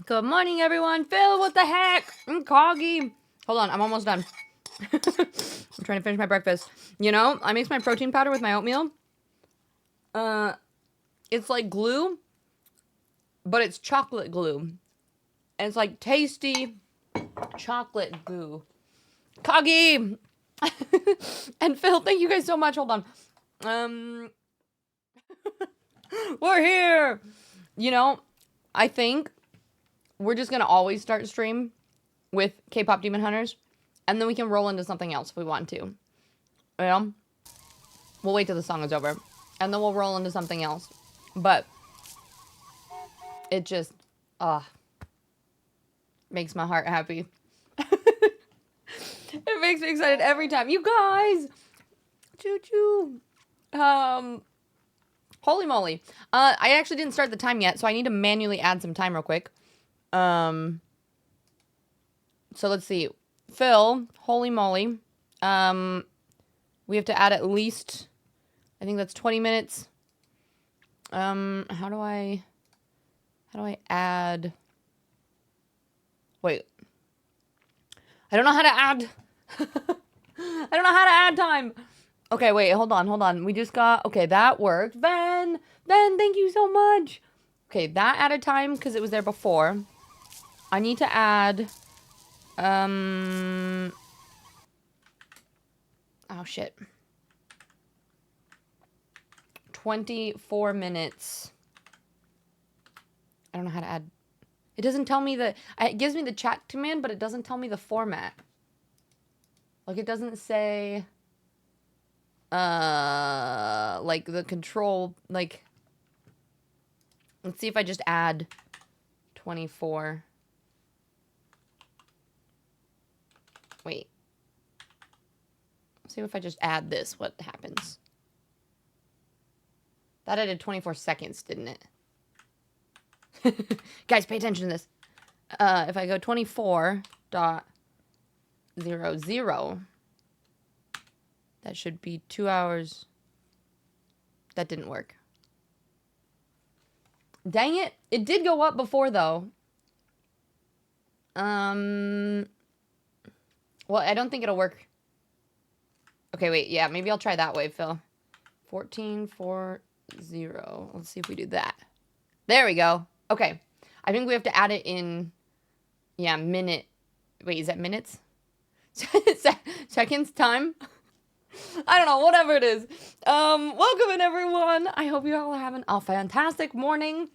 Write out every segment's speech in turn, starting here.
Good morning, everyone. Phil, what the heck? Coggy. Hold on, I'm almost done. I'm trying to finish my breakfast. You know, I mix my protein powder with my oatmeal. It's like glue, but it's chocolate glue. And it's like tasty chocolate goo. Coggy! And Phil, thank you guys so much. Hold on. We're here! You know, I think we're just gonna always start stream with K-pop Demon Hunters, and then we can roll into something else if we want to. You know? We'll wait till the song is over, and then we'll roll into something else. But it just, makes my heart happy. It makes me excited every time. You guys! Choo-choo! Holy moly. I actually didn't start the time yet, so I need to manually add some time real quick. So let's see. Phil, holy moly. We have to add at least, I think that's 20 minutes. How do I add? Wait. I don't know how to add. I don't know how to add time. Okay, wait, hold on. We just got, okay, that worked. Ben, thank you so much. Okay, that added time because it was there before. I need to add, oh shit. 24 minutes. I don't know how to add. It doesn't tell me it gives me the chat command, but it doesn't tell me the format. Like, it doesn't say, like, the control, like, let's see if I just add 24. Wait. Let's see if I just add this, what happens. That added 24 seconds, didn't it? Guys, pay attention to this. If I go 24.00, that should be 2 hours. That didn't work. Dang it. It did go up before, though. Well, I don't think it'll work. Okay, wait. Yeah, maybe I'll try that way, Phil. 14.40. Let's see if we do that. There we go. Okay. I think we have to add it in, yeah, minute. Wait, is that minutes? Seconds? Time? I don't know. Whatever it is. Welcome in, everyone. I hope you all are having a fantastic morning.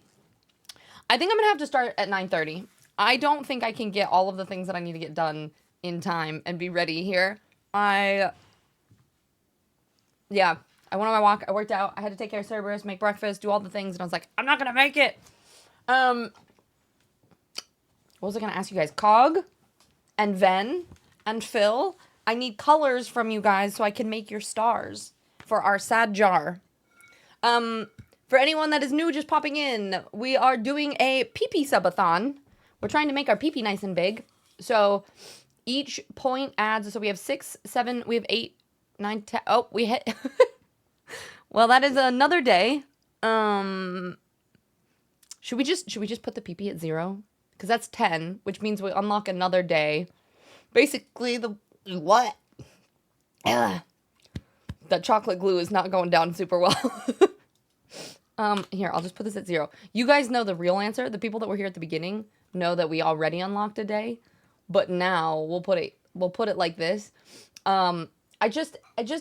I think I'm going to have to start at 9:30. I don't think I can get all of the things that I need to get done in time and be ready here. Yeah. I went on my walk. I worked out. I had to take care of Cerberus, make breakfast, do all the things. And I was like, I'm not going to make it. What was I going to ask you guys? Cog and Ven and Phil. I need colors from you guys so I can make your stars for our sad jar. For anyone that is new just popping in, we are doing a pee-pee subathon. We're trying to make our pee-pee nice and big. So each point adds, so we have 6, 7, we have 8, 9, 10. Oh, we hit. Well, that is another day. Should we just put the pee-pee at 0? Because that's 10, which means we unlock another day. Basically, what? Ugh. That chocolate glue is not going down super well. Here, I'll just put this at 0. You guys know the real answer. The people that were here at the beginning know that we already unlocked a day. But now we'll put it like this. I just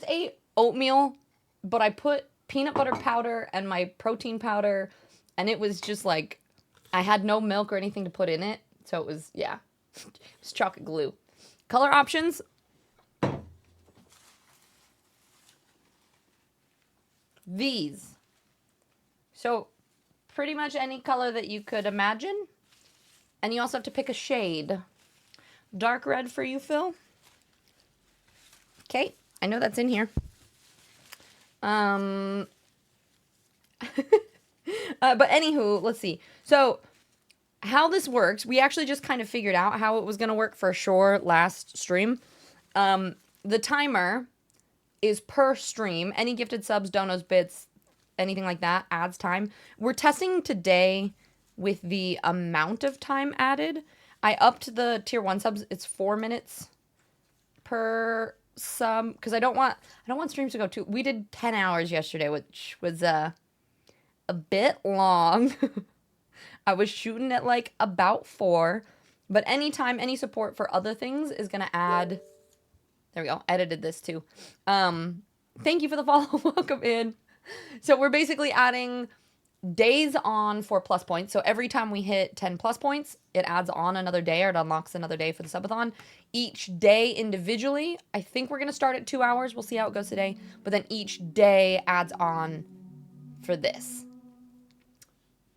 ate oatmeal, but I put peanut butter powder and my protein powder, and it was just like, I had no milk or anything to put in it. So it was, yeah, it was chocolate glue. Color options. These. So pretty much any color that you could imagine. And you also have to pick a shade. Dark red for you, Phil. Okay, I know that's in here. But anywho, let's see. So how this works, we actually just kind of figured out how it was going to work for sure last stream. The timer is per stream. Any gifted subs, donos, bits, anything like that adds time. We're testing today with the amount of time added. I upped the tier 1 subs. It's 4 minutes per sub because I don't want streams to go too. We did 10 hours yesterday, which was a bit long. I was shooting at like about 4, but anytime any support for other things is going to add. There we go. Edited this too. Thank you for the follow. Welcome in. So we're basically adding days on for plus points. So every time we hit 10 plus points, it adds on another day, or it unlocks another day for the subathon. Each day individually, I think we're going to start at 2 hours. We'll see how it goes today. But then each day adds on for this.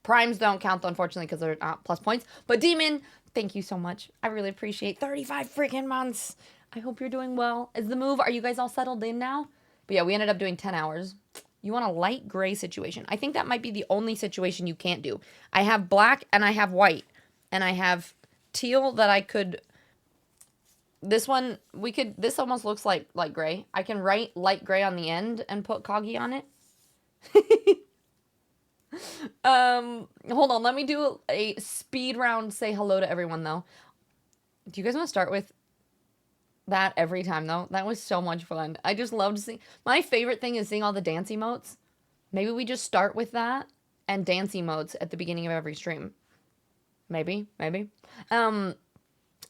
Primes don't count, though, unfortunately, because they're not plus points. But Demon, thank you so much. I really appreciate 35 freaking months. I hope you're doing well. Is the move, are you guys all settled in now? But yeah, we ended up doing 10 hours. You want a light gray situation. I think that might be the only situation you can't do. I have black and I have white. And I have teal that I could... This one, we could... This almost looks like light gray. I can write light gray on the end and put Kagi on it. Hold on. Let me do a speed round. Say hello to everyone, though. Do you guys want to start with that every time, though? That was so much fun. I just loved seeing... My favorite thing is seeing all the dance emotes. Maybe we just start with that and dance emotes at the beginning of every stream. Maybe.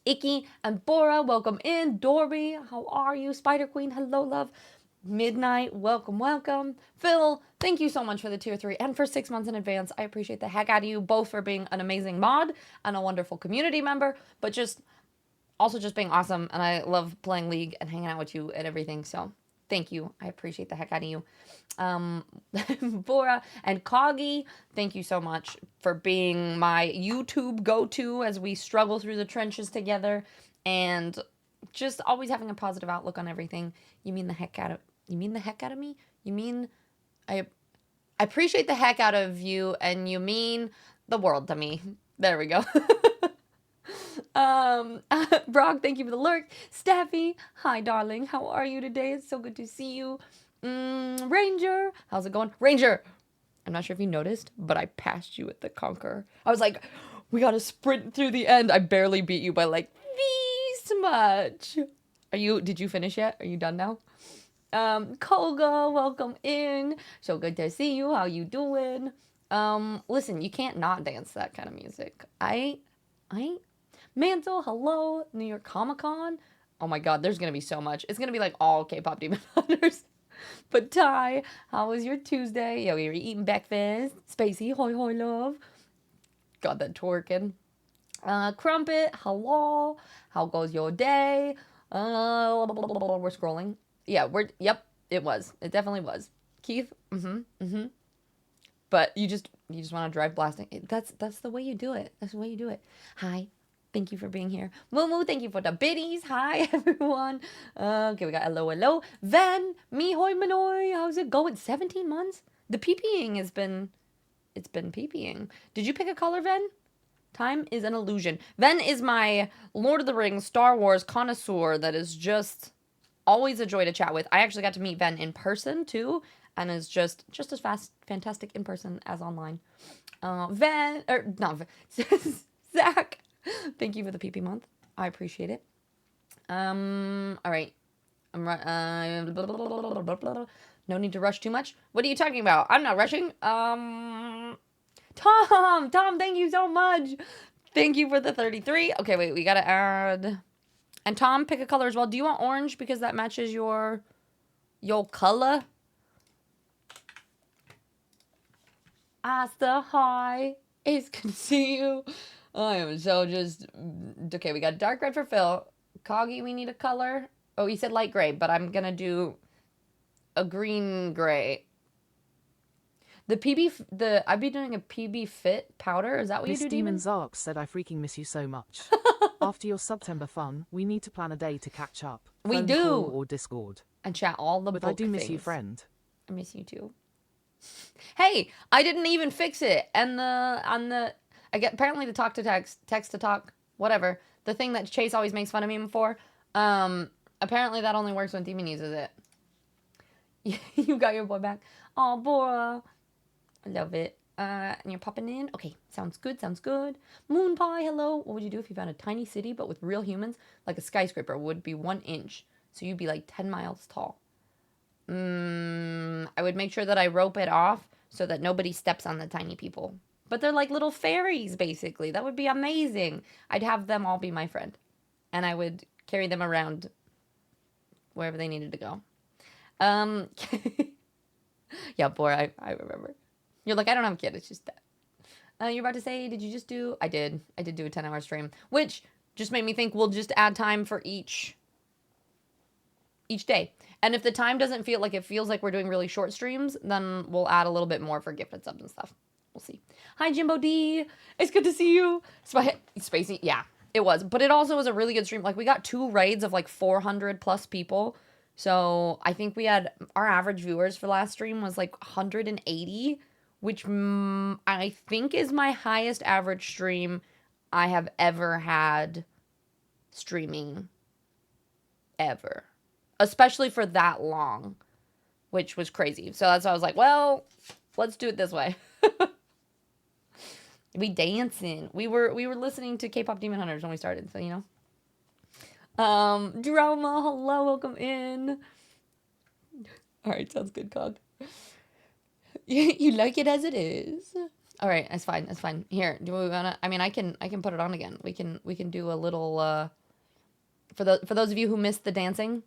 Icky and Bora, welcome in. Dorby, how are you? Spider Queen, hello, love. Midnight, welcome. Phil, thank you so much for the tier 3 and for 6 months in advance. I appreciate the heck out of you, both for being an amazing mod and a wonderful community member, but just being awesome. And I love playing League and hanging out with you and everything. So thank you. I appreciate the heck out of you. Bora and Kagi, thank you so much for being my YouTube go-to as we struggle through the trenches together and just always having a positive outlook on everything. You mean the heck out of me? You mean I appreciate the heck out of you, and you mean the world to me. There we go. Brock, thank you for the lurk. Staffy, hi darling, how are you today? It's so good to see you. Ranger, how's it going? Ranger, I'm not sure if you noticed, but I passed you at the Conqueror. I was like, we gotta sprint through the end. I barely beat you by like this much. Did you finish yet? Are you done now? Koga, welcome in. So good to see you. How you doing? Listen, you can't not dance that kind of music. Mantle, hello. New York Comic Con. Oh my god, there's gonna be so much. It's gonna be like all K-pop Demon Hunters. But Ty, how was your Tuesday? Yo, you were eating breakfast. Spacey, hoi hoi love. Got that twerking. Crumpet, hello. How goes your day? We're scrolling. Yeah, yep, it was. It definitely was. Keith, But you just want to drive blasting. That's the way you do it. That's the way you do it. Hi. Thank you for being here. Moo, thank you for the biddies. Hi, everyone. Okay, we got hello. Ven, mi hoi manoi. How's it going? 17 months? The PPing it's been PPing. Did you pick a color, Ven? Time is an illusion. Ven is my Lord of the Rings, Star Wars connoisseur that is just always a joy to chat with. I actually got to meet Ven in person, too, and is just as fantastic in person as online. Zach. Thank you for the PP month. I appreciate it. All right. No need to rush too much. What are you talking about? I'm not rushing. Tom, thank you so much. Thank you for the 33. Okay, wait, we gotta add. And Tom, pick a color as well. Do you want orange because that matches your color? Asta, hi. It's good to see you. I am so just... Okay, we got dark red for Phil. Kagi, we need a color. Oh, he said light gray, but I'm gonna do a green gray. I'd be doing a PB Fit powder. Is that what you do, Demon? Demon Zark said, I freaking miss you so much. After your September fun, we need to plan a day to catch up. We do. Call or Discord. And chat all the But book I do miss things. you, friend. I miss you too. Hey, I didn't even fix it. And apparently the talk to text to talk, whatever, the thing that Chase always makes fun of me for, apparently that only works when Demon uses it. You got your boy back. Oh, Bora. I love it. And you're popping in. Okay, sounds good, sounds good. Moon Pie, hello. What would you do if you found a tiny city but with real humans? Like a skyscraper would be 1 inch. So you'd be like 10 miles tall. I would make sure that I rope it off so that nobody steps on the tiny people. But they're like little fairies, basically. That would be amazing. I'd have them all be my friend. And I would carry them around wherever they needed to go. Yeah, boy, I remember. You're like, I don't have a kid, it's just that. You're about to say, did you just do? I did do a 10-hour stream, which just made me think we'll just add time for each day. And if the time doesn't feel like it feels like we're doing really short streams, then we'll add a little bit more for gifted subs and stuff. We'll see. Hi, Jimbo D. It's good to see you. Spacey, yeah, it was. But it also was a really good stream. Like, we got 2 raids of like 400 plus people. So I think we had, our average viewers for last stream was like 180, which I think is my highest average stream I have ever had streaming ever. Especially for that long, which was crazy. So that's why I was like, well, let's do it this way. We dancing. We were listening to K-pop Demon Hunters when we started, so you know. Drama, hello, welcome in. All right, sounds good, Cog. You like it as it is. All right, that's fine. That's fine. Here, do we wanna? I mean, I can put it on again. We can do a little. For those of you who missed the dancing,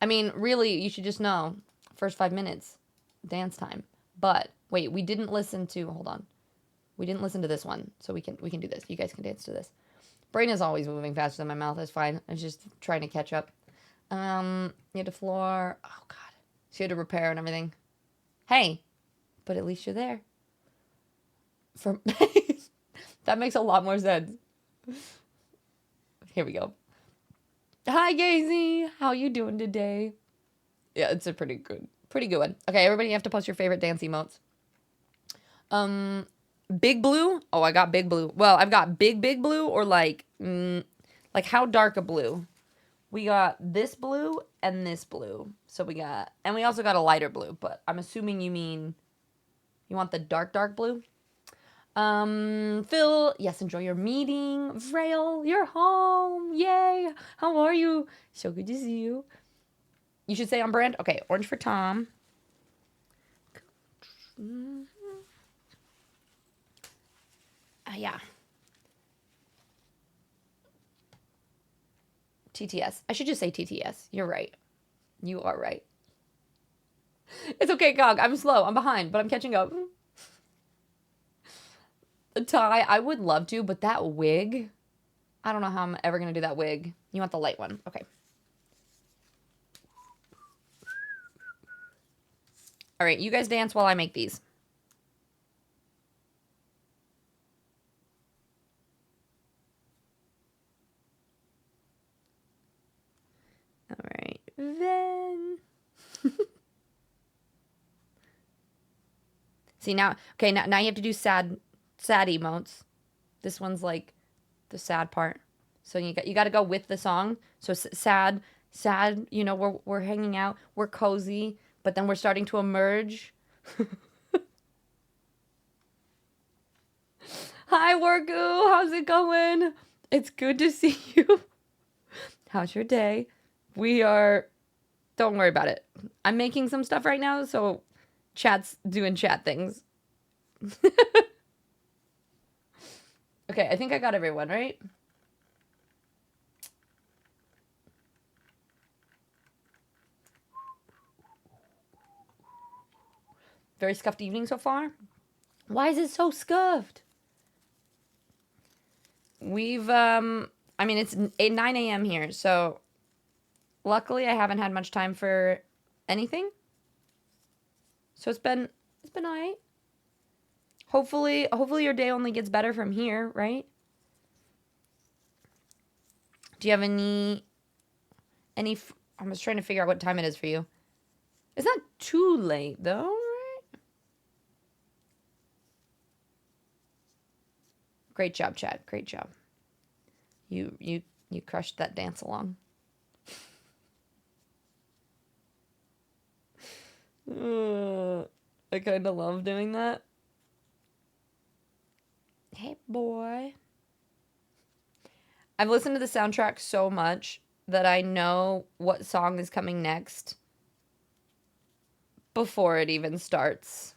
I mean, really, you should just know. First 5 minutes, dance time. But wait, we didn't listen to. Hold on, we didn't listen to this one, so we can do this. You guys can dance to this. Brain is always moving faster than my mouth. That's fine. I was just trying to catch up. You had to floor. Oh God, she had to repair and everything. Hey, but at least you're there. For that makes a lot more sense. Here we go. Hi, Gazy. How you doing today? Yeah, it's a pretty good one. Okay, everybody, you have to post your favorite dance emotes. Big blue. Oh, I got big blue. Well, I've got big blue or like how dark a blue. We got this blue and this blue. So we also got a lighter blue, but I'm assuming you want the dark blue. Phil, yes, enjoy your meeting. Vrail, you're home. Yay. How are you? So good to see you. You should say on brand. Okay, orange for Tom. Yeah. TTS. I should just say TTS. You're right. You are right. It's okay, Cog. I'm slow. I'm behind, but I'm catching up. A tie. I would love to, but that wig. I don't know how I'm ever going to do that wig. You want the light one. Okay. All right. You guys dance while I make these. All right. Then. See now. Okay. Now you have to do sad emotes. This one's like the sad part. So you got to go with the song. So sad. You know, we're hanging out. We're cozy, but then we're starting to emerge. Hi, Worku. How's it going? It's good to see you. How's your day? Don't worry about it. I'm making some stuff right now, so chat's doing chat things. Okay, I think I got everyone, right? Very scuffed evening so far? Why is it so scuffed? We've, I mean, it's 9 a.m. here, so luckily I haven't had much time for anything. So it's been all right. Hopefully your day only gets better from here, right? Do you have any, I'm just trying to figure out what time it is for you. It's not too late, though, right? Great job, Chad. Great job. You crushed that dance along. I kind of love doing that. Hey, boy. I've listened to the soundtrack so much that I know what song is coming next before it even starts.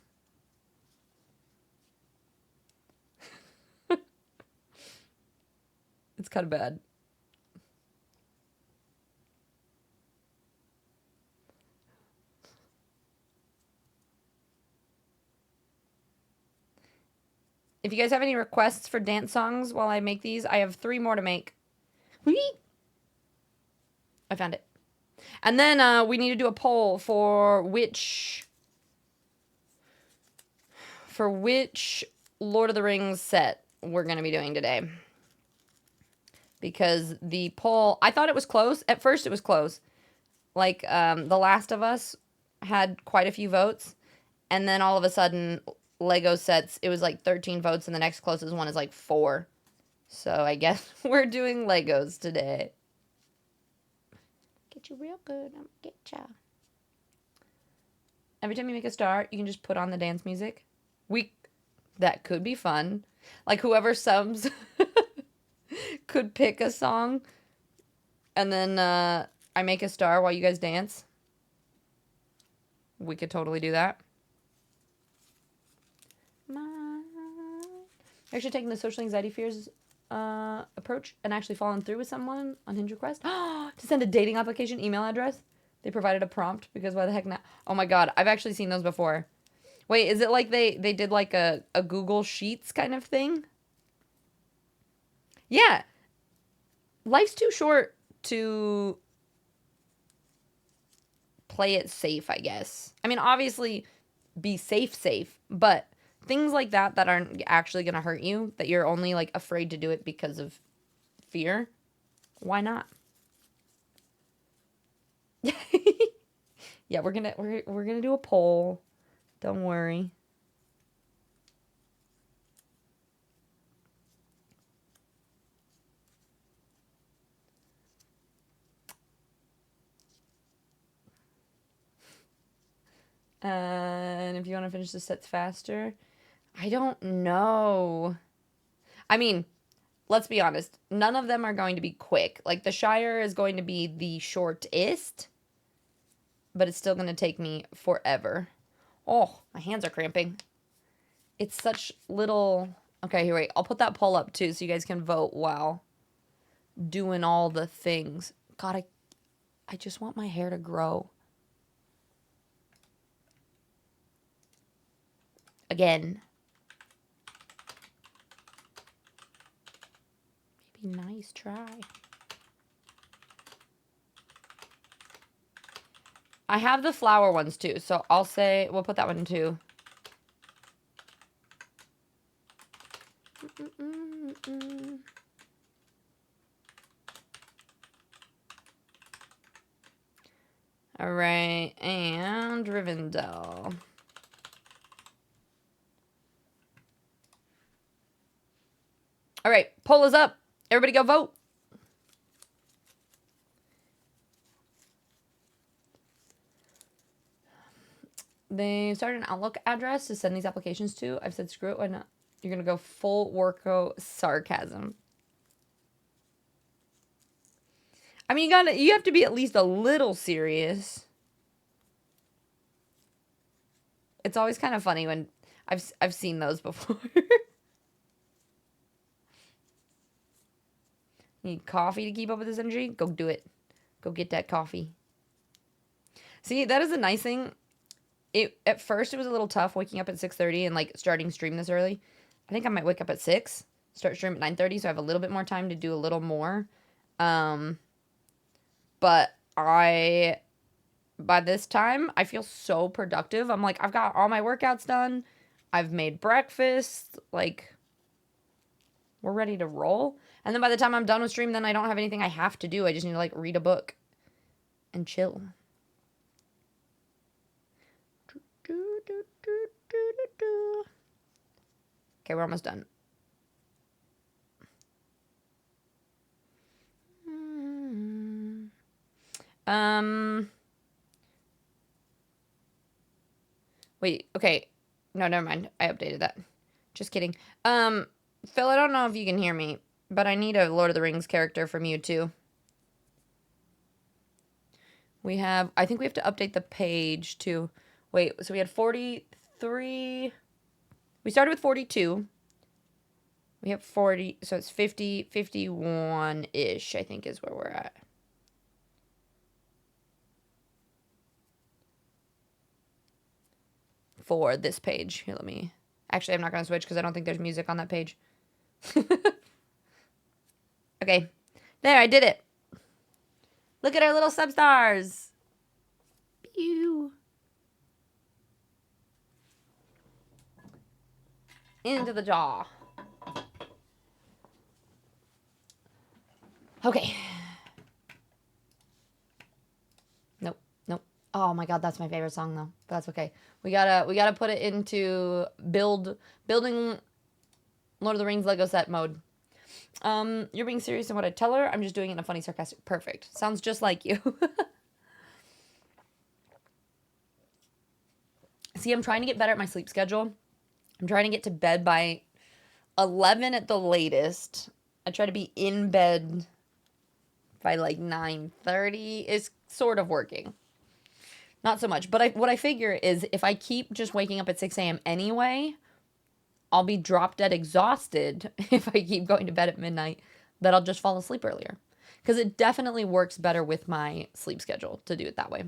It's kind of bad. If you guys have any requests for dance songs while I make these, I have 3 more to make. Whee! I found it. And then we need to do a poll for which Lord of the Rings set we're going to be doing today. Because the poll, I thought it was close. At first it was close. Like, The Last of Us had quite a few votes. And then all of a sudden, Lego sets, it was like 13 votes, and the next closest one is like 4. So I guess we're doing Legos today. Get you real good. I'm gonna get ya. Every time you make a star, you can just put on the dance music. That could be fun. Like, whoever subs could pick a song, and then I make a star while you guys dance. We could totally do that. Actually taking the social anxiety fears approach and actually following through with someone on Hinge request. To send a dating application email address. They provided a prompt because why the heck not? Oh my god, I've actually seen those before. Wait, is it like they did like a Google Sheets kind of thing? Yeah. Life's too short to play it safe, I guess. I mean, obviously be safe, but things like that aren't actually going to hurt you, that you're only like afraid to do it because of fear, why not? Yeah, we're going to do a poll. Don't worry. And if you want to finish the sets faster, I don't know. I mean, let's be honest. None of them are going to be quick. Like, the Shire is going to be the shortest, but it's still going to take me forever. Oh, my hands are cramping. It's such little... Okay, here, wait. I'll put that poll up, too, so you guys can vote while doing all the things. God, I just want my hair to grow. Again. Maybe nice try. I have the flower ones too, so I'll say we'll put that one too. All right, and Rivendell. All right, poll is up. Everybody go vote. They started an Outlook address to send these applications to. I've said screw it, why not? You're going to go full Worko sarcasm. I mean, you have to be at least a little serious. It's always kind of funny when I've seen those before. Need coffee to keep up with this energy? Go do it. Go get that coffee. See, that is a nice thing. At first it was a little tough waking up at 6:30 and like starting stream this early. I think I might wake up at 6, start stream at 9:30, so I have a little bit more time to do a little more. But by this time I feel so productive. I'm like, I've got all my workouts done. I've made breakfast. Like, we're ready to roll. And then by the time I'm done with stream, then I don't have anything I have to do. I just need to like read a book and chill. Okay, we're almost done. Wait, okay. No, never mind. I updated that. Just kidding. Phil, I don't know if you can hear me, but I need a Lord of the Rings character from you too. I think we have to update the page too. Wait, so we had 43. We started with 42. We have 40, so it's 50, 51-ish, I think is where we're at. For this page. Here, let me... Actually, I'm not going to switch because I don't think there's music on that page. Okay. There, I did it. Look at our little substars. Pew. Into the jaw. Okay. Nope. Nope. Oh my god, that's my favorite song though. But that's okay. We gotta put it into building Lord of the Rings Lego set mode. You're being serious in what I tell her. I'm just doing it in a funny, sarcastic. Perfect. Sounds just like you. See, I'm trying to get better at my sleep schedule. I'm trying to get to bed by 11 at the latest. I try to be in bed by like 9:30. It's sort of working. Not so much. But what I figure is if I keep just waking up at 6 a.m. anyway, I'll be drop dead exhausted if I keep going to bed at midnight, that I'll just fall asleep earlier. Because it definitely works better with my sleep schedule to do it that way.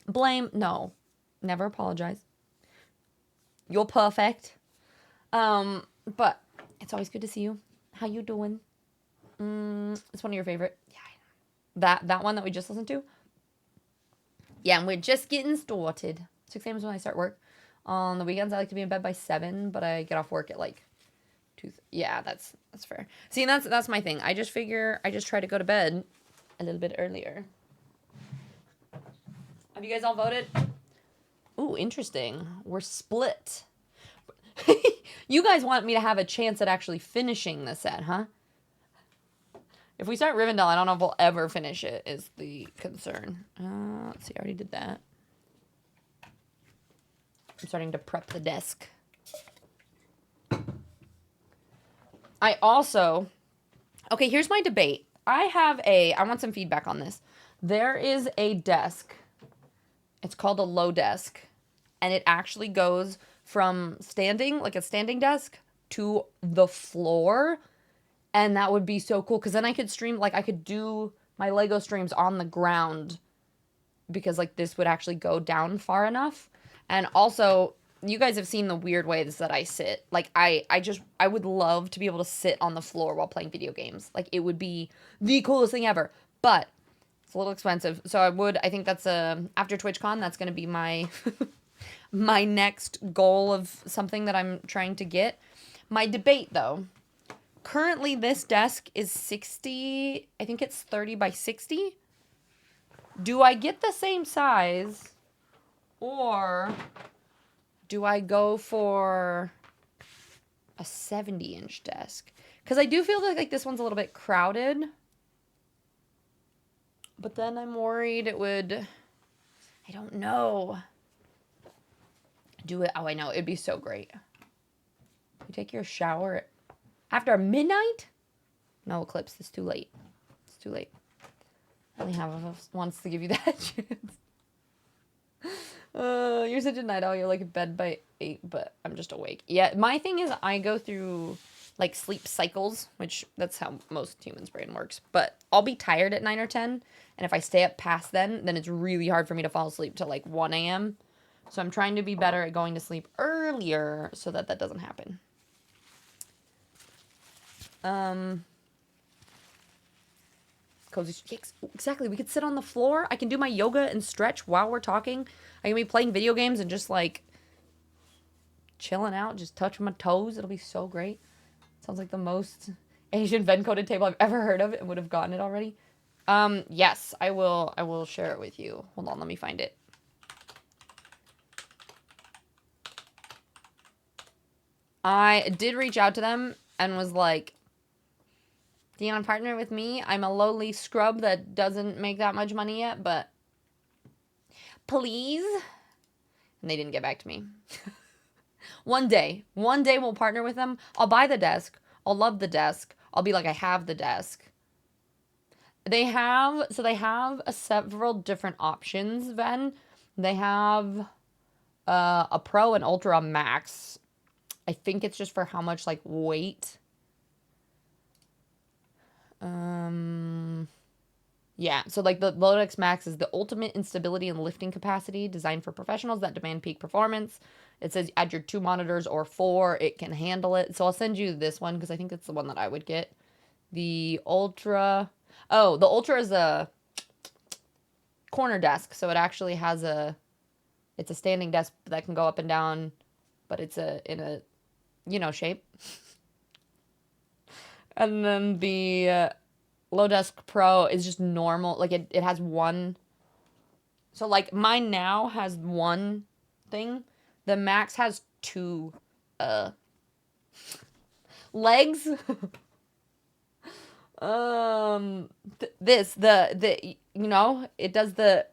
Blame? No. Never apologize. You're perfect. But it's always good to see you. How you doing? It's one of your favorite. Yeah. That one that we just listened to? Yeah, and we're just getting started. 6 a.m. is when I start work. On the weekends, I like to be in bed by 7, but I get off work at like 2. Yeah, that's fair. See, and that's my thing. I just figure I just try to go to bed a little bit earlier. Have you guys all voted? Ooh, interesting. We're split. You guys want me to have a chance at actually finishing the set, huh? If we start Rivendell, I don't know if we'll ever finish it, is the concern. Let's see, I already did that. I'm starting to prep the desk. I also... Okay, here's my debate. I want some feedback on this. There is a desk. It's called a low desk. And it actually goes from standing, like a standing desk, to the floor. And that would be so cool. Because then I could stream, like I could do my Lego streams on the ground. Because like this would actually go down far enough. And also, you guys have seen the weird ways that I sit. Like, I would love to be able to sit on the floor while playing video games. Like, it would be the coolest thing ever. But it's a little expensive. So I think that's after TwitchCon, that's going to be my, my next goal of something that I'm trying to get. My debate, though. Currently, this desk is 60, I think it's 30 by 60. Do I get the same size? Or do I go for a 70-inch desk? Because I do feel like this one's a little bit crowded. But then I'm worried it would... I don't know. Do it... Oh, I know. It'd be so great. You take your shower after midnight? No, Eclipse. It's too late. It's too late. Only half of us wants to give you that chance. You're such a night owl. You're like in bed by 8, but I'm just awake. Yeah, my thing is I go through like sleep cycles, which that's how most humans' brain works. But I'll be tired at 9 or 10, and if I stay up past then it's really hard for me to fall asleep till like 1 a.m. So I'm trying to be better at going to sleep earlier so that doesn't happen. Cozy. Exactly. We could sit on the floor. I can do my yoga and stretch while we're talking. I can be playing video games and just like chilling out, just touching my toes. It'll be so great. Sounds like the most Asian Venn-coded table I've ever heard of and would have gotten it already. Yes, I will share it with you. Hold on, let me find it. I did reach out to them and was like, do you want to partner with me? I'm a lowly scrub that doesn't make that much money yet, but please. And they didn't get back to me. One day we'll partner with them. I'll buy the desk. I'll love the desk. I'll be like, I have the desk. They have several different options, Ven. They have a Pro and Ultra Max. I think it's just for how much, like, weight. Yeah, so, like, the Lodex Max is the ultimate in stability and lifting capacity, designed for professionals that demand peak performance. It says add your 2 monitors or 4. It can handle it. So I'll send you this one because I think it's the one that I would get. The Ultra... Oh, the Ultra is a corner desk, so it actually has a... It's a standing desk that can go up and down, but it's in a, you know, shape. And then the Lodesk Pro is just normal. Like, it has one... So, like, mine now has one thing. The Max has 2 legs. You know, it does the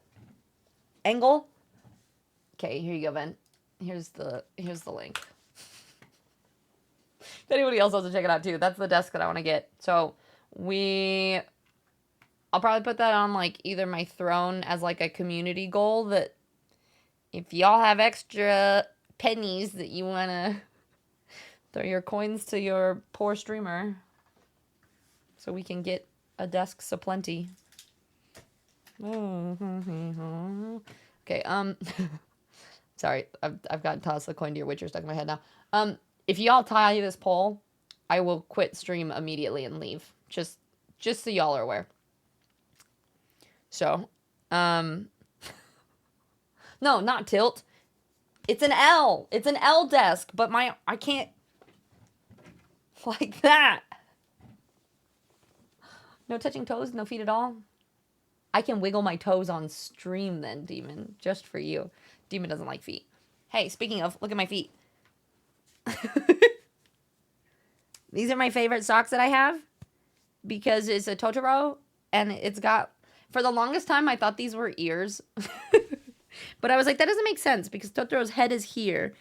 angle. Okay, here you go, Ben. Here's the link. If anybody else wants to check it out too, that's the desk that I want to get. So I'll probably put that on, like, either my throne as, like, a community goal, that if y'all have extra pennies that you want to throw your coins to your poor streamer so we can get a desk so plenty. Okay, sorry, I've got toss the coin to your Witcher stuck in my head now. If y'all tie this poll, I will quit stream immediately and leave. Just so y'all are aware. So, no, not tilt. It's an L. It's an L desk, but I can't, like that. No touching toes, no feet at all. I can wiggle my toes on stream then, Demon, just for you. Demon doesn't like feet. Hey, speaking of, look at my feet. These are my favorite socks that I have because it's a Totoro and it's got, for the longest time, I thought these were ears. But I was like, that doesn't make sense because Totoro's head is here.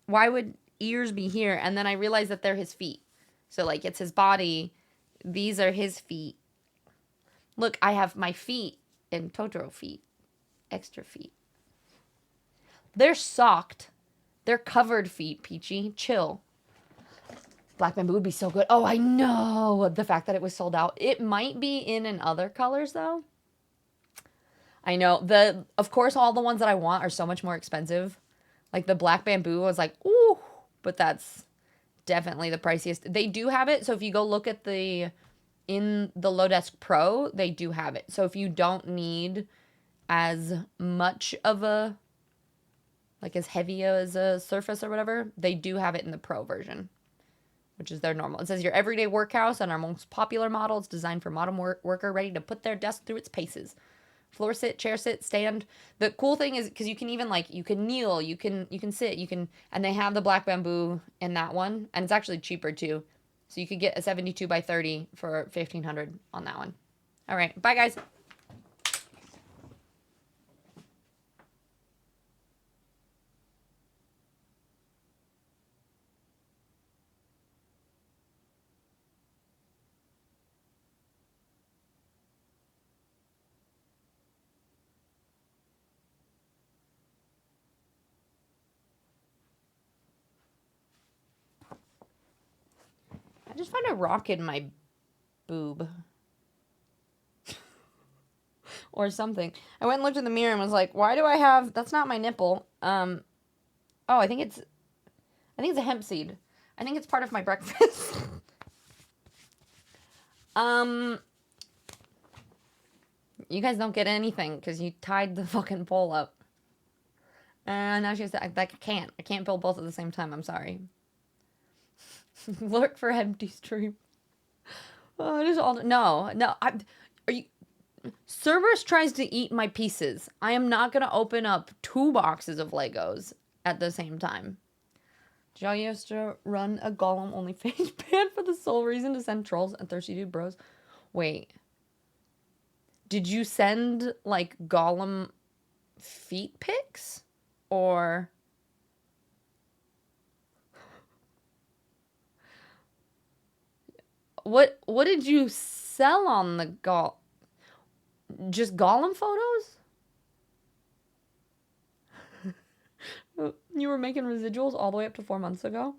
Why would ears be here? And then I realized that they're his feet. So, like, it's his body. These are his feet. Look, I have my feet and Totoro feet. Extra feet. They're socked. They're covered feet, Peachy. Chill. Black Bamboo would be so good. Oh, I know. The fact that it was sold out. It might be in other colors, though. I know. Of course, all the ones that I want are so much more expensive. Like, the Black Bamboo was like, ooh. But that's definitely the priciest. They do have it. So if you go look at in the Lodesk Pro, they do have it. So if you don't need as much of a, like, as heavy as a surface or whatever, they do have it in the Pro version, which is their normal. It says your everyday workhouse and our most popular model. It's designed for modern worker ready to put their desk through its paces. Floor sit, chair sit, stand. The cool thing is, because you can even, like, you can kneel, you can sit, and they have the Black Bamboo in that one, and it's actually cheaper too. So you could get a 72 by 30 for $1,500 on that one. All right, bye guys. I just found a rock in my boob. Or something. I went and looked in the mirror and was like, why do I have... That's not my nipple. Oh, I think it's a hemp seed. I think it's part of my breakfast. You guys don't get anything because you tied the fucking pole up. And now she said, I can't build both at the same time. I'm sorry. Look for empty stream. Oh, just all no. Are you? Cerberus tries to eat my pieces. I am not gonna open up 2 boxes of Legos at the same time. Did y'all used to run a Gollum only page ban for the sole reason to send trolls and thirsty dude bros? Wait. Did you send, like, Gollum feet pics? Or... What did you sell on the just Gollum photos? You were making residuals all the way up to 4 months ago?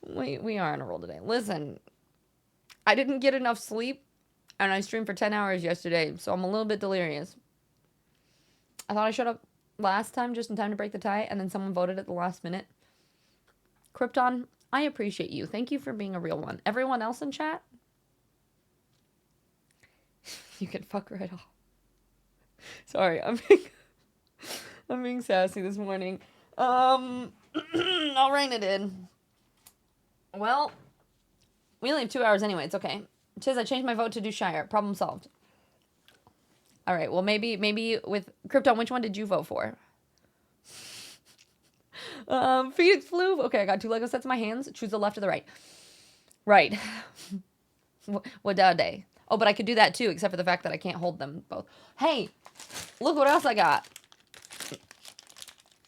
We are on a roll today. Listen, I didn't get enough sleep, and I streamed for 10 hours yesterday, so I'm a little bit delirious. I thought I showed up last time just in time to break the tie, and then someone voted at the last minute. Krypton, I appreciate you. Thank you for being a real one. Everyone else in chat? You can fuck right off. Sorry, I'm being sassy this morning. I'll rein it in. Well, we only have 2 hours anyway. It's okay. Chiz, I changed my vote to do Shire. Problem solved. All right. Well, maybe with Krypton, which one did you vote for? Phoenix flew. Okay, I got 2 Lego sets in my hands. Choose the left or the right. Right. What day? Oh, but I could do that too, except for the fact that I can't hold them both. Hey, look what else I got.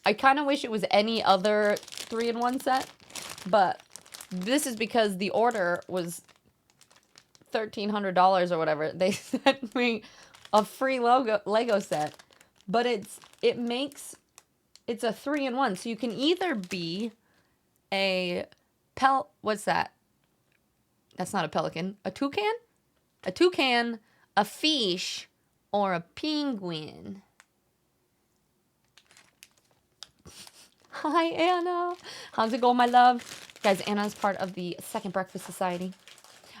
I kind of wish it was any other 3-in-1 set, but this is because the order was $1,300 or whatever. They sent me a free Lego set, but it's a 3-in-1, so you can either be a what's that? That's not a pelican. A toucan? A toucan, a fish, or a penguin. Hi, Anna. How's it going, my love? Guys, Anna's part of the Second Breakfast Society.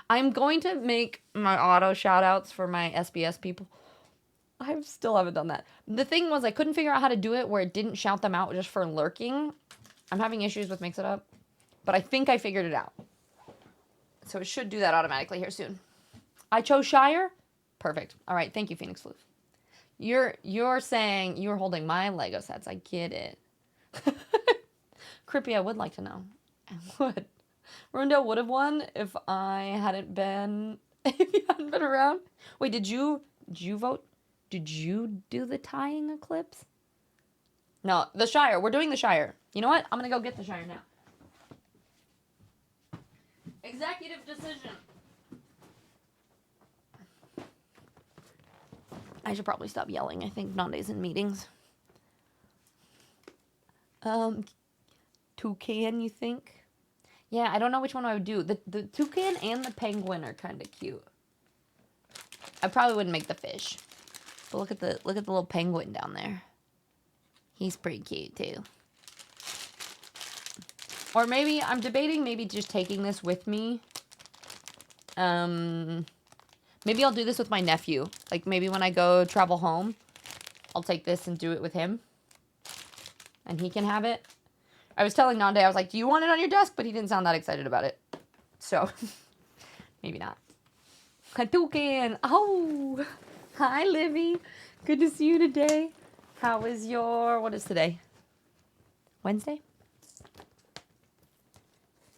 I'm going to make my auto shout-outs for my SBS people. I still haven't done that. The thing was, I couldn't figure out how to do it where it didn't shout them out just for lurking. I'm having issues with Mix It Up, but I think I figured it out. So it should do that automatically here soon. I chose Shire? Perfect. All right, thank you, Phoenix Floof. You're saying you were holding my Lego sets. I get it. Crippy, I would like to know. I would. Rundell would have won if I hadn't been if you hadn't been around. Wait, did you vote? Did you do the tying eclipse? No, the Shire. We're doing the Shire. You know what? I'm gonna go get the Shire now. Executive decision. I should probably stop yelling. I think Nande's in meetings. Toucan, you think? Yeah, I don't know which one I would do. The toucan and the penguin are kind of cute. I probably wouldn't make the fish. But look at the little penguin down there. He's pretty cute too. Or maybe I'm debating maybe just taking this with me. Maybe I'll do this with my nephew. Like maybe when I go travel home, I'll take this and do it with him. And he can have it. I was telling Nande, I was like, do you want it on your desk? But he didn't sound that excited about it. So, maybe not. Toucan. Oh, hi, Livy. Good to see you today. How is what is today? Wednesday?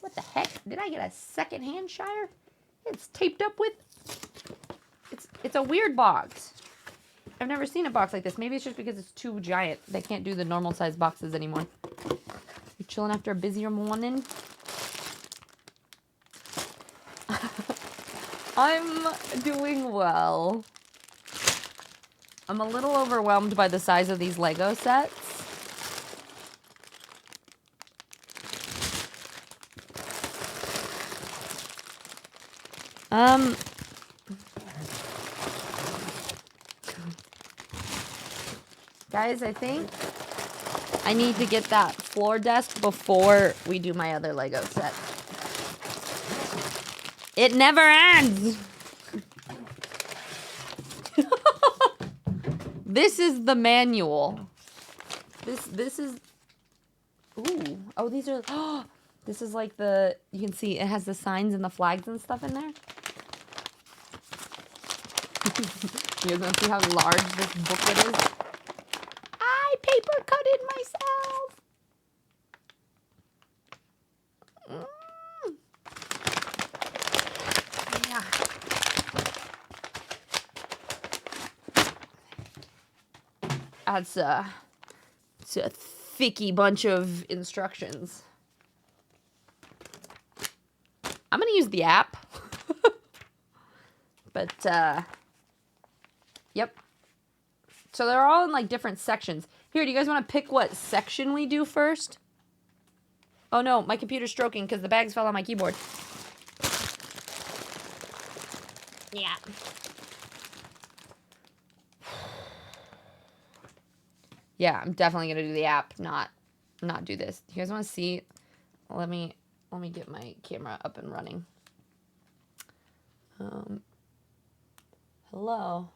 What the heck? Did I get a secondhand Shire? It's taped up with... It's a weird box. I've never seen a box like this. Maybe it's just because it's too giant. They can't do the normal size boxes anymore. You chilling after a busier morning? I'm doing well. I'm a little overwhelmed by the size of these Lego sets. Guys, I think I need to get that floor desk before we do my other Lego set. It never ends! This is the manual. This is... Ooh. Oh, these are... Oh, this is like the... You can see it has the signs and the flags and stuff in there. You guys want to see how large this booklet is? I paper cutted myself. Yeah. It's a thicky bunch of instructions. I'm gonna gonna use the app. But, yep. So they're all in, like, different sections. Here, do you guys want to pick what section we do first? Oh, no, my computer's stroking because the bags fell on my keyboard. Yeah. Yeah, I'm definitely gonna do the app, not do this. You guys want to see? Let me get my camera up and running. Hello.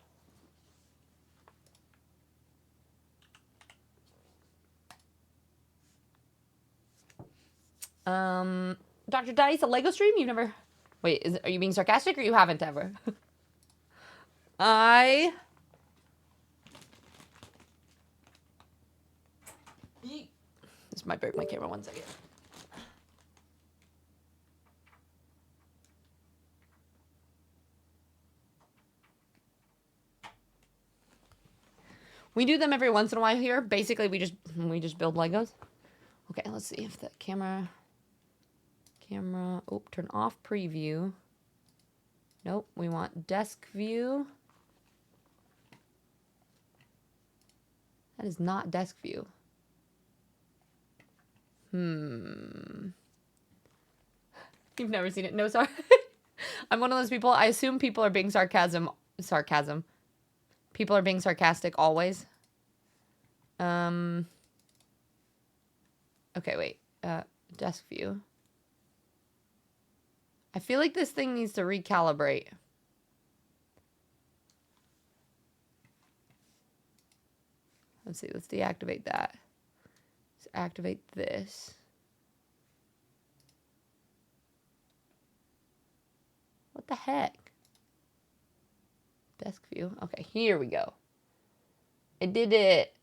Dr. Dice, a Lego stream? You've never... Wait, are you being sarcastic or you haven't ever? This might break my camera, 1 second. We do them every once in a while here. Basically, we just build Legos. Okay, let's see if the camera, oh, turn off preview. Nope, we want desk view. That is not desk view. You've never seen it? No, sorry. I'm one of those people, I assume people are being sarcasm. People are being sarcastic always. Okay, wait. Desk view. I feel like this thing needs to recalibrate. Let's see, let's deactivate that. Let's activate this. What the heck? Desk view. Okay, here we go. It did it.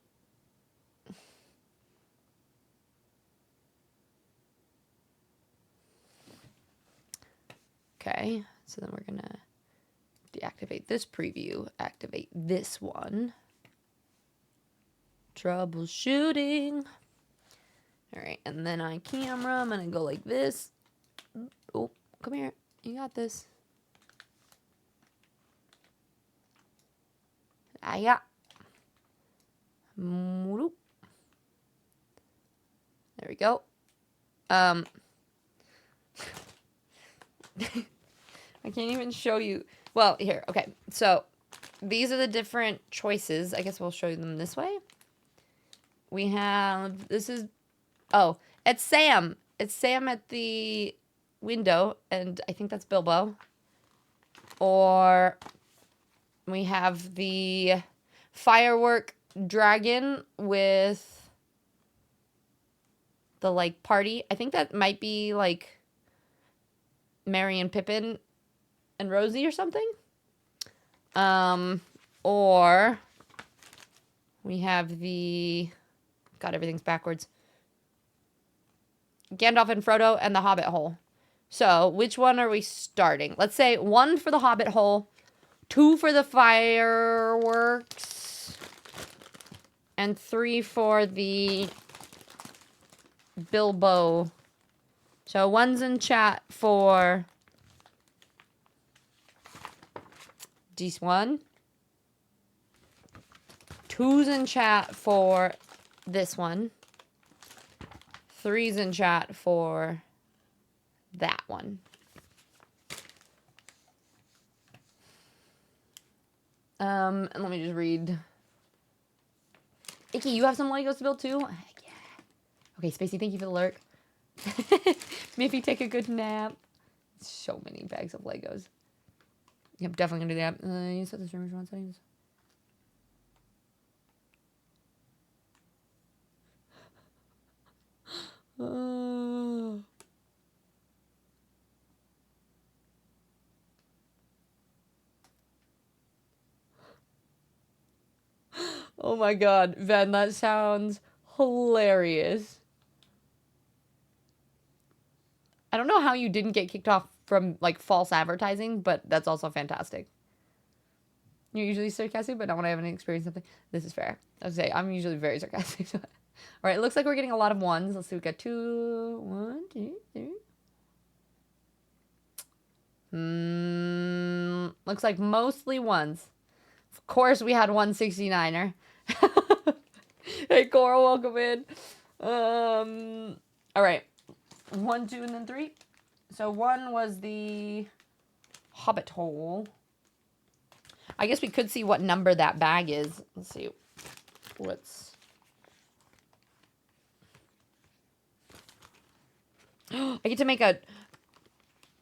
Okay, so then we're gonna deactivate this preview, activate this one. Troubleshooting. All right, and then on camera, I'm gonna go like this. Oh, come here. You got this. Yeah. There we go. I can't even show you. Well, here. Okay. So these are the different choices. I guess we'll show them this way. We have, this is, oh, it's Sam. It's Sam at the window, and I think that's Bilbo. Or we have the firework dragon with the, like, party. I think that might be, like, Merry and Pippin and Rosie or something. Or we have the, God, everything's backwards. Gandalf and Frodo and the Hobbit hole. So, which one are we starting? Let's say 1 for the Hobbit hole, 2 for the fireworks, and 3 for the Bilbo. So, 1's in chat for this one. 2's in chat for this one. 3's in chat for that one. And let me just read. Icky, you have some Legos to build too? Heck yeah. Okay, Spacey, thank you for the lurk. Maybe take a good nap. So many bags of Legos. Yep, definitely gonna do that. You set the streamer's run settings. Oh my god, Ven, that sounds hilarious. I don't know how you didn't get kicked off from, like, false advertising, but that's also fantastic. You're usually sarcastic, but not when I haven't experienced something. This is fair. I would say I'm usually very sarcastic. All right, it looks like we're getting a lot of 1s. Let's see, we got 2, 1, 2, 3. Looks like mostly ones. Of course we had 169er. Hey, Coral, welcome in. All right. 1, 2, and then 3. So 1 was the Hobbit hole. I guess we could see what number that bag is. Let's see. What's... I get to make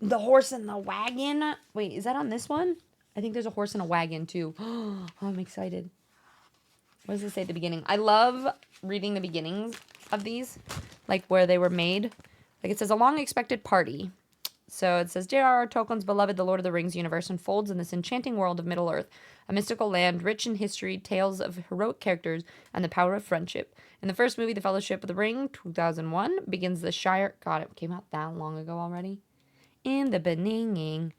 the horse and the wagon. Wait, is that on this one? I think there's a horse and a wagon too. Oh, I'm excited. What does it say at the beginning? I love reading the beginnings of these, like where they were made. Like it says, a long-expected party. So it says, J.R.R. Tolkien's beloved The Lord of the Rings universe unfolds in this enchanting world of Middle-earth, a mystical land rich in history, tales of heroic characters, and the power of friendship. In the first movie, The Fellowship of the Ring, 2001, begins the Shire... God, it came out that long ago already. In the beginning...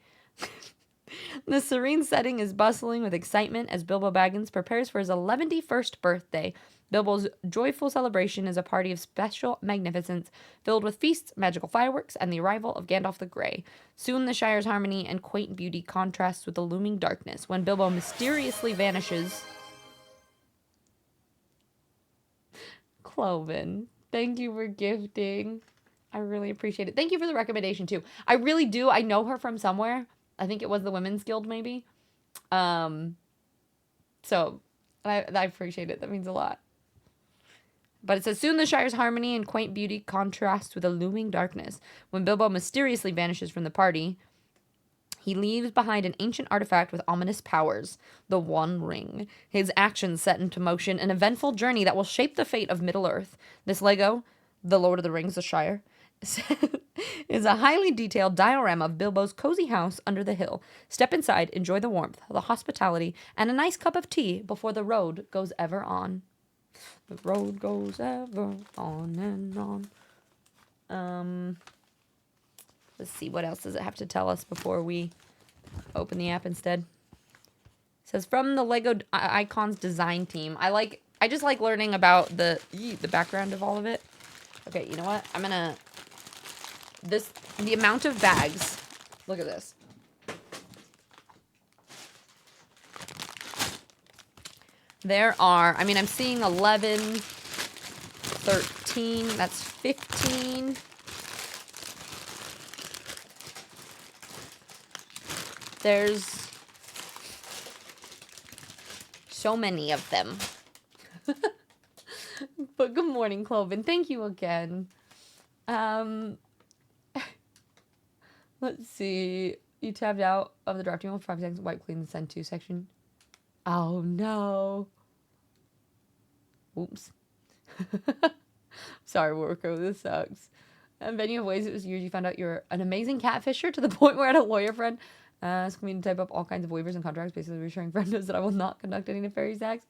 The serene setting is bustling with excitement as Bilbo Baggins prepares for his 111st birthday. Bilbo's joyful celebration is a party of special magnificence, filled with feasts, magical fireworks, and the arrival of Gandalf the Grey. Soon the Shire's harmony and quaint beauty contrasts with the looming darkness, when Bilbo mysteriously vanishes. Cloven, thank you for gifting. I really appreciate it. Thank you for the recommendation, too. I really do. I know her from somewhere. I think it was the Women's Guild, maybe. So, I appreciate it. That means a lot. But it says, soon the Shire's harmony and quaint beauty contrasts with a looming darkness. When Bilbo mysteriously vanishes from the party, he leaves behind an ancient artifact with ominous powers, the One Ring. His actions set into motion an eventful journey that will shape the fate of Middle-earth. This Lego, The Lord of the Rings, The Shire, is a highly detailed diorama of Bilbo's cozy house under the hill. Step inside, enjoy the warmth, the hospitality, and a nice cup of tea before the road goes ever on. The road goes ever on and on. Let's see, what else does it have to tell us before we open the app instead? It says, from the Lego Icons design team. I just like learning about the background of all of it. Okay, you know what? I'm gonna... the amount of bags. Look at this. There are, I mean, I'm seeing 11, 13, that's 15. There's so many of them. But good morning, Cloven. Thank you again. Let's see. You tabbed out of the drafting with 5 seconds. Wipe clean the send to section. Oh no. Oops. Sorry, Worko. This sucks. And many of ways it was years you found out you're an amazing catfisher to the point where I had a lawyer friend ask me to type up all kinds of waivers and contracts, basically reassuring friend knows that I will not conduct any nefarious acts.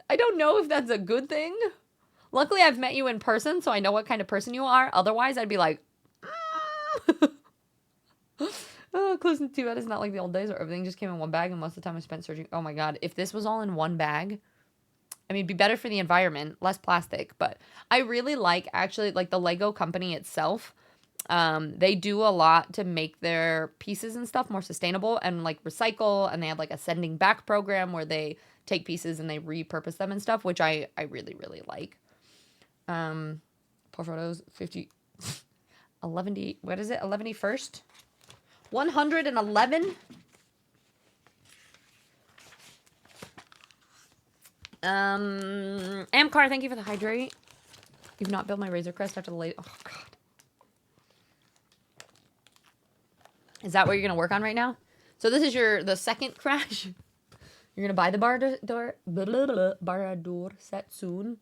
I don't know if that's a good thing. Luckily, I've met you in person, so I know what kind of person you are. Otherwise, I'd be like, oh, close to 2 out is not like the old days where everything just came in one bag and most of the time I spent searching. Oh my God, if this was all in one bag, I mean, it'd be better for the environment, less plastic. But I really like, actually, like the Lego company itself. They do a lot to make their pieces and stuff more sustainable and like recycle. And they have like a sending back program where they take pieces and they repurpose them and stuff, which I really, really like. Poor photos, 50, 11, what is it? 11st? 111? Amcar, thank you for the hydrate. You've not built my Razor Crest after the late, oh God. Is that what you're gonna work on right now? So this is the second crash. You're gonna buy the Barad-dûr set soon.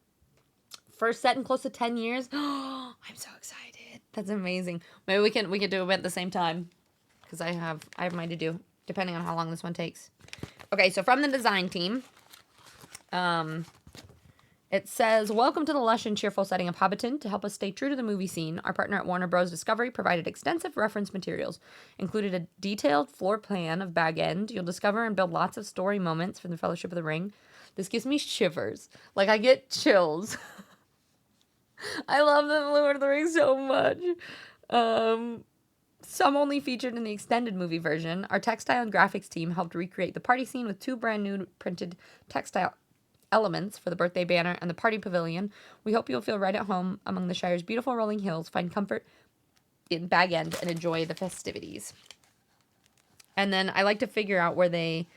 First set in close to 10 years. Oh, I'm so excited. That's amazing. Maybe we can do it at the same time. Because I have mine to do, depending on how long this one takes. Okay, so from the design team, it says, welcome to the lush and cheerful setting of Hobbiton. To help us stay true to the movie scene, our partner at Warner Bros. Discovery provided extensive reference materials, included a detailed floor plan of Bag End. You'll discover and build lots of story moments from the Fellowship of the Ring. This gives me shivers. Like, I get chills. I love the Lord of the Rings so much. Some only featured in the extended movie version. Our textile and graphics team helped recreate the party scene with 2 brand new printed textile elements for the birthday banner and the party pavilion. We hope you'll feel right at home among the Shire's beautiful rolling hills, find comfort in Bag End, and enjoy the festivities. And then I like to figure out where they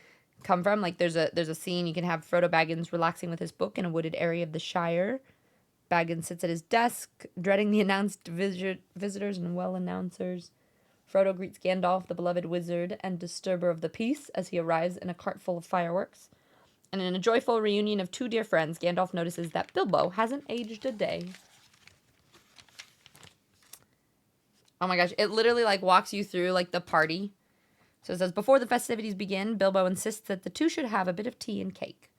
come from. Like there's a scene you can have Frodo Baggins relaxing with his book in a wooded area of the Shire. Baggins sits at his desk, dreading the announced visitors and well-announcers. Frodo greets Gandalf, the beloved wizard and disturber of the peace, as he arrives in a cart full of fireworks. And in a joyful reunion of 2 dear friends, Gandalf notices that Bilbo hasn't aged a day. Oh my gosh, it literally like walks you through like the party. So it says, before the festivities begin, Bilbo insists that the 2 should have a bit of tea and cake.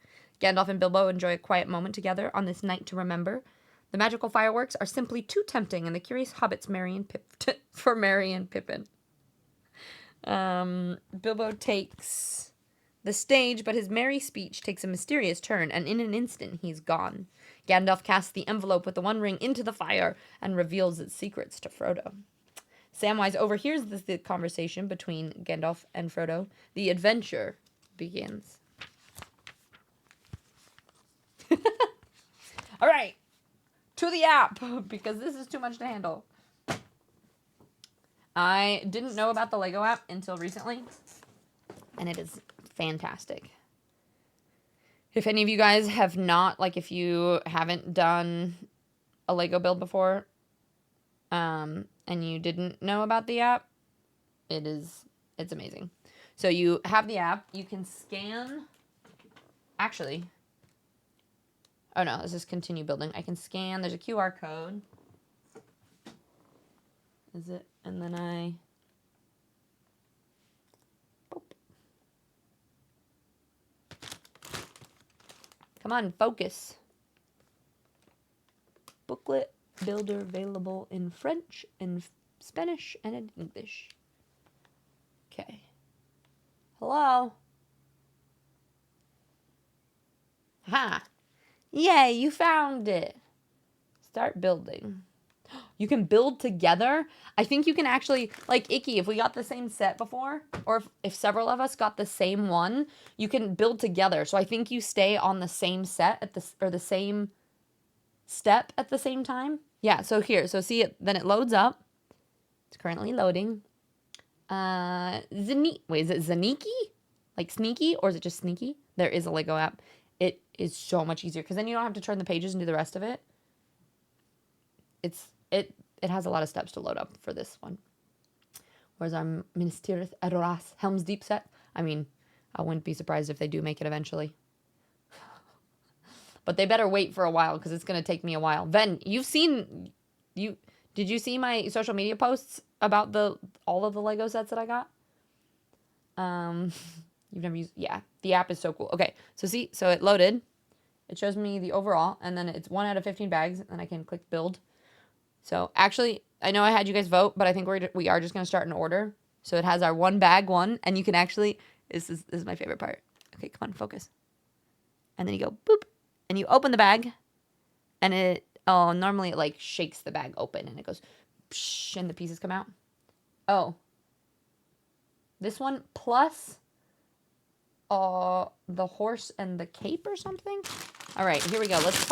Gandalf and Bilbo enjoy a quiet moment together on this night to remember. The magical fireworks are simply too tempting, and the curious hobbits for Merry and Pippin. Bilbo takes the stage, but his merry speech takes a mysterious turn, and in an instant he's gone. Gandalf casts the envelope with the One Ring into the fire and reveals its secrets to Frodo. Samwise overhears the conversation between Gandalf and Frodo. The adventure begins. All right. To the app, because this is too much to handle. I didn't know about the Lego app until recently, and it is fantastic. If any of you guys have not, like if you haven't done a Lego build before, and you didn't know about the app, it's amazing. So you have the app, you can scan, actually, oh no, this is continue building. I can scan, there's a QR code. Is it? And then boop. Come on, focus. Booklet builder available in French, in Spanish, and in English. Okay. Hello? Ha! Yay, you found it. Start building. You can build together. I think you can actually, like Icky, if we got the same set before, or if several of us got the same one, you can build together. So I think you stay on the same set at the same step at the same time. Yeah, so here, so see it, then it loads up. It's currently loading. Wait, is it Zaniki? Like sneaky, or is it just sneaky? There is a Lego app. It is so much easier because then you don't have to turn the pages and do the rest of it. It has a lot of steps to load up for this one. Whereas our Minas Tirith Edoras Helm's Deep set, I mean, I wouldn't be surprised if they do make it eventually. But they better wait for a while because it's going to take me a while. Ven, did you see my social media posts about all of the Lego sets that I got? You've never used, yeah, the app is so cool. Okay, so it loaded. It shows me the overall, and then it's 1 out of 15 bags, and I can click build. So actually, I know I had you guys vote, but I think we are just going to start in order. So it has our 1 bag one, and you can actually, this is my favorite part. Okay, come on, focus. And then you go boop, and you open the bag, and normally it like shakes the bag open, and it goes psh, and the pieces come out. Oh. This one plus the horse and the cape or something. All right, here we go. Let's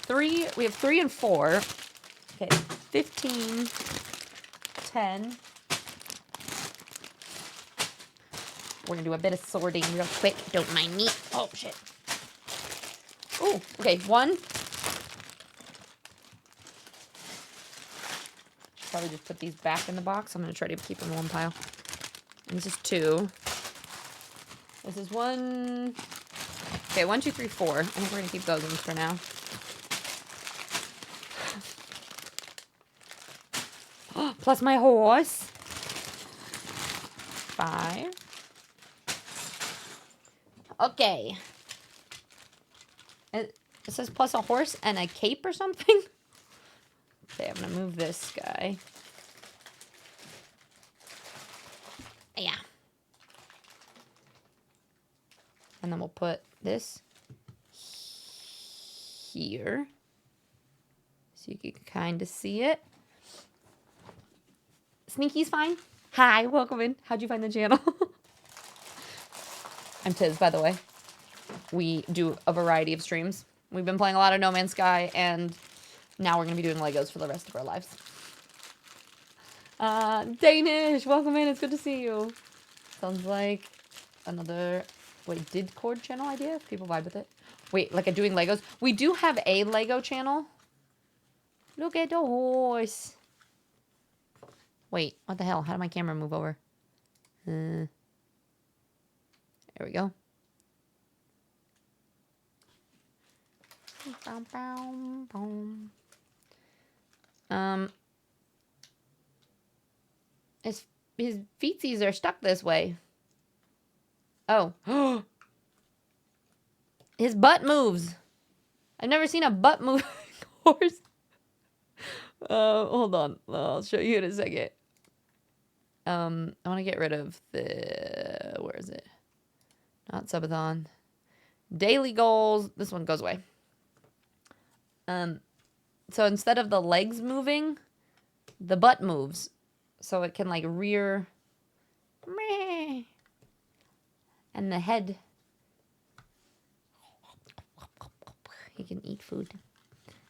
3. We have 3 and 4. Okay, 15, 10. We're gonna do a bit of sorting real quick. Don't mind me. Oh shit. Oh, okay. 1. Probably just put these back in the box. I'm gonna try to keep them in one pile. And this is 2. This is 1. Okay, 1, 2, 3, 4. I think we're gonna keep those ones for now. Plus my horse. 5. Okay. It says plus a horse and a cape or something. Okay, I'm gonna move this guy. Yeah. And then we'll put this here. So you can kind of see it. Sneaky's fine. Hi, welcome in. How'd you find the channel? I'm Tiz, by the way. We do a variety of streams. We've been playing a lot of No Man's Sky, and now we're going to be doing Legos for the rest of our lives. Danish, welcome in. It's good to see you. Sounds like another, wait, did Cord channel idea? People vibe with it. Wait, like a doing Legos? We do have a Lego channel. Look at the horse. Wait, what the hell? How did my camera move over? There we go. His feetsies are stuck this way. Oh. His butt moves. I've never seen a butt moving horse. Hold on. I'll show you in a second. I want to get rid of the... Where is it? Not subathon. Daily goals. This one goes away. So instead of the legs moving, the butt moves. So it can like rear. And the head. He can eat food.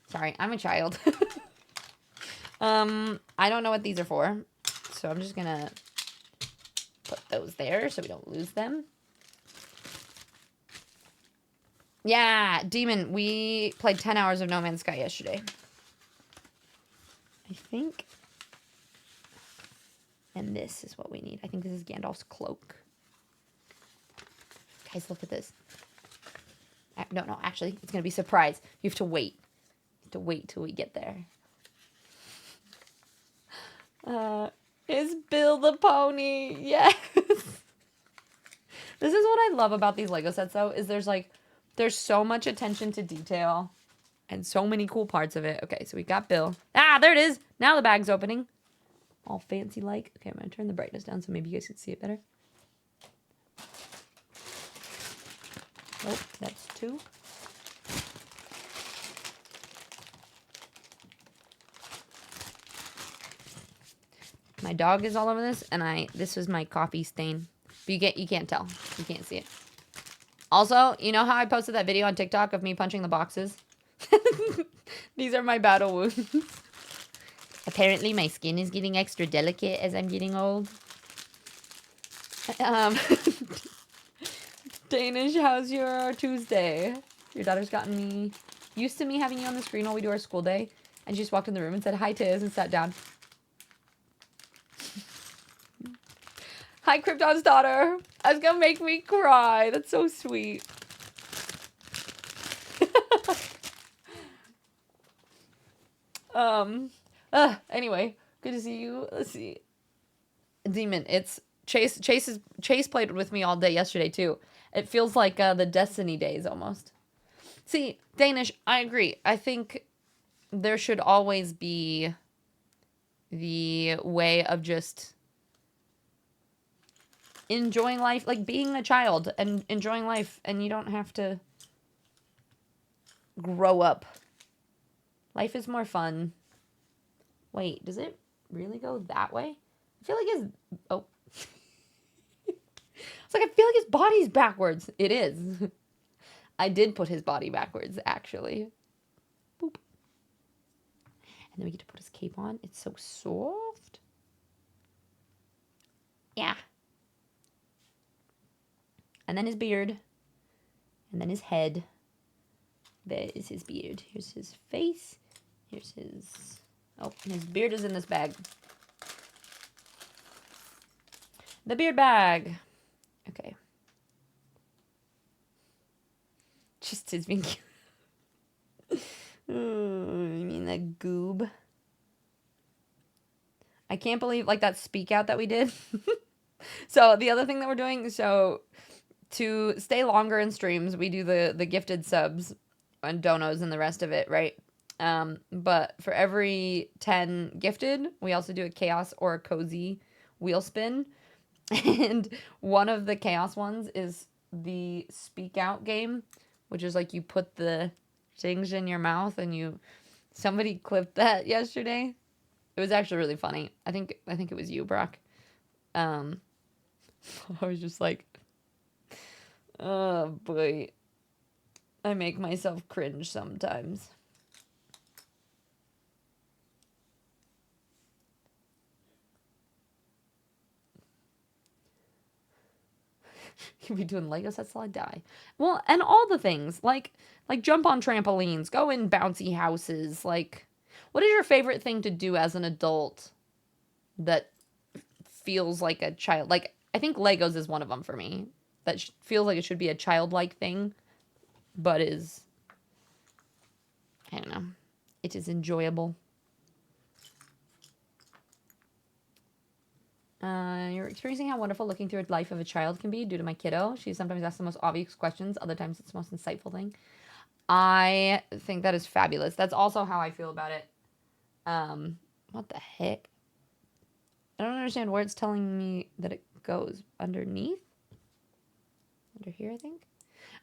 Sorry, I'm a child. I don't know what these are for. So I'm just gonna put those there so we don't lose them. Yeah, Demon, we played 10 hours of No Man's Sky yesterday. I think. And this is what we need. I think this is Gandalf's cloak. Guys, look at this. No, actually, it's going to be a surprise. You have to wait. You have to wait till we get there. Is Bill the pony? Yes. This is what I love about these Lego sets, though, is there's so much attention to detail and so many cool parts of it. Okay, so we got Bill. Ah, there it is. Now the bag's opening. All fancy like. Okay, I'm going to turn the brightness down so maybe you guys can see it better. Oh, that's 2. My dog is all over this, and this was my coffee stain. But you can't tell. You can't see it. Also, you know how I posted that video on TikTok of me punching the boxes? These are my battle wounds. Apparently, my skin is getting extra delicate as I'm getting old. Danish, how's your Tuesday? Your daughter's gotten me used to me having you on the screen while we do our school day. And she just walked in the room and said, "Hi, Tiz," and sat down. Hi, Krypton's daughter. That's gonna make me cry. That's so sweet. Anyway, good to see you. Let's see. Demon, it's Chase. Chase played with me all day yesterday too. It feels like the Destiny days almost. See, Danish, I agree. I think there should always be the way of just enjoying life, like being a child and enjoying life, and you don't have to grow up. Life is more fun. Wait, does it really go that way? I feel like his... Oh. It's like, I feel like his body's backwards. It is. I did put his body backwards, actually. Boop. And then we get to put his cape on. It's so soft. Yeah. And then his beard. And then his head. There is his beard. Here's his face. Here's his... Oh, and his beard is in this bag. The beard bag. Okay. Just his being cute. Oh, you mean the goob? I can't believe, like, that speak out that we did. So, the other thing that we're doing, so, to stay longer in streams, we do the gifted subs and donos and the rest of it, right? But for every 10 gifted, we also do a chaos or a cozy wheel spin. And one of the chaos ones is the speak out game, which is like you put the things in your mouth and you Somebody clipped that yesterday. It was actually really funny. I think it was you, Brock. I was just like, oh boy. I make myself cringe sometimes. You'll be doing Lego sets till I die. Well, and all the things. Like jump on trampolines, go in bouncy houses. Like, what is your favorite thing to do as an adult that feels like a child? Like, I think Legos is one of them for me. That feels like it should be a childlike thing, but is, I don't know, it is enjoyable. You're experiencing how wonderful looking through a life of a child can be due to my kiddo. She sometimes asks the most obvious questions, other times it's the most insightful thing. I think that is fabulous. That's also how I feel about it. What the heck? I don't understand where it's telling me that it goes. Underneath? Under here, I think?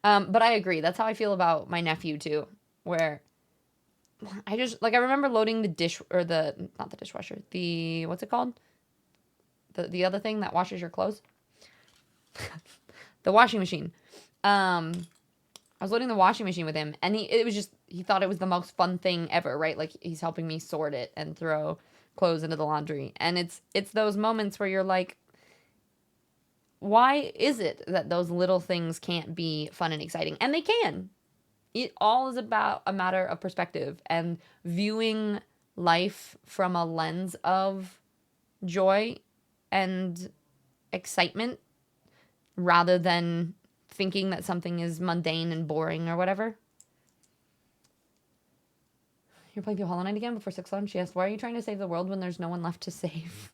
But I agree. That's how I feel about my nephew, too. Where I just, like, I remember loading the not the dishwasher, what's it called? The other thing that washes your clothes? The washing machine. I was loading the washing machine with him, and he thought it was the most fun thing ever, right? Like, he's helping me sort it and throw clothes into the laundry. And it's those moments where you're like, why is it that those little things can't be fun and exciting? And they can. It all is about a matter of perspective and viewing life from a lens of joy and excitement rather than thinking that something is mundane and boring or whatever. You're playing through Hollow Knight again before 6 a.m. She asked, why are you trying to save the world when there's no one left to save?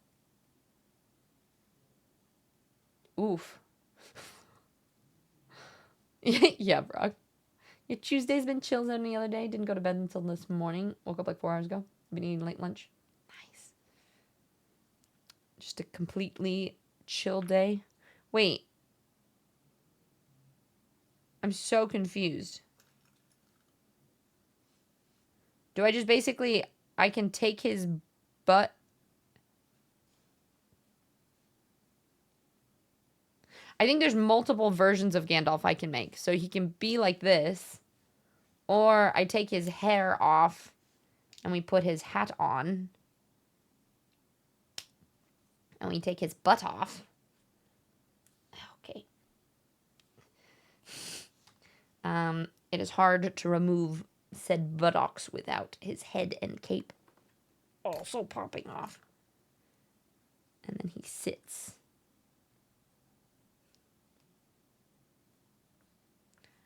Oof. Yeah, Brock. Your Tuesday's been chill than the other day. Didn't go to bed until this morning. Woke up like 4 hours ago. Been eating late lunch. Nice. Just a completely chill day. Wait. I'm so confused. Do I just basically... I can take his butt... I think there's multiple versions of Gandalf I can make. So he can be like this. Or I take his hair off and we put his hat on. And we take his butt off. Okay. It is hard to remove said buttocks without his head and cape also popping off. And then he sits.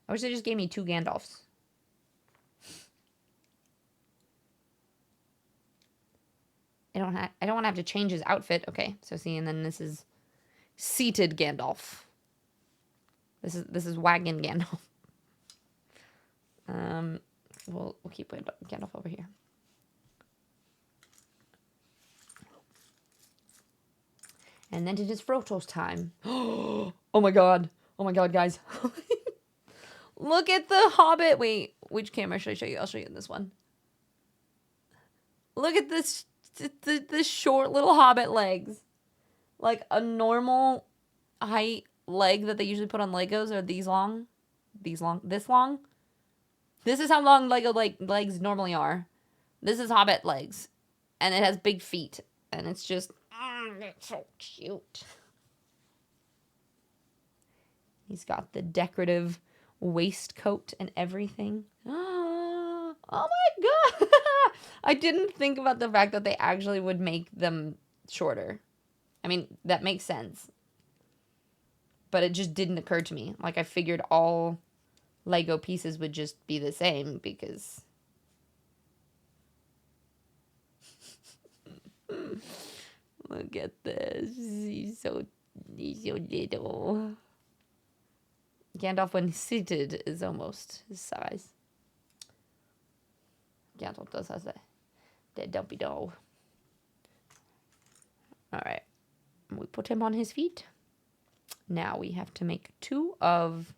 I wish they just gave me 2 Gandalfs. I don't want to have to change his outfit. Okay, so see, and then this is seated Gandalf. This is wagon Gandalf. We'll keep Gandalf over here. And then it is Froto's time. Oh my god, guys! Look at the Hobbit. Wait, which camera should I show you? I'll show you in this one. Look at this. The short little Hobbit legs. Like a normal height leg that they usually put on Legos are these long. This long. This is how long Lego legs normally are. This is Hobbit legs. And it has big feet. And it's just, it's so cute. He's got the decorative waistcoat and everything. Oh my god! I didn't think about the fact that they actually would make them shorter. I mean, that makes sense. But it just didn't occur to me. Like, I figured all Lego pieces would just be the same because... Look at this. He's so little. Gandalf, when seated, is almost his size. Gandalf does have that dumpy dog. Alright. We put him on his feet. Now we have to make 2 of...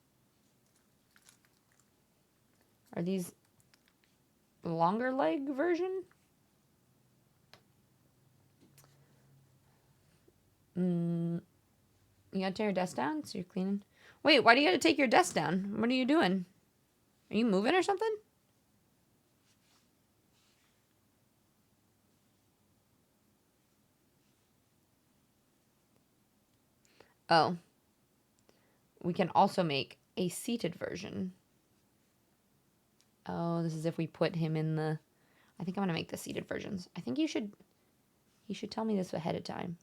Are these longer leg version. You gotta tear your desk down, so you're cleaning. Wait, why do you gotta take your desk down? What are you doing? Are you moving or something? Oh. We can also make a seated version. Oh, this is if we put him in the... I think I'm gonna make the seated versions. I think you should tell me this ahead of time.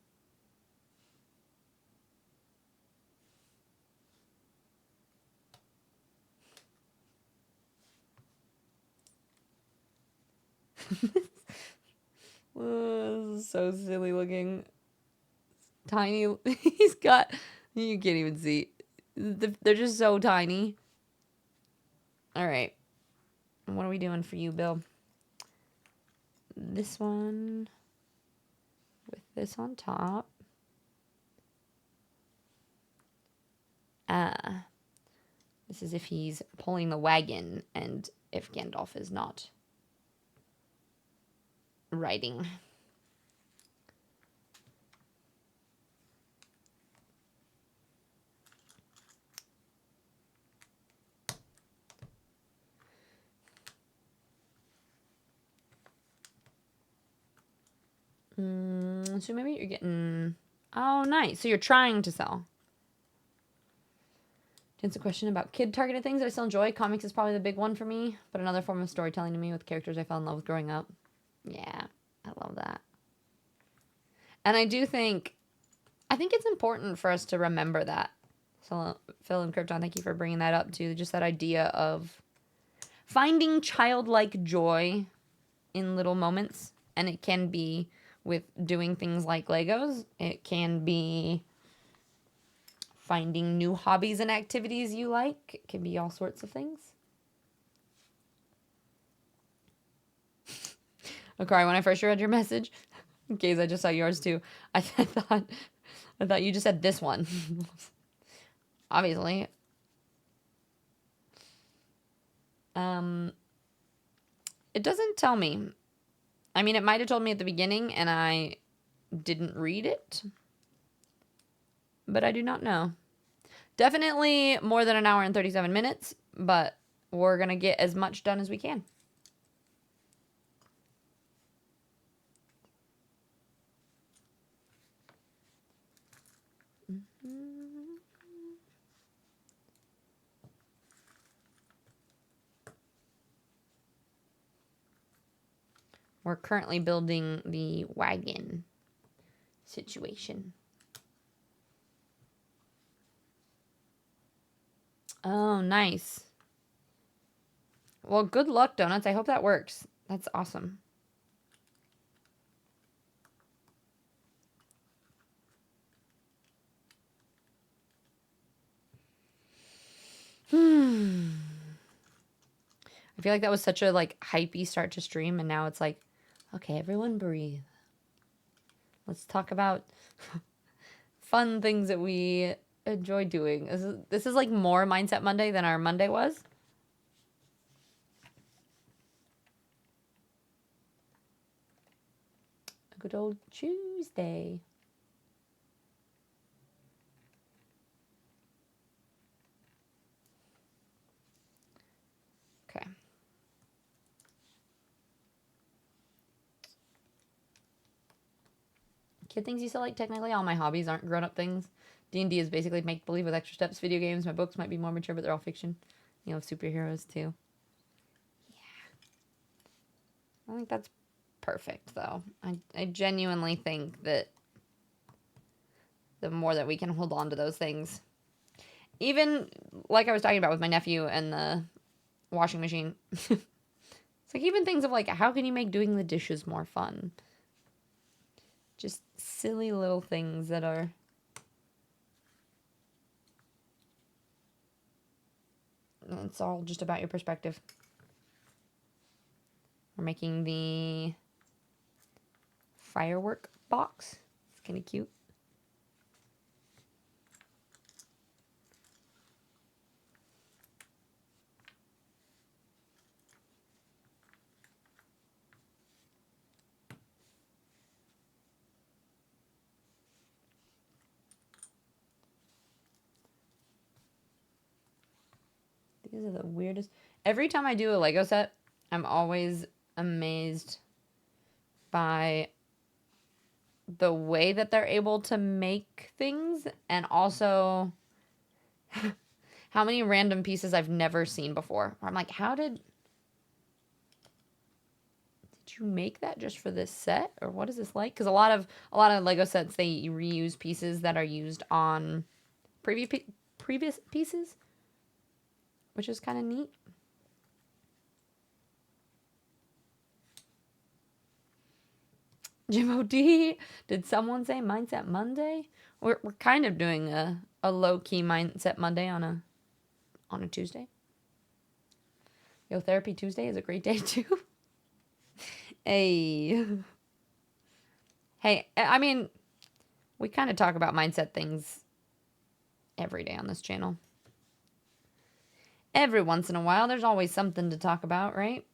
This is so silly looking. Tiny. He's got... You can't even see. They're just so tiny. All right. What are we doing for you, Bill? This one with this on top. This is if he's pulling the wagon and if Gandalf is not riding. So maybe you're getting... Oh, nice. So you're trying to sell. To answer a question about kid-targeted things that I still enjoy, comics is probably the big one for me, but another form of storytelling to me with characters I fell in love with growing up. Yeah, I love that. And I think it's important for us to remember that. So Phil and Krypton, thank you for bringing that up too. Just that idea of finding childlike joy in little moments. And it can be with doing things like Legos. It can be finding new hobbies and activities you like. It can be all sorts of things. I'll cry when I first read your message. In case I just saw yours too. I thought you just said this one. Obviously. It doesn't tell me. I mean, it might have told me at the beginning and I didn't read it. But I do not know. Definitely more than an hour and 37 minutes, but we're going to get as much done as we can. We're currently building the wagon situation. Oh, nice. Well, good luck, Donuts. I hope that works. That's awesome. I feel like that was such a hypey start to stream, and now it's like, okay, everyone breathe. Let's talk about fun things that we enjoy doing. This is like more Mindset Monday than our Monday was. A good old Tuesday. Okay. Kid things you still like. Technically, all my hobbies aren't grown-up things. D&D is basically make-believe with extra steps. Video games, my books might be more mature, but they're all fiction. You know, superheroes, too. Yeah. I think that's perfect, though. I genuinely think that the more that we can hold on to those things. Even, like I was talking about with my nephew and the washing machine. It's like even things of how can you make doing the dishes more fun? Just silly little things that are... It's all just about your perspective. We're making the firework box. It's kind of cute. These are the weirdest. Every time I do a Lego set, I'm always amazed by the way that they're able to make things, and also how many random pieces I've never seen before. I'm like, how did you make that just for this set, or what is this like? Because a lot of Lego sets, they reuse pieces that are used on previous pieces, which is kind of neat. Jim O.D., did someone say Mindset Monday? We're kind of doing a low-key Mindset Monday on a Tuesday. Yo, Therapy Tuesday is a great day, too. Hey. Hey, I mean, we kind of talk about mindset things every day on this channel. Every once in a while, there's always something to talk about, right?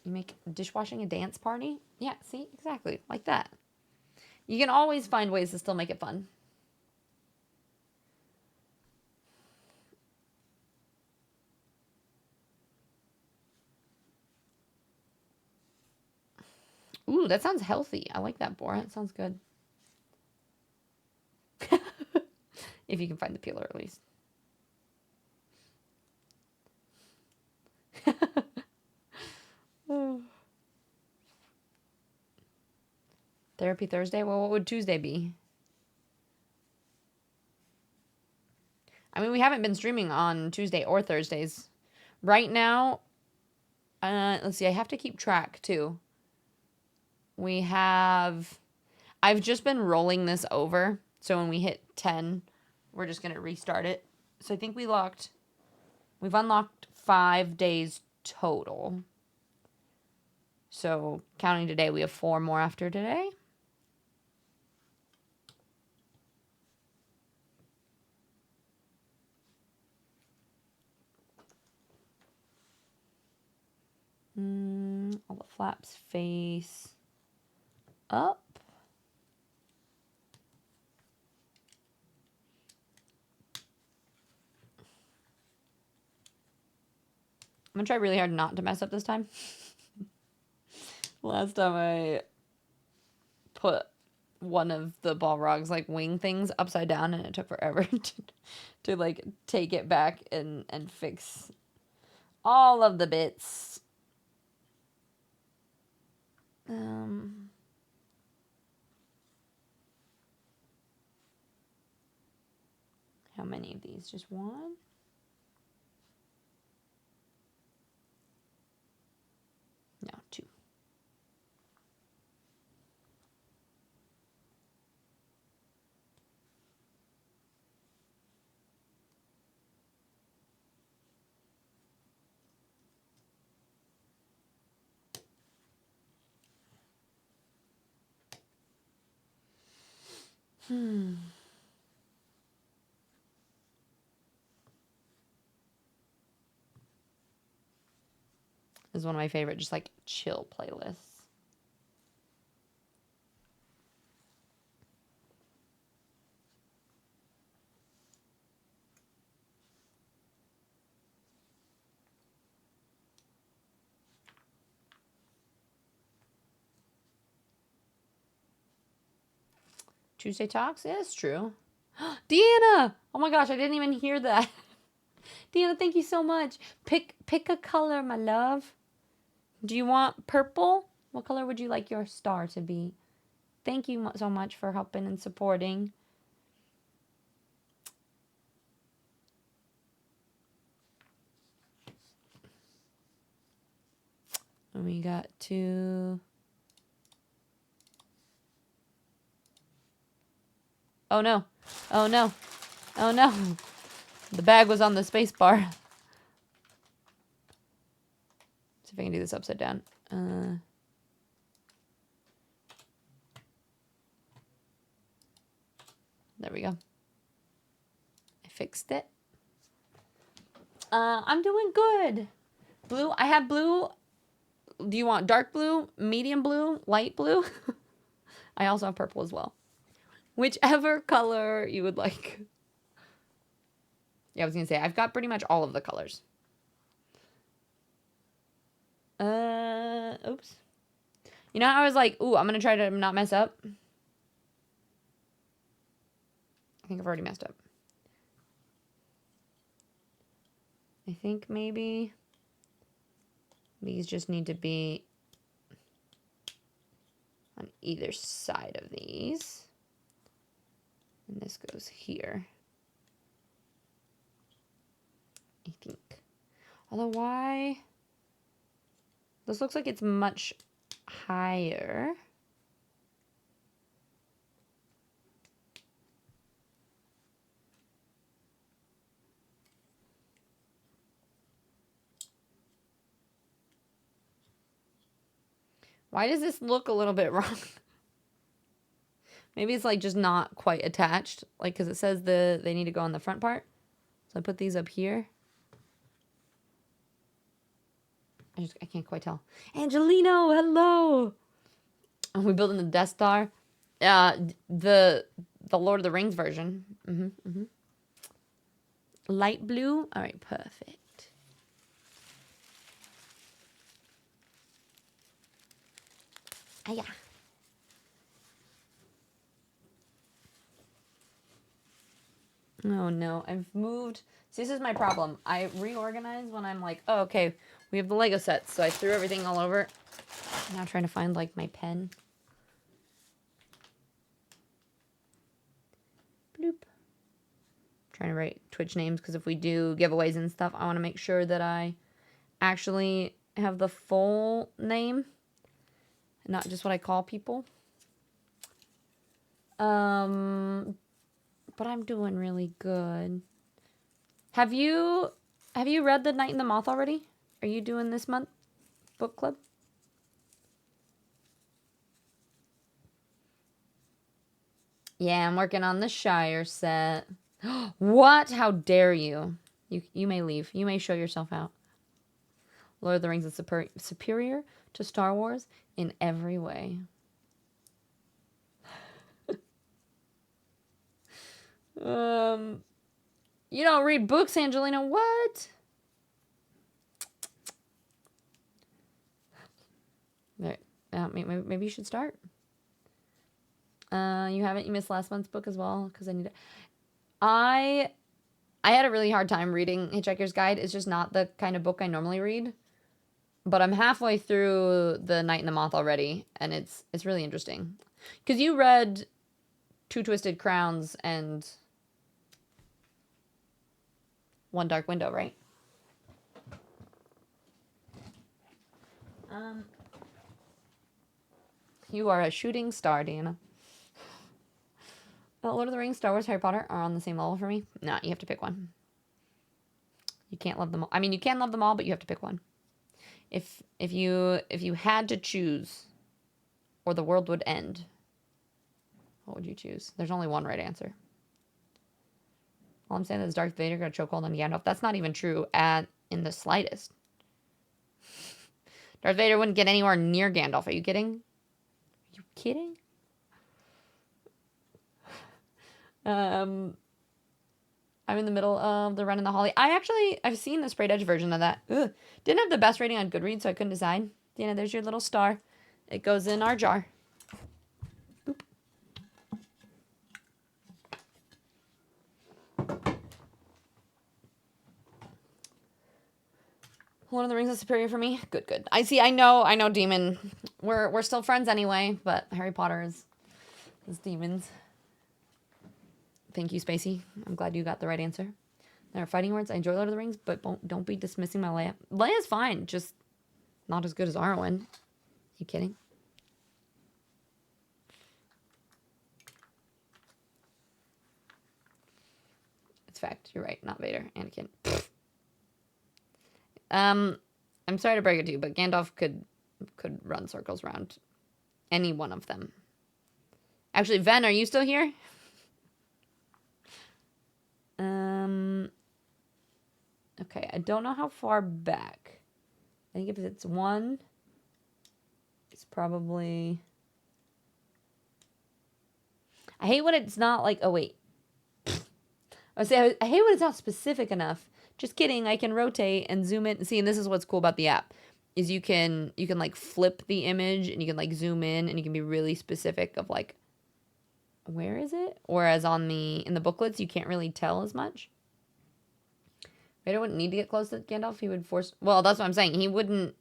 You make dishwashing a dance party? Yeah, see? Exactly. Like that. You can always find ways to still make it fun. Ooh, that sounds healthy. I like that, Bora. That sounds good. If you can find the peeler, at least. Therapy Thursday? Well, what would Tuesday be? I mean, we haven't been streaming on Tuesday or Thursdays. Right now, let's see, I have to keep track, too. I've just been rolling this over, so when we hit 10, we're just going to restart it. So I think we've unlocked 5 days total. So counting today, we have 4 more after today. All the flaps face up. I'm going to try really hard not to mess up this time. Last time I put one of the Balrogs, like, wing things upside down, and it took forever to like, take it back and fix all of the bits. How many of these? Just one? No, 2. This is one of my favorite, just like chill playlists. Tuesday Talks? Yeah, it's true. Deanna! Oh my gosh, I didn't even hear that. Deanna, thank you so much. Pick a color, my love. Do you want purple? What color would you like your star to be? Thank you so much for helping and supporting. And we got 2. Oh no. Oh no. Oh no. The bag was on the space bar. See if I can do this upside down. There we go. I fixed it. I'm doing good. Blue. I have blue. Do you want dark blue, medium blue, light blue? I also have purple as well. Whichever color you would like. Yeah, I was gonna say, I've got pretty much all of the colors. Oops. You know how I was like, ooh, I'm gonna try to not mess up? I think I've already messed up. I think maybe these just need to be on either side of these. And this goes here. I think. Although why? This looks like it's much higher. Why does this look a little bit wrong? Maybe it's like just not quite attached. Like, because it says they need to go on the front part. So I put these up here. I can't quite tell. Angelino, hello! Are we building the Death Star? The Lord of the Rings version. Light blue? Alright, perfect. Ah, yeah. Oh no, I've moved. See, this is my problem. I reorganize when I'm like, oh, okay, we have the Lego sets. So I threw everything all over. I'm now trying to find like my pen. Bloop. Trying to write Twitch names because if we do giveaways and stuff, I want to make sure that I actually have the full name and not just what I call people. But I'm doing really good. Have you read The Night and the Moth already? Are you doing this month book club? Yeah, I'm working on the Shire set. What? How dare you? You may leave. You may show yourself out. Lord of the Rings is superior to Star Wars in every way. You don't read books, Angelina. What? Maybe you should start. You haven't? You missed last month's book as well? Because I need it. I had a really hard time reading Hitchhiker's Guide. It's just not the kind of book I normally read. But I'm halfway through The Night and the Moth already, and it's really interesting. Because you read Two Twisted Crowns and One Dark Window, right? You are a shooting star, Deanna. Lord of the Rings, Star Wars, Harry Potter are on the same level for me. No, you have to pick one. You can't love them all. I mean, you can love them all, but you have to pick one. If you had to choose, or the world would end, what would you choose? There's only one right answer. All I'm saying is Darth Vader got a chokehold on Gandalf. That's not even true in the slightest. Darth Vader wouldn't get anywhere near Gandalf. Are you kidding? Are you kidding? I'm in the middle of the Ren and the Holly. I've seen the sprayed edge version of that. Ugh. Didn't have the best rating on Goodreads, so I couldn't decide. Dana, there's your little star. It goes in our jar. Boop. Lord of the Rings is superior for me. Good. I know, Demon. We're still friends anyway, but Harry Potter is demons. Thank you, Spacey. I'm glad you got the right answer. There are fighting words. I enjoy Lord of the Rings, but don't be dismissing my Leia. Leia's fine, just not as good as Arwen. You kidding? It's fact. You're right. Not Vader. Anakin. I'm sorry to break it to you, but Gandalf could run circles around any one of them. Actually, Ven, are you still here? Okay, I don't know how far back. I think if it's one, it's probably... I hate when it's not like, oh wait. I say I hate when it's not specific enough. Just kidding. I can rotate and zoom in. See, and this is what's cool about the app is you can like flip the image and you can like zoom in and you can be really specific of like where is it? Whereas in the booklets you can't really tell as much. Vader wouldn't need to get close to Gandalf. He would force. Well, that's what I'm saying. He wouldn't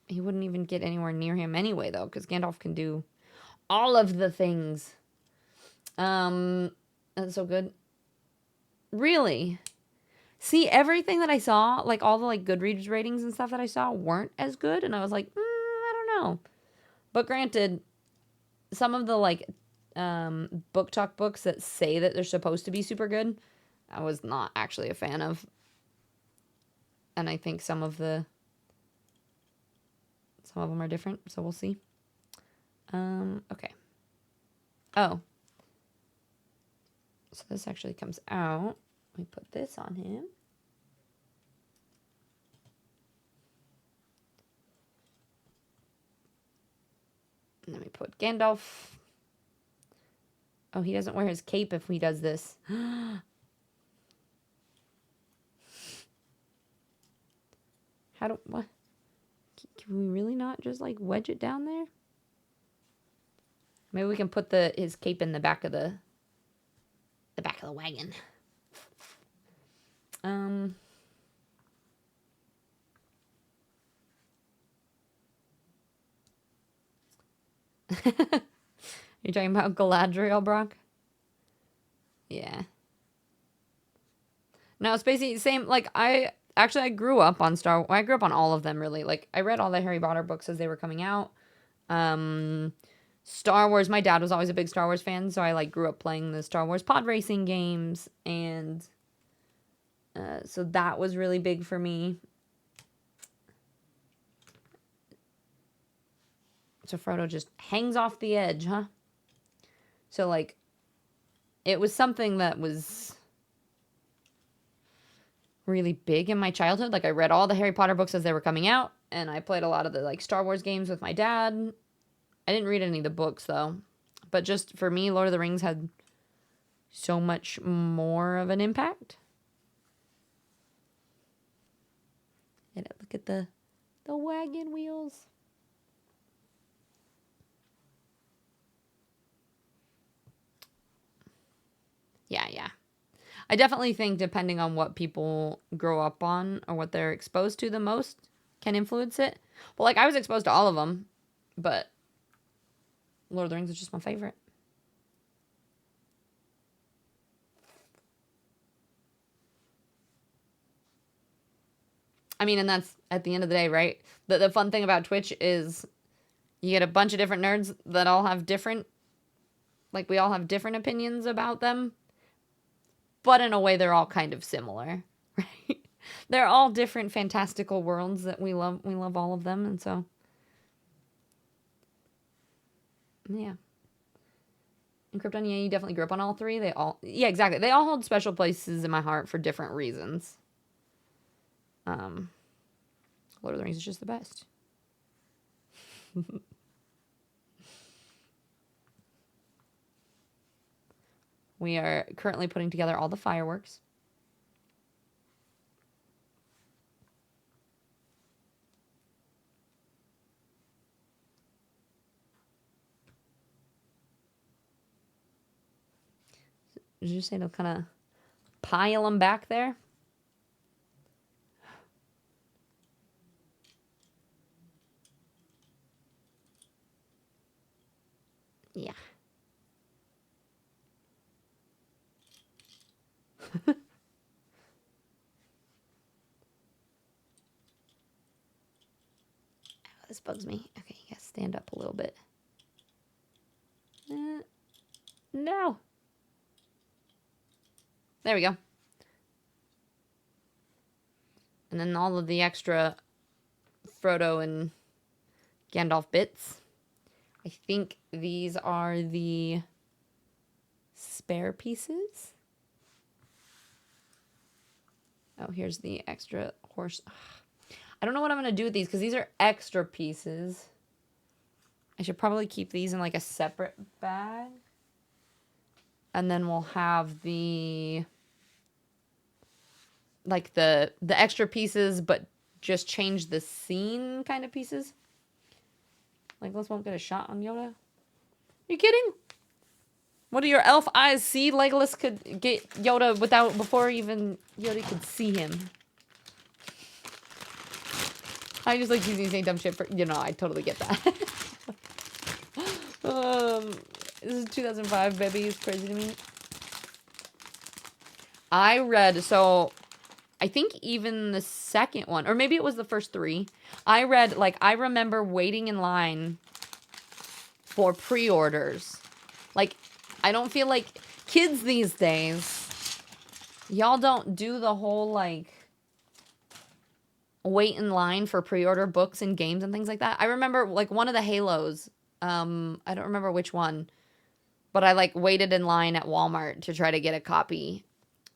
even get anywhere near him anyway, though, because Gandalf can do all of the things. That's so good. Really? See, everything that I saw, like all the like Goodreads ratings and stuff that I saw weren't as good, and I was like, I don't know. But granted, some of the like book talk books that say that they're supposed to be super good, I was not actually a fan of. And I think some of them are different, so we'll see. Okay. Oh. So this actually comes out. Let me put this on him. And then we put Gandalf. Oh, he doesn't wear his cape if he does this. What? Can we really not just like wedge it down there? Maybe we can put his cape in the back of the wagon. You're talking about Galadriel, Brock? Yeah. No, it's basically the same. Like, I grew up on I grew up on all of them, really. Like, I read all the Harry Potter books as they were coming out. Star Wars, my dad was always a big Star Wars fan, so I, like, grew up playing the Star Wars pod racing games, and so that was really big for me. So Frodo just hangs off the edge, huh? So, like, it was something that was really big in my childhood. Like, I read all the Harry Potter books as they were coming out, and I played a lot of the, like, Star Wars games with my dad. I didn't read any of the books, though. But just, for me, Lord of the Rings had so much more of an impact. And look at the wagon wheels. Yeah. I definitely think depending on what people grow up on or what they're exposed to the most can influence it. Well, like, I was exposed to all of them, but Lord of the Rings is just my favorite. I mean, and that's at the end of the day, right? The fun thing about Twitch is you get a bunch of different nerds that all have different, like, we all have different opinions about them. But in a way, they're all kind of similar, right? They're all different fantastical worlds that we love. We love all of them, and so, yeah. And Krypton, yeah, you definitely grew up on all three. Yeah, exactly. They all hold special places in my heart for different reasons. Lord of the Rings is just the best. We are currently putting together all the fireworks. Did you say they'll kind of pile them back there? Yeah. This bugs me. Okay, you gotta stand up a little bit. No. There we go. And then all of the extra Frodo and Gandalf bits. I think these are the spare pieces. Oh, here's the extra horse. I don't know what I'm going to do with these because these are extra pieces. I should probably keep these in like a separate bag. And then we'll have the like the extra pieces, but just change the scene kind of pieces. Legolas won't get a shot on Yoda. Are you kidding? What do your elf eyes see? Legolas could get Yoda before even Yoda could see him. I just like using saying dumb shit for, you know, I totally get that. This is 2005, baby. It's crazy to me. I read, so I think even the second one, or maybe it was the first 3. I read, like, I remember waiting in line for pre-orders. Like, I don't feel like kids these days, y'all don't do the whole, like, wait in line for pre-order books and games and things like that. I remember, like, one of the Halos, I don't remember which one, but I, like, waited in line at Walmart to try to get a copy.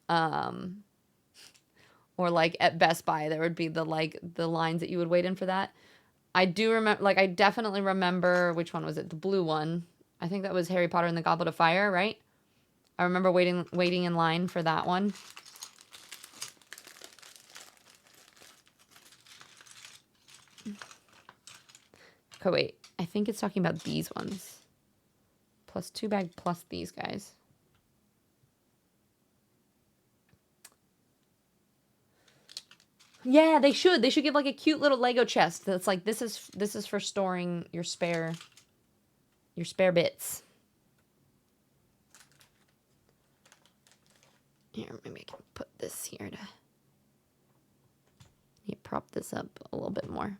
Or, like, at Best Buy, there would be the lines that you would wait in for that. I do remember, like, I definitely remember, which one was it? The blue one. I think that was Harry Potter and the Goblet of Fire, right? I remember waiting in line for that one. Okay, wait. I think it's talking about these ones. Plus 2 bag plus these guys. Yeah, they should. They should give like a cute little Lego chest that's like this is for storing your spare bits. Here, maybe I can put this here to prop this up a little bit more.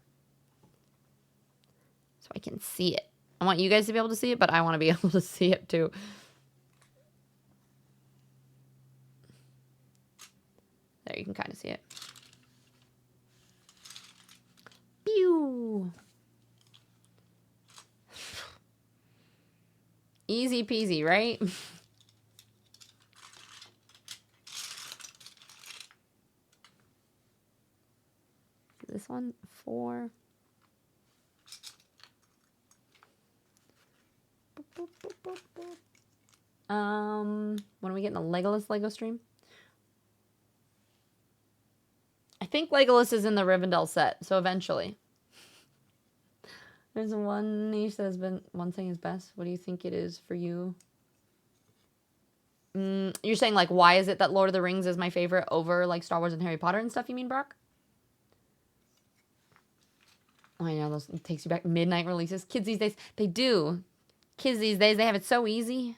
So I can see it. I want you guys to be able to see it, but I want to be able to see it too. There, you can kind of see it. Pew! Easy peasy, right? This one, 4. When are we getting a Legolas Lego stream? I think Legolas is in the Rivendell set, so eventually. There's one niche that has been one thing is best. What do you think it is for you? You're saying, like, why is it that Lord of the Rings is my favorite over, like, Star Wars and Harry Potter and stuff, you mean, Brock? Oh, I know, those, it takes you back. Midnight releases. Kids these days, they do. Kids these days, they have it so easy.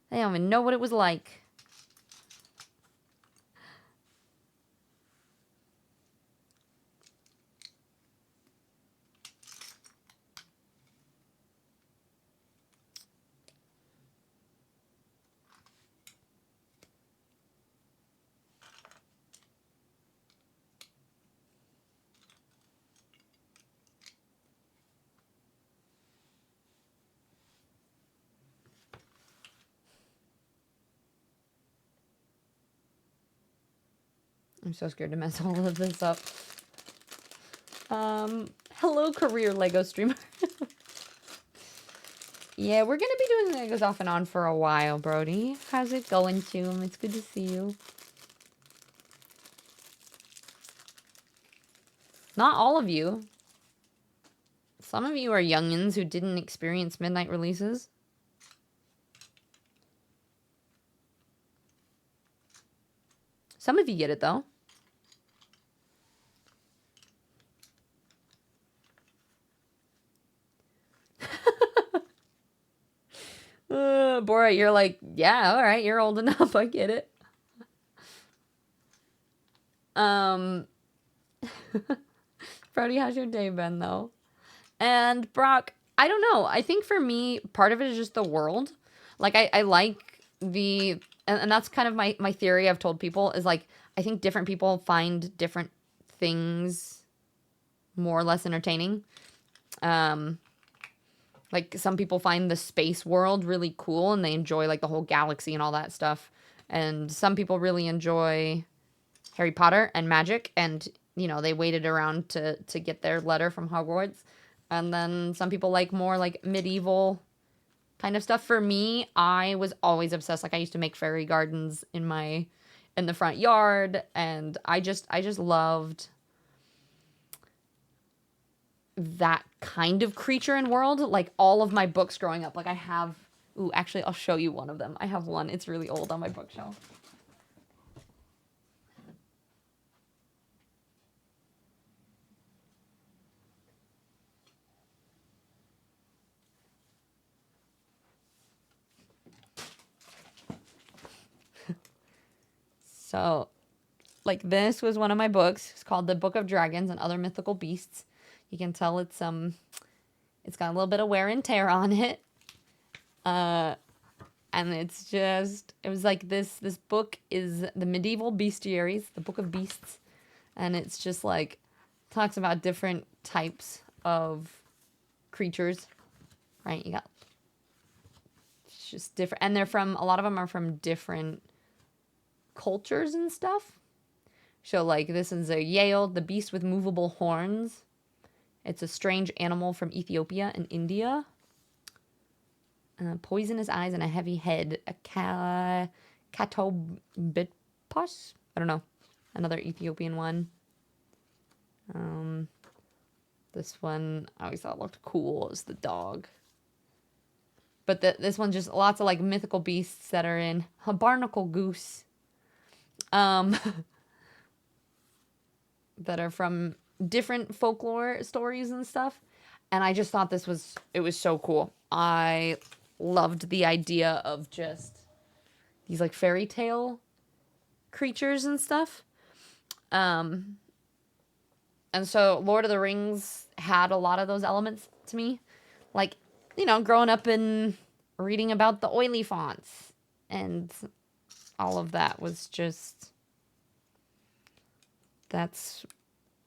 They don't even know what it was like. I'm so scared to mess all of this up. Hello, career Lego streamer. Yeah, we're gonna be doing Legos off and on for a while, Brody. How's it going, Toom? It's good to see you. Not all of you. Some of you are youngins who didn't experience midnight releases. Some of you get it, though. Bora, you're like, yeah, all right, you're old enough. I get it. Brody, how's your day been, though? And Brock, I don't know. I think for me, part of it is just the world. Like, I like the... And that's kind of my theory I've told people is, like, I think different people find different things more or less entertaining. Like, some people find the space world really cool, and they enjoy, like, the whole galaxy and all that stuff. And some people really enjoy Harry Potter and magic, and, you know, they waited around to get their letter from Hogwarts. And then some people like more like medieval kind of stuff. For me, I was always obsessed. Like I used to make fairy gardens in the front yard, and I just loved that kind of creature and world. Like all of my books growing up, like I have, ooh, actually I'll show you one of them. I have one. It's really old on my bookshelf. So, like this was one of my books. It's called The Book of Dragons and Other Mythical Beasts. You can tell it's got a little bit of wear and tear on it. And it was like this book is the medieval bestiaries, the Book of Beasts, and it's just like talks about different types of creatures, right? You got it's just different, and a lot of them are from different cultures and stuff. So like this is a Yale, the beast with movable horns. It's a strange animal from Ethiopia and India. Poisonous eyes and a heavy head. A catobitpos? I don't know. Another Ethiopian one. This one I always thought looked cool. Is the dog. But this one just lots of like mythical beasts that are in a barnacle goose. That are from different folklore stories and stuff. And I just thought it was so cool. I loved the idea of just these like fairy tale creatures and stuff. And so Lord of the Rings had a lot of those elements to me. Like, you know, growing up and reading about the oily fonts and all of that was just that's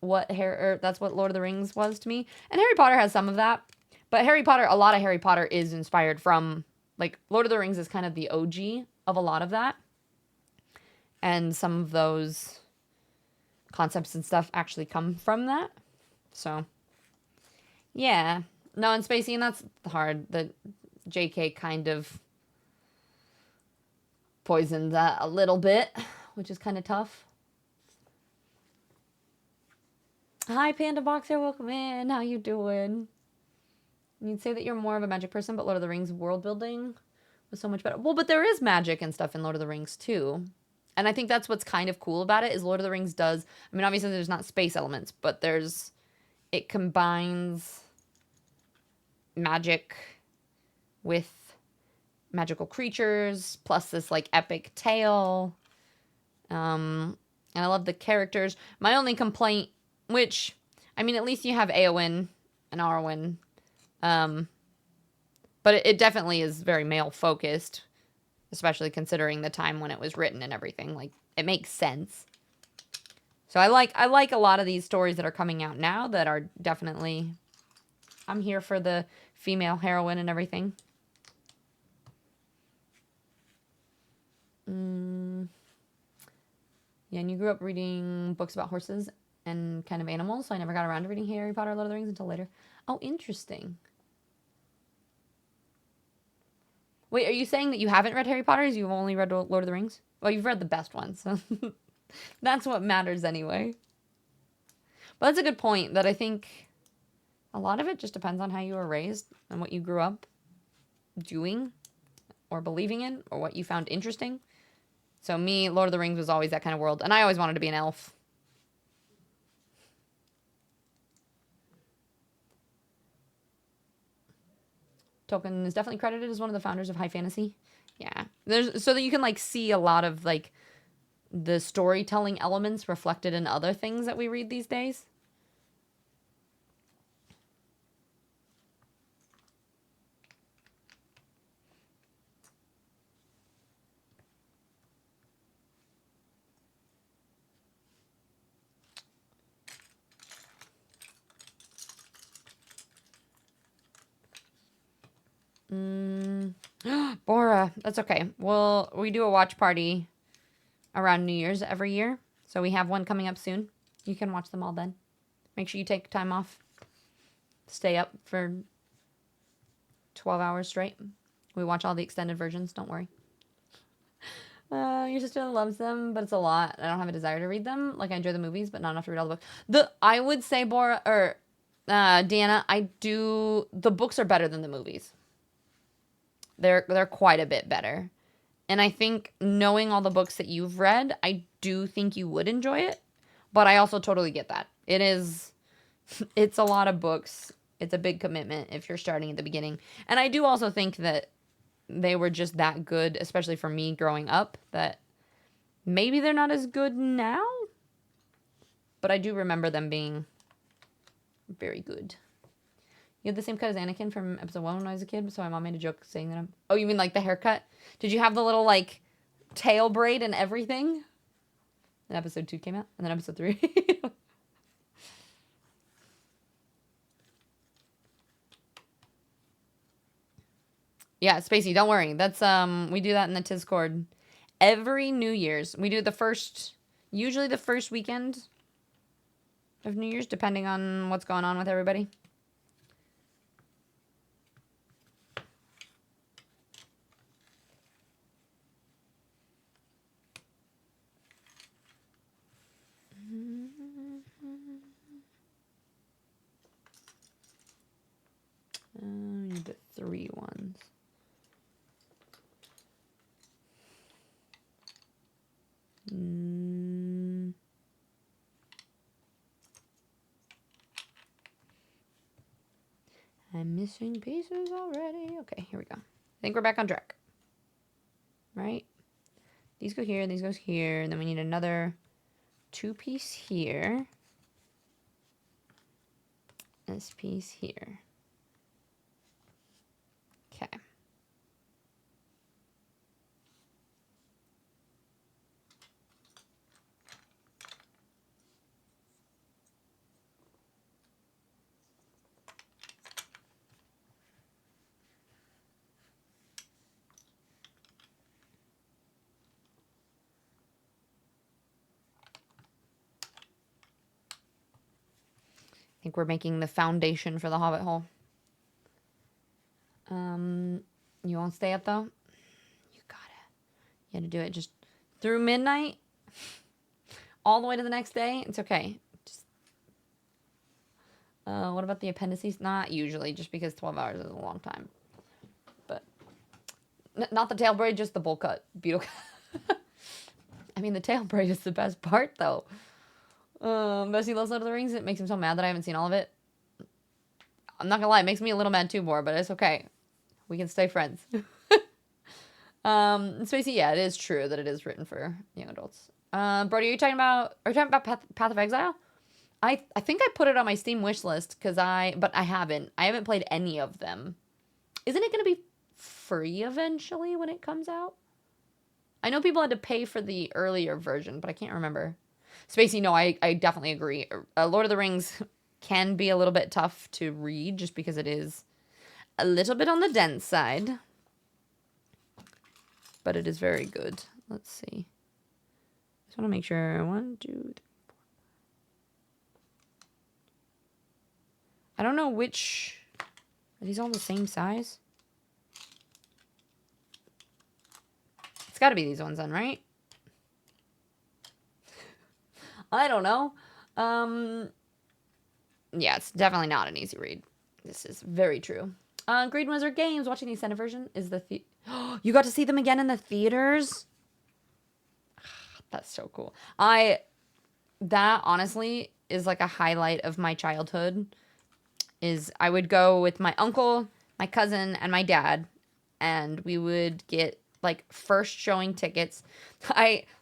what Lord of the Rings was to me. And Harry Potter has some of that. But a lot of Harry Potter is inspired from, like, Lord of the Rings is kind of the OG of a lot of that. And some of those concepts and stuff actually come from that. So, yeah. No, and Spacey, and that's hard. The JK kind of poisoned that a little bit, which is kind of tough. Hi, Panda Boxer. Welcome in. How you doing? You'd say that you're more of a magic person, but Lord of the Rings world building was so much better. Well, but there is magic and stuff in Lord of the Rings, too. And I think that's what's kind of cool about it, is Lord of the Rings does... I mean, obviously there's not space elements, but it combines magic with magical creatures, plus this, like, epic tale. And I love the characters. My only complaint, which, I mean, at least you have Éowyn and Arwen. But it definitely is very male-focused, especially considering the time when it was written and everything. Like, it makes sense. So I like a lot of these stories that are coming out now that are definitely... I'm here for the female heroine and everything. Yeah, and you grew up reading books about horses and kind of animals, so I never got around to reading Harry Potter or Lord of the Rings until later. Oh, interesting. Wait, are you saying that you haven't read Harry Potter? You've only read Lord of the Rings? Well, you've read the best ones, so that's what matters anyway. But that's a good point, that I think a lot of it just depends on how you were raised and what you grew up doing or believing in or what you found interesting. So me, Lord of the Rings was always that kind of world, and I always wanted to be an elf. Tolkien is definitely credited as one of the founders of high fantasy. Yeah. So that you can, like, see a lot of, like, the storytelling elements reflected in other things that we read these days. Bora, that's okay. We do a watch party around New Year's every year. So we have one coming up soon. You can watch them all then. Make sure you take time off. stay up for 12 hours straight. We watch all the extended versions, don't worry. Your sister loves them, but it's a lot. I don't have a desire to read them. Like, I enjoy the movies, but not enough to read all the books. I would say, Deanna, the books are better than the movies. They're quite a bit better. And I think knowing all the books that you've read, I do think you would enjoy it. But I also totally get that. It's a lot of books. It's a big commitment if you're starting at the beginning. And I do also think that they were just that good, especially for me growing up, that maybe they're not as good now. But I do remember them being very good. You had the same cut as Anakin from episode 1 when I was a kid, so my mom made a joke saying that Oh, you mean like the haircut? Did you have the little, like, tail braid and everything? Then episode 2 came out, and then episode 3. Yeah, Spacey, don't worry. That's, we do that in the Discord every New Year's. We do usually the first weekend of New Year's, depending on what's going on with everybody. Need the 3 ones. I'm missing pieces already. Okay, here we go. I think we're back on track. Right? These go here, these goes here, and then we need another 2-piece here. This piece here. Okay. I think we're making the foundation for the Hobbit hole. You won't stay up though? You had to do it just through midnight, all the way to the next day. It's okay. Just, what about the appendices? Not usually, just because 12 hours is a long time. But not the tail braid, just the bowl cut. Beautiful. I mean, the tail braid is the best part though. Bessie loves Lord of the Rings. It makes him so mad that I haven't seen all of it. I'm not gonna lie, it makes me a little mad too, more, but it's okay. We can stay friends. Spacey, yeah, it is true that it is written for young adults. Brody, are you talking about Path of Exile? I think I put it on my Steam wish list but I haven't played any of them. Isn't it gonna be free eventually when it comes out? I know people had to pay for the earlier version, but I can't remember. Spacey, no, I definitely agree. Lord of the Rings can be a little bit tough to read just because it is a little bit on the dense side. But it is very good. Let's see. Just want to make sure. 1, 2, 3, 4. I don't know which. Are these all the same size? It's got to be these ones then, right? I don't know. Yeah, it's definitely not an easy read. This is very true. Green Wizard Games, watching the extended version is you got to see them again in the theaters? That's so cool. That honestly is like a highlight of my childhood. I would go with my uncle, my cousin, and my dad, and we would get like first showing tickets.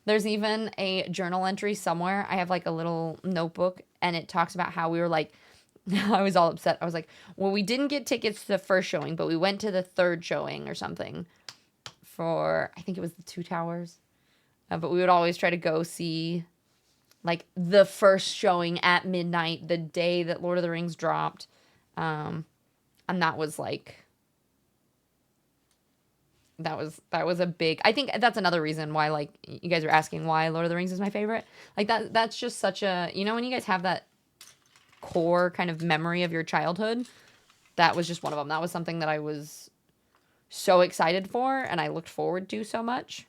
There's even a journal entry somewhere. I have like a little notebook, and it talks about how we were like, I was all upset. I was like, well, we didn't get tickets to the first showing, but we went to the third showing or something for, I think it was the Two Towers. But we would always try to go see like the first showing at midnight, the day that Lord of the Rings dropped. And that was like, that was a big, I think that's another reason why, like, you guys are asking why Lord of the Rings is my favorite. Like that's just such a, when you guys have that core kind of memory of your childhood, that was just one of them. That was something that I was so excited for and I looked forward to so much.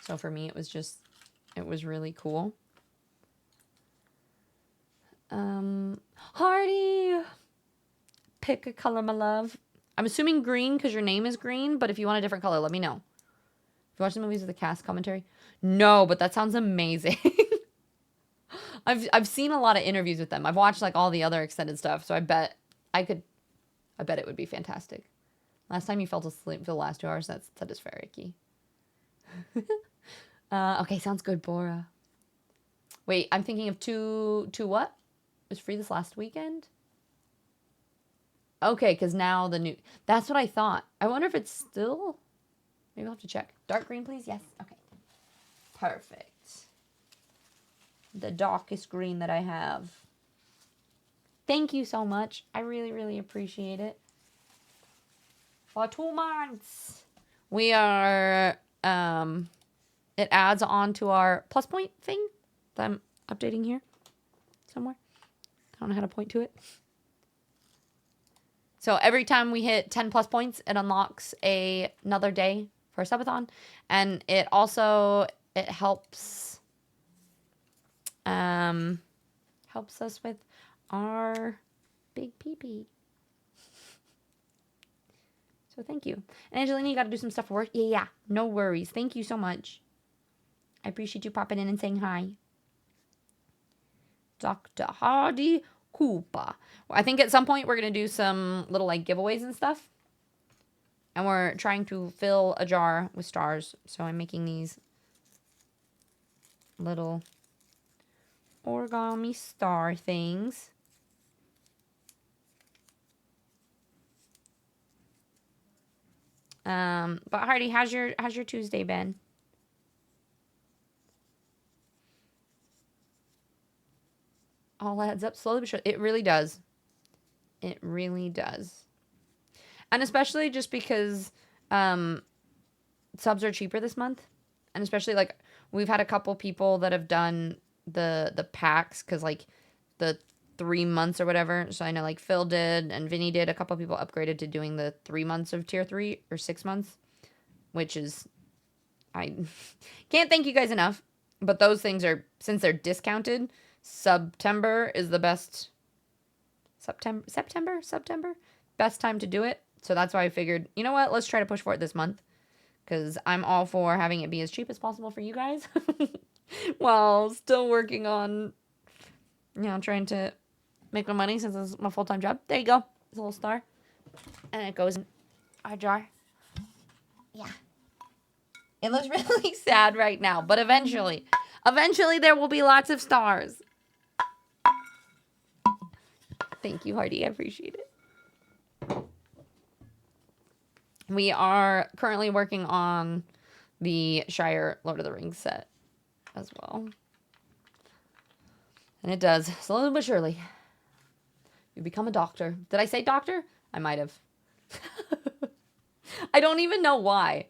So for me, it was really cool. Hardy, pick a color, my love. I'm assuming green because your name is green, but if you want a different color, let me know. If you watch the movies with the cast commentary, no, but that sounds amazing. I've seen a lot of interviews with them. I've watched like all the other extended stuff, so I bet it would be fantastic. Last time you fell asleep for the last 2 hours, that is very icky. Okay, sounds good, Bora. Wait, I'm thinking of two what? It was free this last weekend? Okay, because now the new... That's what I thought. I wonder if it's still... Maybe I'll have to check. Dark green, please? Yes. Okay. Perfect. The darkest green that I have. Thank you so much. I really, really appreciate it. For 2 months. We are... It adds on to our plus point thing that I'm updating here somewhere. I don't know how to point to it. So every time we hit 10 plus points, it unlocks another day for a subathon. And it also, it helps us with our big pee-pee. So thank you. And Angelina, you got to do some stuff for work? Yeah. No worries. Thank you so much. I appreciate you popping in and saying hi. Dr. Hardy Koopa. I think at some point we're going to do some little like giveaways and stuff. And we're trying to fill a jar with stars. So I'm making these little origami star things. But Hardy, how's your Tuesday been? All adds up slowly but surely. It really does. It really does. And especially just because subs are cheaper this month. And especially like we've had a couple people that have done the packs because like the 3 months or whatever. So I know like Phil did and Vinny did. A couple people upgraded to doing the 3 months of tier 3 or 6 months, which is, I can't thank you guys enough. But those things are, since they're discounted, September is the best. September? Best time to do it. So that's why I figured, you know what? Let's try to push for it this month. Because I'm all for having it be as cheap as possible for you guys. While still working on, you know, trying to make my money since it's my full-time job. There you go. It's a little star. And it goes in our jar. Yeah. It looks really sad right now. But eventually there will be lots of stars. Thank you, Hardy. I appreciate it. We are currently working on the Shire Lord of the Rings set as well. And it does, slowly but surely. You become a doctor. Did I say doctor? I might have. I don't even know why.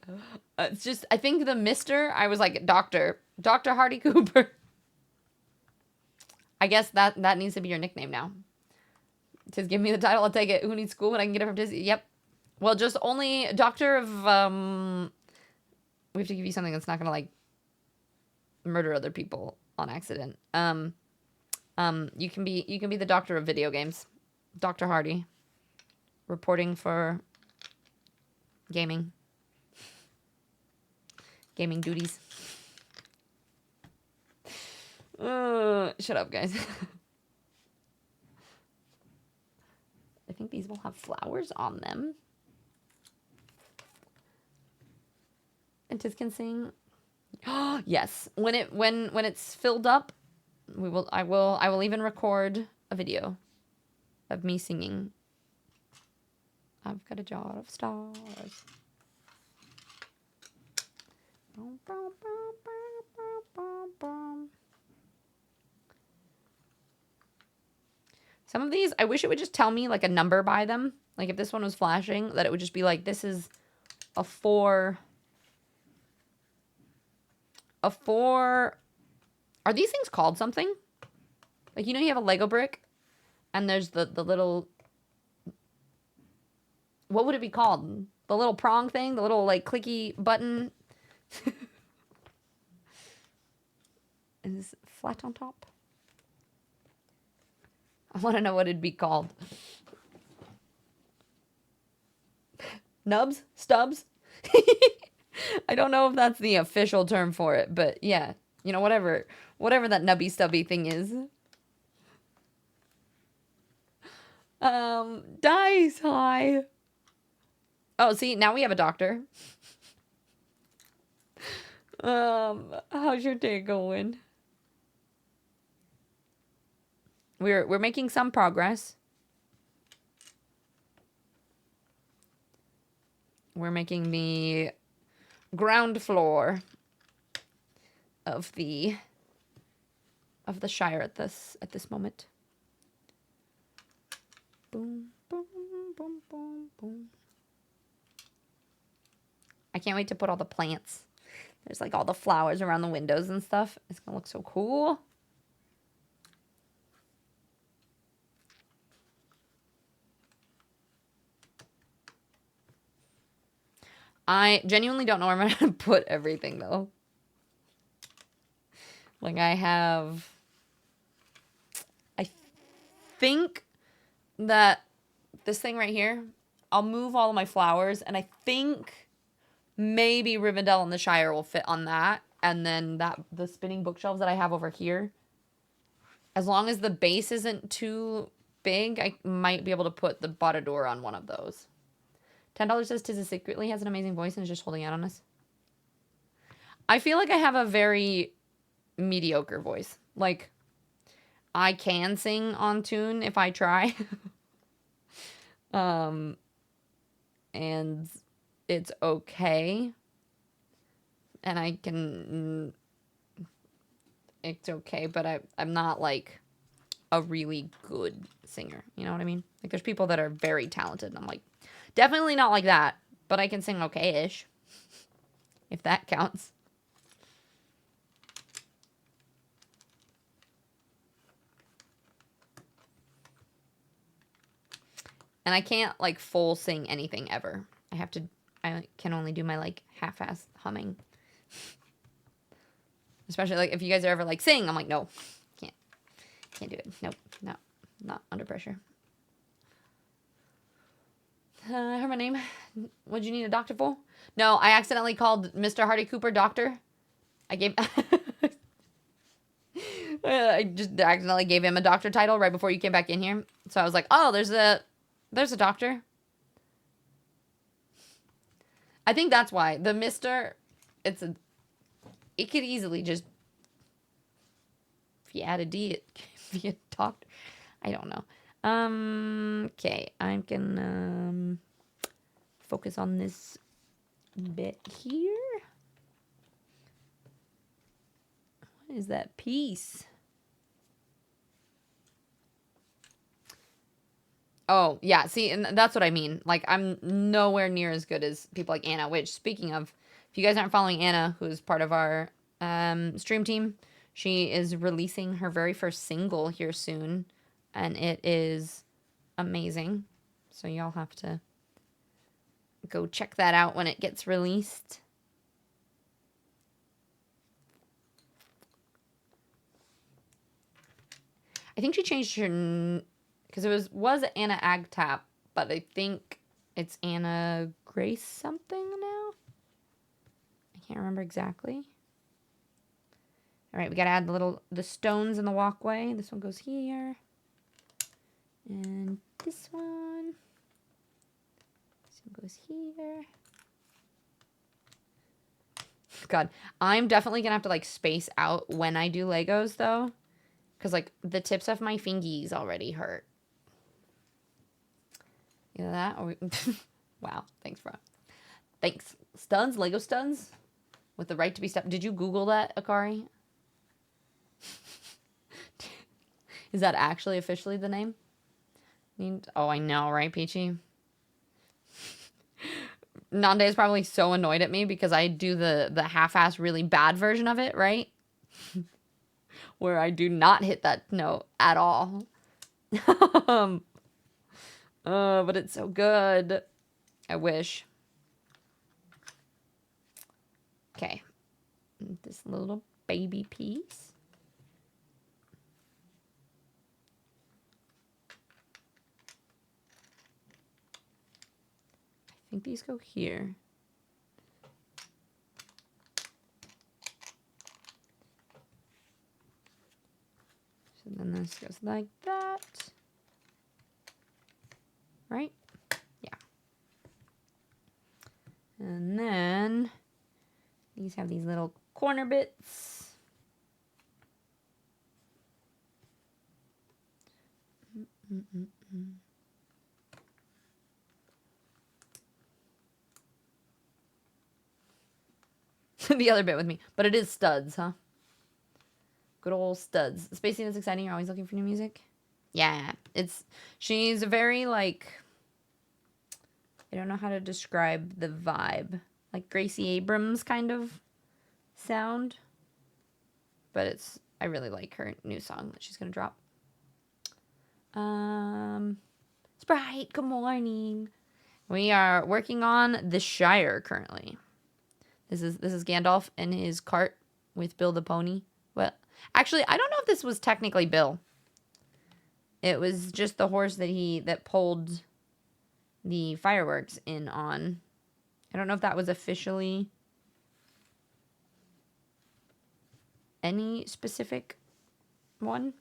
It's just, I think the Mr. I was like, Dr. Hardy Cooper. I guess that needs to be your nickname now. Just give me the title, I'll take it. Who needs school when I can get it from Disney? Yep. Well, just only doctor of, we have to give you something that's not gonna, like, murder other people on accident. You can be the doctor of video games. Dr. Hardy. Reporting for gaming. Gaming duties. Shut up, guys. I think these will have flowers on them. And Tiz can sing. Yes. When it's filled up, I will even record a video of me singing. I've got a jar of stars. Some of these, I wish it would just tell me like a number by them. Like if this one was flashing, that it would just be like, this is a 4. A 4. Are these things called something? Like, you know, you have a Lego brick And there's the little... What would it be called? The little prong thing? The little, like, clicky button? Is it flat on top? I want to know what it'd be called. Nubs? Stubs? I don't know if that's the official term for it, but yeah. You know, whatever that nubby stubby thing is. Dice, hi. Oh, see, now we have a doctor. How's your day going? We're making some progress. We're making the ground floor of the Shire at this moment. Boom, boom, boom, boom, boom. I can't wait to put all the plants. There's like all the flowers around the windows and stuff. It's gonna look so cool. I genuinely don't know where I'm gonna put everything though. Like I think that this thing right here, I'll move all of my flowers, and I think maybe Rivendell and the Shire will fit on that. And then the spinning bookshelves that I have over here, as long as the base isn't too big, I might be able to put the Botador on one of those. $10 says Tizza secretly has an amazing voice and is just holding out on us. I feel like I have a very mediocre voice. Like, I can sing on tune if I try. And it's okay. And I can... It's okay, but I'm not, like, a really good singer. You know what I mean? Like, there's people that are very talented, and I'm like, definitely not like that, but I can sing okay-ish. If that counts. And I can't, like, full sing anything ever. I can only do my, like, half-ass humming. Especially, like, if you guys are ever, like, sing, I'm like, no. Can't do it. Nope. No. Not under pressure. I heard my name. What'd you need a doctor for? No, I accidentally called Mr. Hardy Cooper doctor. I just accidentally gave him a doctor title right before you came back in here. So I was like, oh, there's a doctor. I think that's why. The Mr. It could easily just, if you add a D, it could be a doctor. I don't know. Okay, I can, focus on this bit here. What is that piece? Oh, yeah, see, and that's what I mean. Like, I'm nowhere near as good as people like Anna, which, speaking of, if you guys aren't following Anna, who's part of our, stream team, she is releasing her very first single here soon, and it is amazing. So y'all have to go check that out when it gets released. I think she changed her... Because it was Anna Agtap, but I think it's Anna Grace something now? I can't remember exactly. Alright, we gotta add the stones in the walkway. This one goes here. And this one. This one goes here. God, I'm definitely gonna have to, like, space out when I do Legos, though. Because, like, the tips of my fingies already hurt. Either that or... Wow, thanks, bro. Thanks. Stuns? Lego stuns? With the right to be stepped... Did you Google that, Akari? Is that actually officially the name? Oh, I know, right, Peachy? Nande is probably so annoyed at me because I do the half-ass really bad version of it, right? Where I do not hit that note at all. But it's so good. I wish. Okay. This little baby piece. I think these go here. So then this goes like that. Right? Yeah. And then these have these little corner bits. The other bit with me. But it is studs, huh? Good old studs. Spacing is exciting. You're always looking for new music. Yeah. She's very like, I don't know how to describe the vibe. Like Gracie Abrams kind of sound. But I really like her new song that she's going to drop. Sprite, good morning. We are working on the Shire currently. This is Gandalf in his cart with Bill the pony. Well, actually, I don't know if this was technically Bill. It was just the horse that pulled the fireworks in on. I don't know if that was officially any specific one.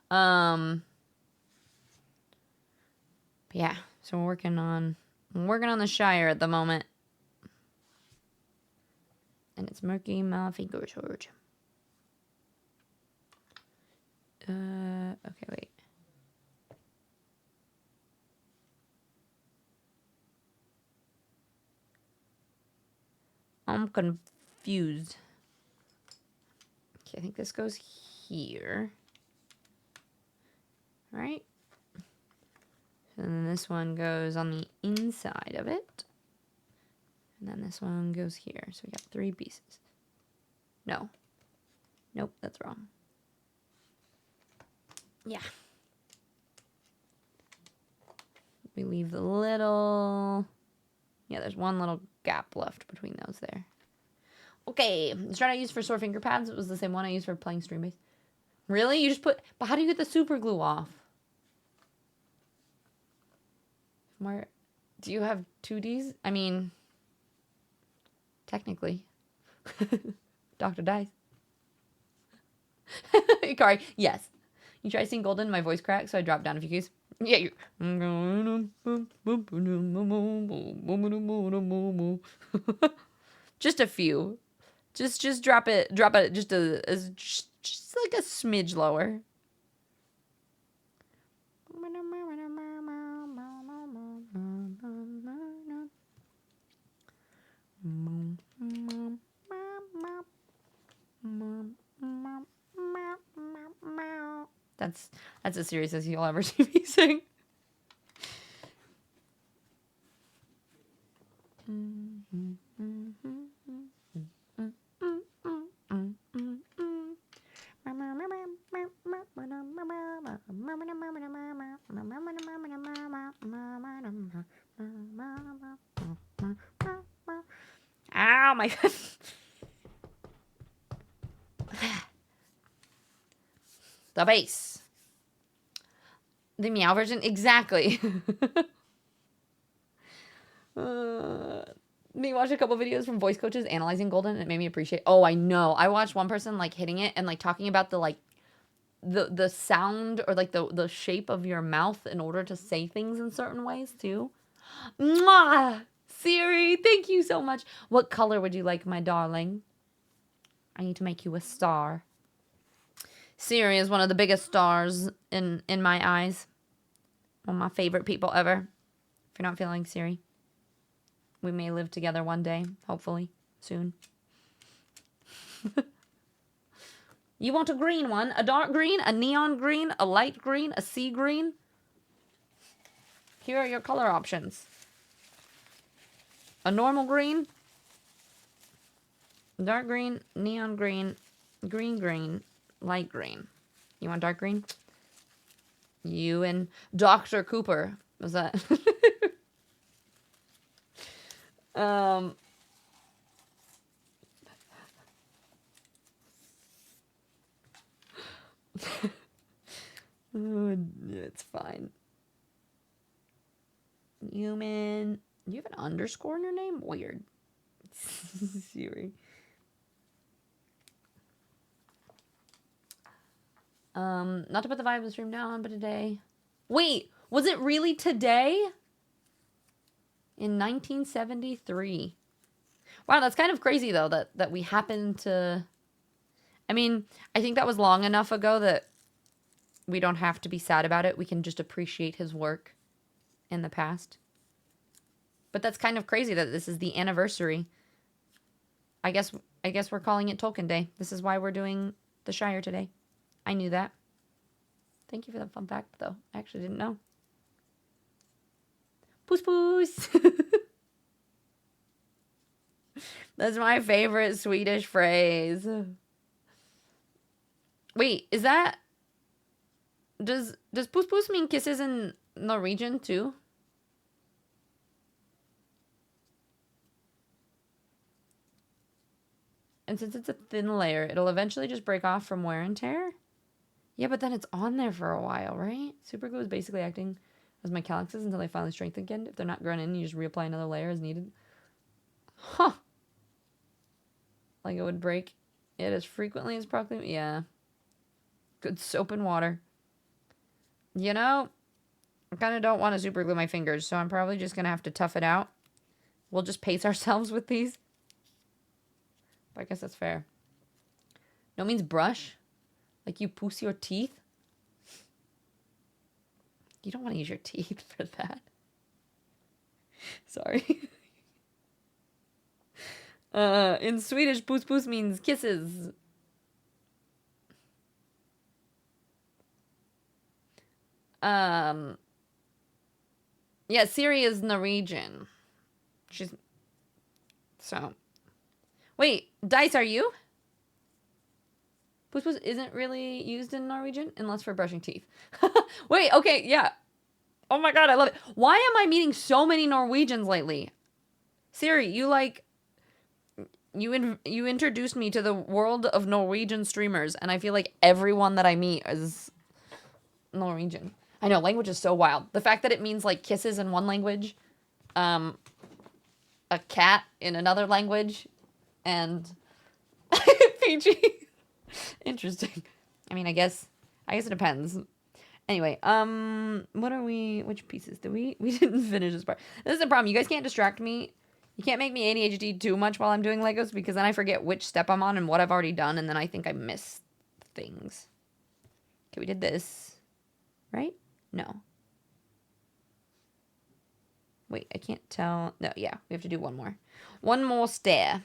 But yeah, so we're working on the Shire at the moment. And it's murky my fingers hurt. Okay, wait. I'm confused. Okay, I think this goes here. Right? And then this one goes on the inside of it. And then this one goes here. So we got 3 pieces. No. Nope, that's wrong. Yeah. We leave the little... Yeah, there's one little gap left between those there. Okay, the strat I used for sore finger pads, it was the same one I used for playing stream bass. Really? You just put... But how do you get the super glue off? Where... Do you have 2Ds? I mean... Technically. Dr. Dice. Ikari, yes. You try seeing golden, my voice cracked, so I dropped down a few keys. Yeah, you. Just a few. Just drop it just just like a smidge lower. That's as serious as you'll ever see me sing. Ow, my God. The bass. The meow version? Exactly. Me watch a couple videos from voice coaches analyzing golden, and it made me appreciate. Oh, I know. I watched one person like hitting it and like talking about the sound or like the shape of your mouth in order to say things in certain ways too. Mwah! Siri, thank you so much. What color would you like, my darling? I need to make you a star. Siri is one of the biggest stars in my eyes. One of my favorite people ever. If you're not feeling Siri, we may live together one day, hopefully, soon. You want a green one? A dark green? A neon green? A light green? A sea green? Here are your color options. A normal green? Dark green? Neon green? Green green? Light green? You want dark green? You and Dr. Cooper. Was that? um. It's fine. Human. You have an underscore in your name? Weird. Siri. Not to put the vibe of the stream down, but today. Wait, was it really today? In 1973. Wow, that's kind of crazy though that we happened to. I mean, I think that was long enough ago that we don't have to be sad about it. We can just appreciate his work in the past. But that's kind of crazy that this is the anniversary. I guess we're calling it Tolkien Day. This is why we're doing the Shire today. I knew that. Thank you for that fun fact, though. I actually didn't know. Poos poos. That's my favorite Swedish phrase. Wait, is that... Does poos poos mean kisses in Norwegian, too? And since it's a thin layer, it'll eventually just break off from wear and tear? Yeah, but then it's on there for a while, right? Super glue is basically acting as my calyxes until they finally strengthen again. If they're not grown in, you just reapply another layer as needed. Huh. Like it would break it as frequently as proximity. Yeah. Good soap and water. You know, I kind of don't want to super glue my fingers, so I'm probably just going to have to tough it out. We'll just pace ourselves with these. But I guess that's fair. No means brush. Like you poos your teeth. You don't want to use your teeth for that. Sorry. In Swedish, poos poos means kisses. Yeah, Siri is Norwegian. She's... So... Wait, Dice, are you? Poos poos isn't really used in Norwegian, unless for brushing teeth. Wait, okay, yeah. Oh my god, I love it. Why am I meeting so many Norwegians lately? Siri, you like... You introduced me to the world of Norwegian streamers, and I feel like everyone that I meet is Norwegian. I know, language is so wild. The fact that it means, like, kisses in one language, a cat in another language, and PG. Interesting. I mean, I guess it depends. Anyway, what are we... Which pieces did we... We didn't finish this part. This is the problem. You guys can't distract me. You can't make me ADHD too much while I'm doing Legos, because then I forget which step I'm on and what I've already done, and then I think I miss things. Okay, we did this. Right? No. Wait, I can't tell. No, yeah, we have to do one more. One more stair.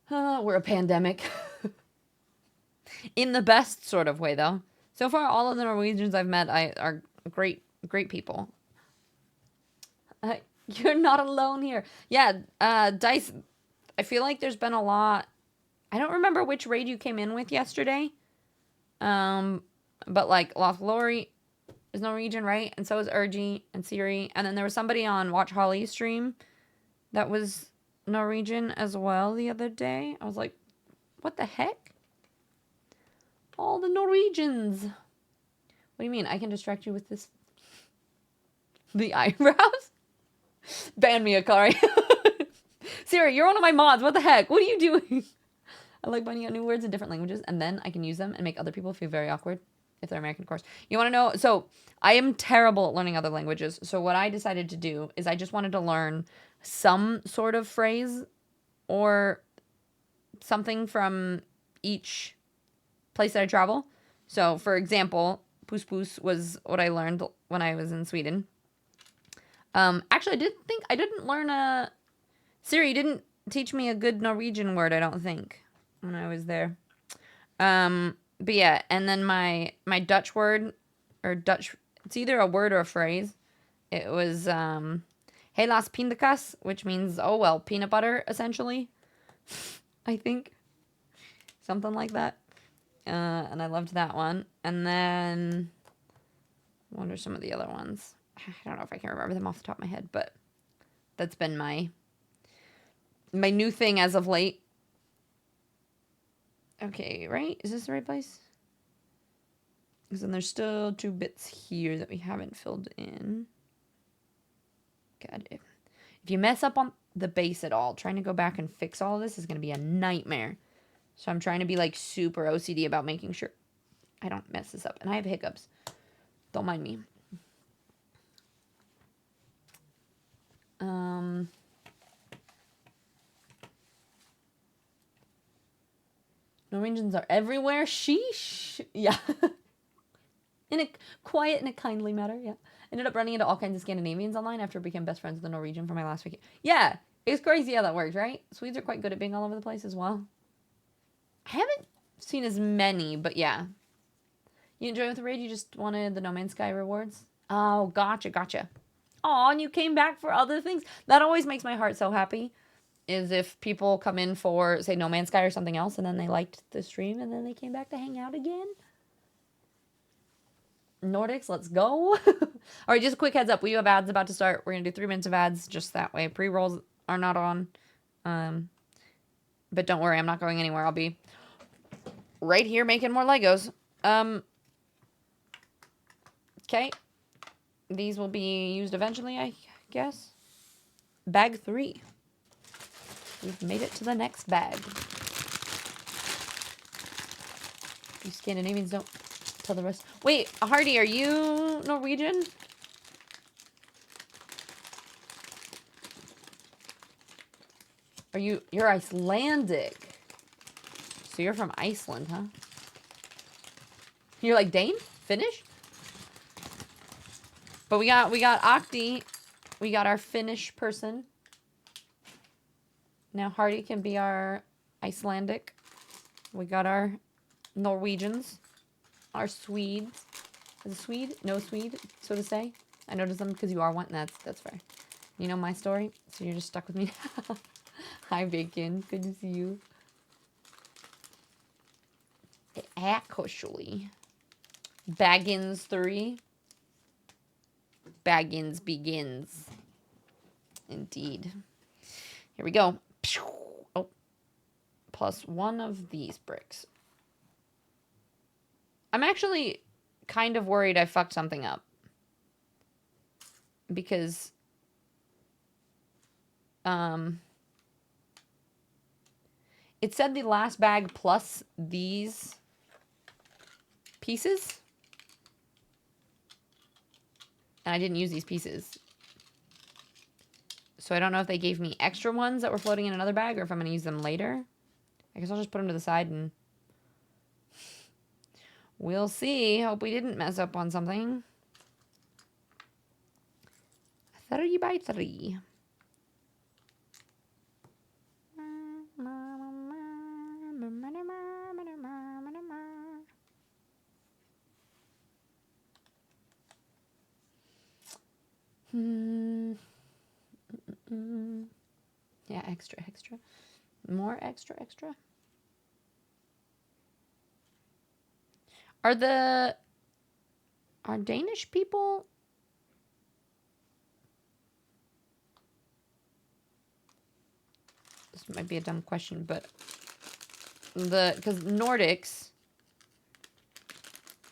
We're a pandemic. In the best sort of way, though. So far, all of the Norwegians I've met are great people. You're not alone here. Yeah, Dice, I feel like there's been a lot. I don't remember which raid you came in with yesterday. But like Lothlori is Norwegian, right? And so is Urgi and Siri. And then there was somebody on Watch Holly's stream that was Norwegian as well the other day. I was like, what the heck? All the Norwegians. What do you mean? I can distract you with this? The eyebrows? Ban me, Akari. Siri, you're one of my mods. What the heck? What are you doing? I like finding out new words in different languages, and then I can use them and make other people feel very awkward if they're American, of course. You want to know? So I am terrible at learning other languages. So what I decided to do is I just wanted to learn some sort of phrase or something from each place that I travel. So, for example, poos poos was what I learned when I was in Sweden. Actually, I didn't learn Siri didn't teach me a good Norwegian word, I don't think, when I was there. But yeah, and then my Dutch word, or Dutch, it's either a word or a phrase. It was, Hey las pindacas, which means, oh well, peanut butter, essentially. I think. Something like that. And I loved that one. And then, what are some of the other ones? I don't know if I can remember them off the top of my head, but that's been my new thing as of late. Okay, right? Is this the right place? Because then there's still 2 bits here that we haven't filled in. God, if you mess up on the base at all, trying to go back and fix all of this is going to be a nightmare. So I'm trying to be like super OCD about making sure I don't mess this up. And I have hiccups. Don't mind me. Norwegians are everywhere. Sheesh. Yeah. In a quiet and a kindly manner, yeah. Ended up running into all kinds of Scandinavians online after I became best friends with a Norwegian for my last week. Yeah, it's crazy how that works, right? Swedes are quite good at being all over the place as well. I haven't seen as many, but yeah. You enjoy with the raid? You just wanted the No Man's Sky rewards? Oh, gotcha. Aw, and you came back for other things. That always makes my heart so happy. Is if people come in for, say, No Man's Sky or something else, and then they liked the stream, and then they came back to hang out again. Nordics, let's go. All right, just a quick heads up. We have ads about to start. We're going to do 3 minutes of ads just that way. Pre-rolls are not on. But don't worry, I'm not going anywhere. I'll be right here making more Legos. Okay. These will be used eventually, I guess. Bag 3. We've made it to the next bag. You Scandinavians don't tell the rest. Wait, Hardy, are you Norwegian? You're Icelandic. So you're from Iceland, huh? You're like Dane? Finnish? But we got Octi. We got our Finnish person. Now Hardy can be our Icelandic. We got our Norwegians. Our Swedes. Is it Swede? No Swede, so to say. I noticed them because you are one. That's fair. You know my story, so you're just stuck with me. Hi, Bacon. Good to see you. Actually, Baggins 3. Baggins begins. Indeed. Here we go. Oh. Plus 1 of these bricks. I'm actually kind of worried I fucked something up. Because it said the last bag plus these pieces. And I didn't use these pieces. So I don't know if they gave me extra ones that were floating in another bag or if I'm going to use them later. I guess I'll just put them to the side and we'll see. Hope we didn't mess up on something. 3 by 3. Yeah, extra. More extra. Are Danish people? This might be a dumb question, but because Nordics,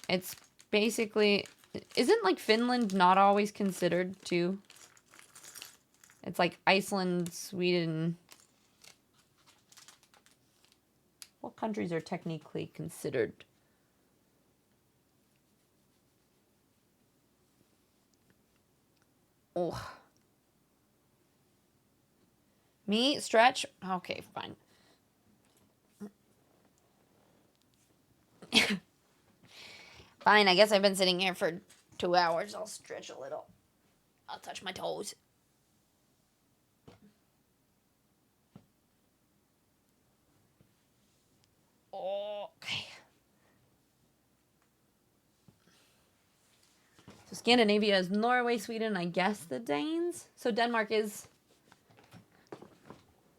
it's basically, isn't like Finland not always considered too? It's like Iceland, Sweden. What countries are technically considered? Oh. Me? Stretch? Okay, fine. Fine, I guess I've been sitting here for 2 hours. I'll stretch a little. I'll touch my toes. Okay. So Scandinavia is Norway, Sweden, I guess the Danes. So Denmark is...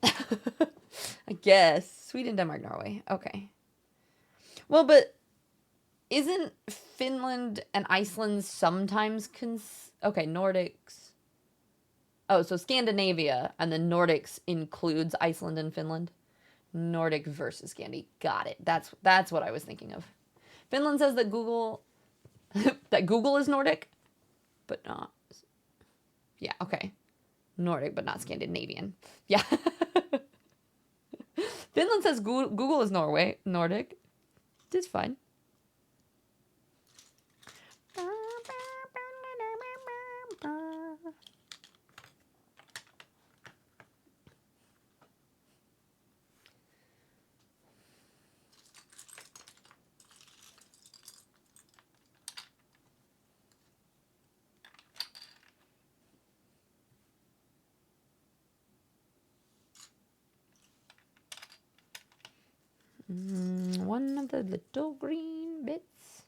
I guess. Sweden, Denmark, Norway. Okay. Well, but isn't Finland and Iceland sometimes okay, Nordics. Oh, so Scandinavia and the Nordics includes Iceland and Finland. Nordic versus Scandi. Got it. That's what I was thinking of. Finland says that Google is Nordic, but not. Yeah, okay. Nordic, but not Scandinavian. Yeah. Finland says Google is Nordic. It's fine. One of the little green bits.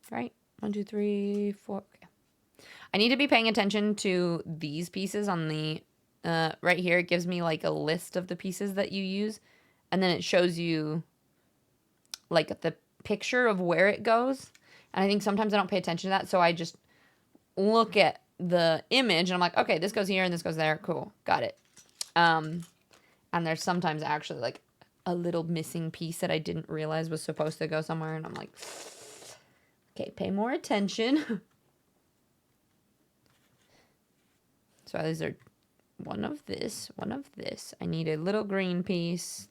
Right? 1, 2, 3, 4. Okay. I need to be paying attention to these pieces on the right here. It gives me like a list of the pieces that you use, and then it shows you like the picture of where it goes. And I think sometimes I don't pay attention to that, so I just look at the image and I'm like, okay, this goes here and this goes there. Cool, got it. And there's sometimes actually like a little missing piece that I didn't realize was supposed to go somewhere, and I'm like, okay, pay more attention. So these are one of this, one of this. I need a little green piece.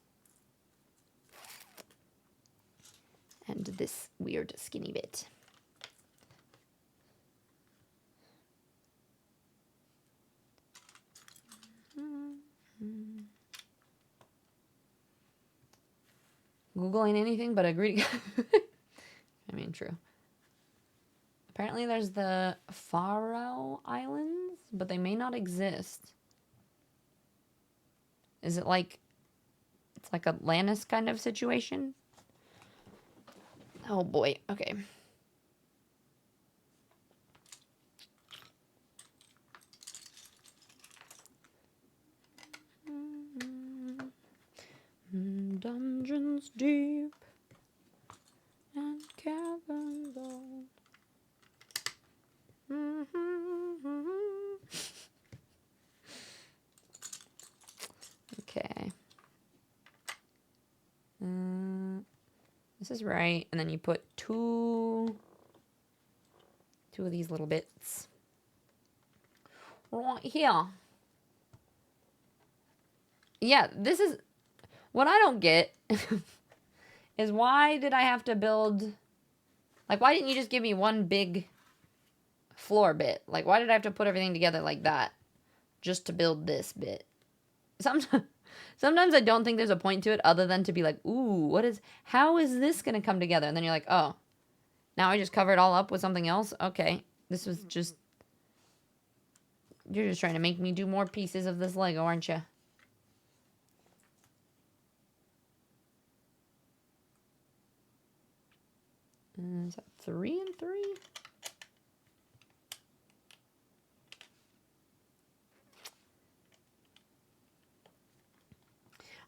And this weird skinny bit. Google ain't anything but a greedy... I mean, true. Apparently there's the Faroe Islands, but they may not exist. Is it like... It's like Atlantis kind of situation? Oh boy, okay. Dungeons deep and caverns old. Okay. This is right, and then you put two of these little bits right here. Yeah, this is what I don't get is why did I have to build, like, why didn't you just give me one big floor bit? Like, why did I have to put everything together like that just to build this bit? Sometimes I don't think there's a point to it other than to be like, ooh, how is this going to come together? And then you're like, oh, now I just cover it all up with something else? Okay, this was just, you're just trying to make me do more pieces of this Lego, aren't you? Is that 3 and 3?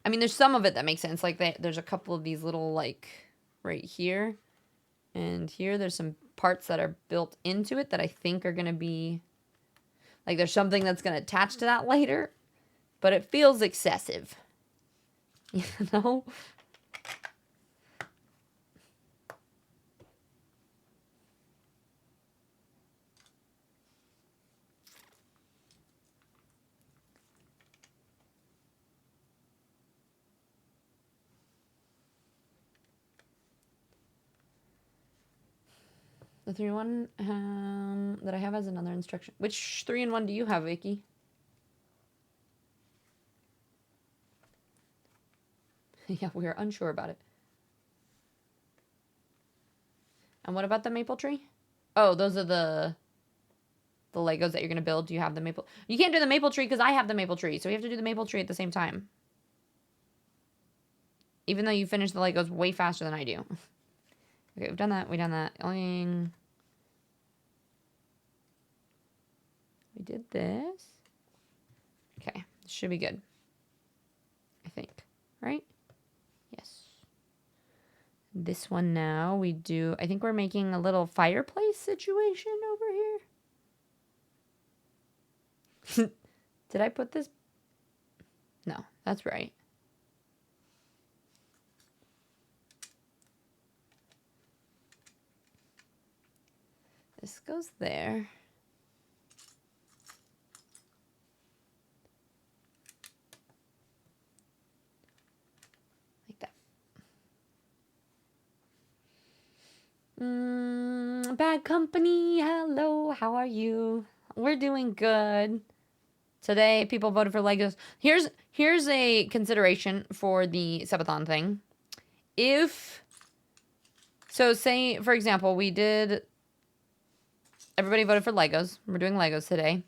I mean, there's some of it that makes sense. Like, there's a couple of these little, like, right here. And here, there's some parts that are built into it that I think are going to be... Like, there's something that's going to attach to that later. But it feels excessive. You know? The 3-in-1 that I have has another instruction. Which 3-in-1 do you have, Vicky? Yeah, we are unsure about it. And what about the maple tree? Oh, those are the Legos that you're going to build. Do you have the maple? You can't do the maple tree because I have the maple tree. So we have to do the maple tree at the same time. Even though you finish the Legos way faster than I do. Okay, we've done that. We've done that. We did this. Okay, should be good. I think. Right? Yes. This one now we do. I think we're making a little fireplace situation over here. Did I put this? No, that's right. This goes there. Like that. Bad company. Hello, how are you? We're doing good. Today, people voted for Legos. Here's a consideration for the subathon thing. So say, for example, everybody voted for Legos. We're doing Legos today.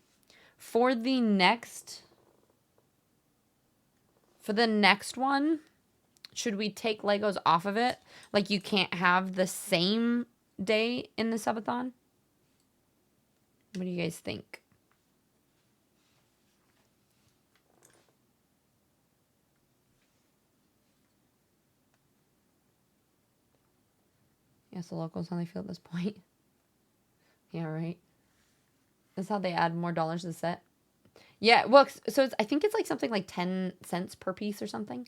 For the next one, should we take Legos off of it? Like you can't have the same day in the subathon? What do you guys think? Yes, the locals how they feel at this point. Yeah, right. That's how they add more dollars to the set. Yeah, well, so I think it's like something like 10 cents per piece or something.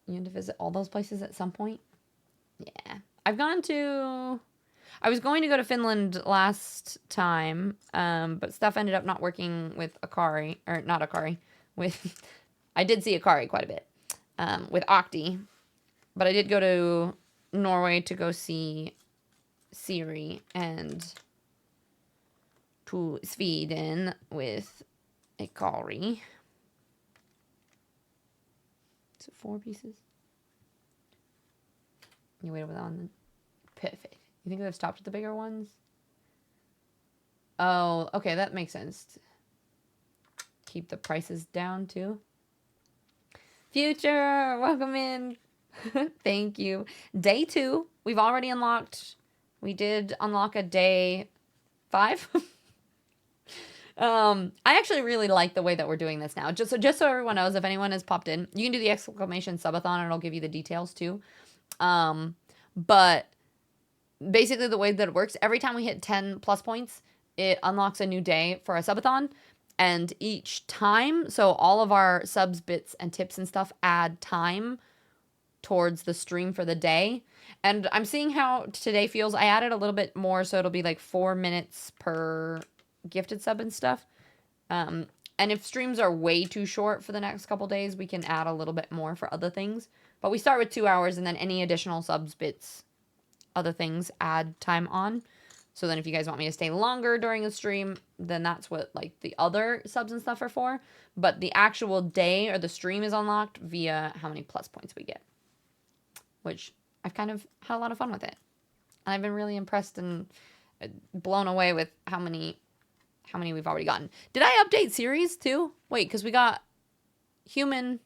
You had to visit all those places at some point. Yeah. I was going to go to Finland last time, but stuff ended up not working with Akari, or not Akari, with, I did see Akari quite a bit, with Octi, but I did go to Norway to go see Siri and to Sweden with Akari. Is it 4 pieces? You wait over that one then. Perfect. You think they've stopped at the bigger ones? Oh, okay, that makes sense. Keep the prices down too. Future, welcome in. Thank you. Day 2, we've already unlocked. We did unlock a day 5. I actually really like the way that we're doing this now. Just so everyone knows, if anyone has popped in, you can do the exclamation subathon and it'll give you the details too. But basically the way that it works, every time we hit 10 plus points, it unlocks a new day for a subathon. And each time, so all of our subs, bits, and tips and stuff add time towards the stream for the day. And I'm seeing how today feels. I added a little bit more, so it'll be like 4 minutes per gifted sub and stuff. And if streams are way too short for the next couple days, we can add a little bit more for other things. But we start with 2 hours, and then any additional subs, bits, other things add time on. So then if you guys want me to stay longer during a stream, then that's what like the other subs and stuff are for. But the actual day or the stream is unlocked via how many plus points we get. Which I've kind of had a lot of fun with it. And I've been really impressed and blown away with how many we've already gotten. Did I update series too? Wait, because we got human.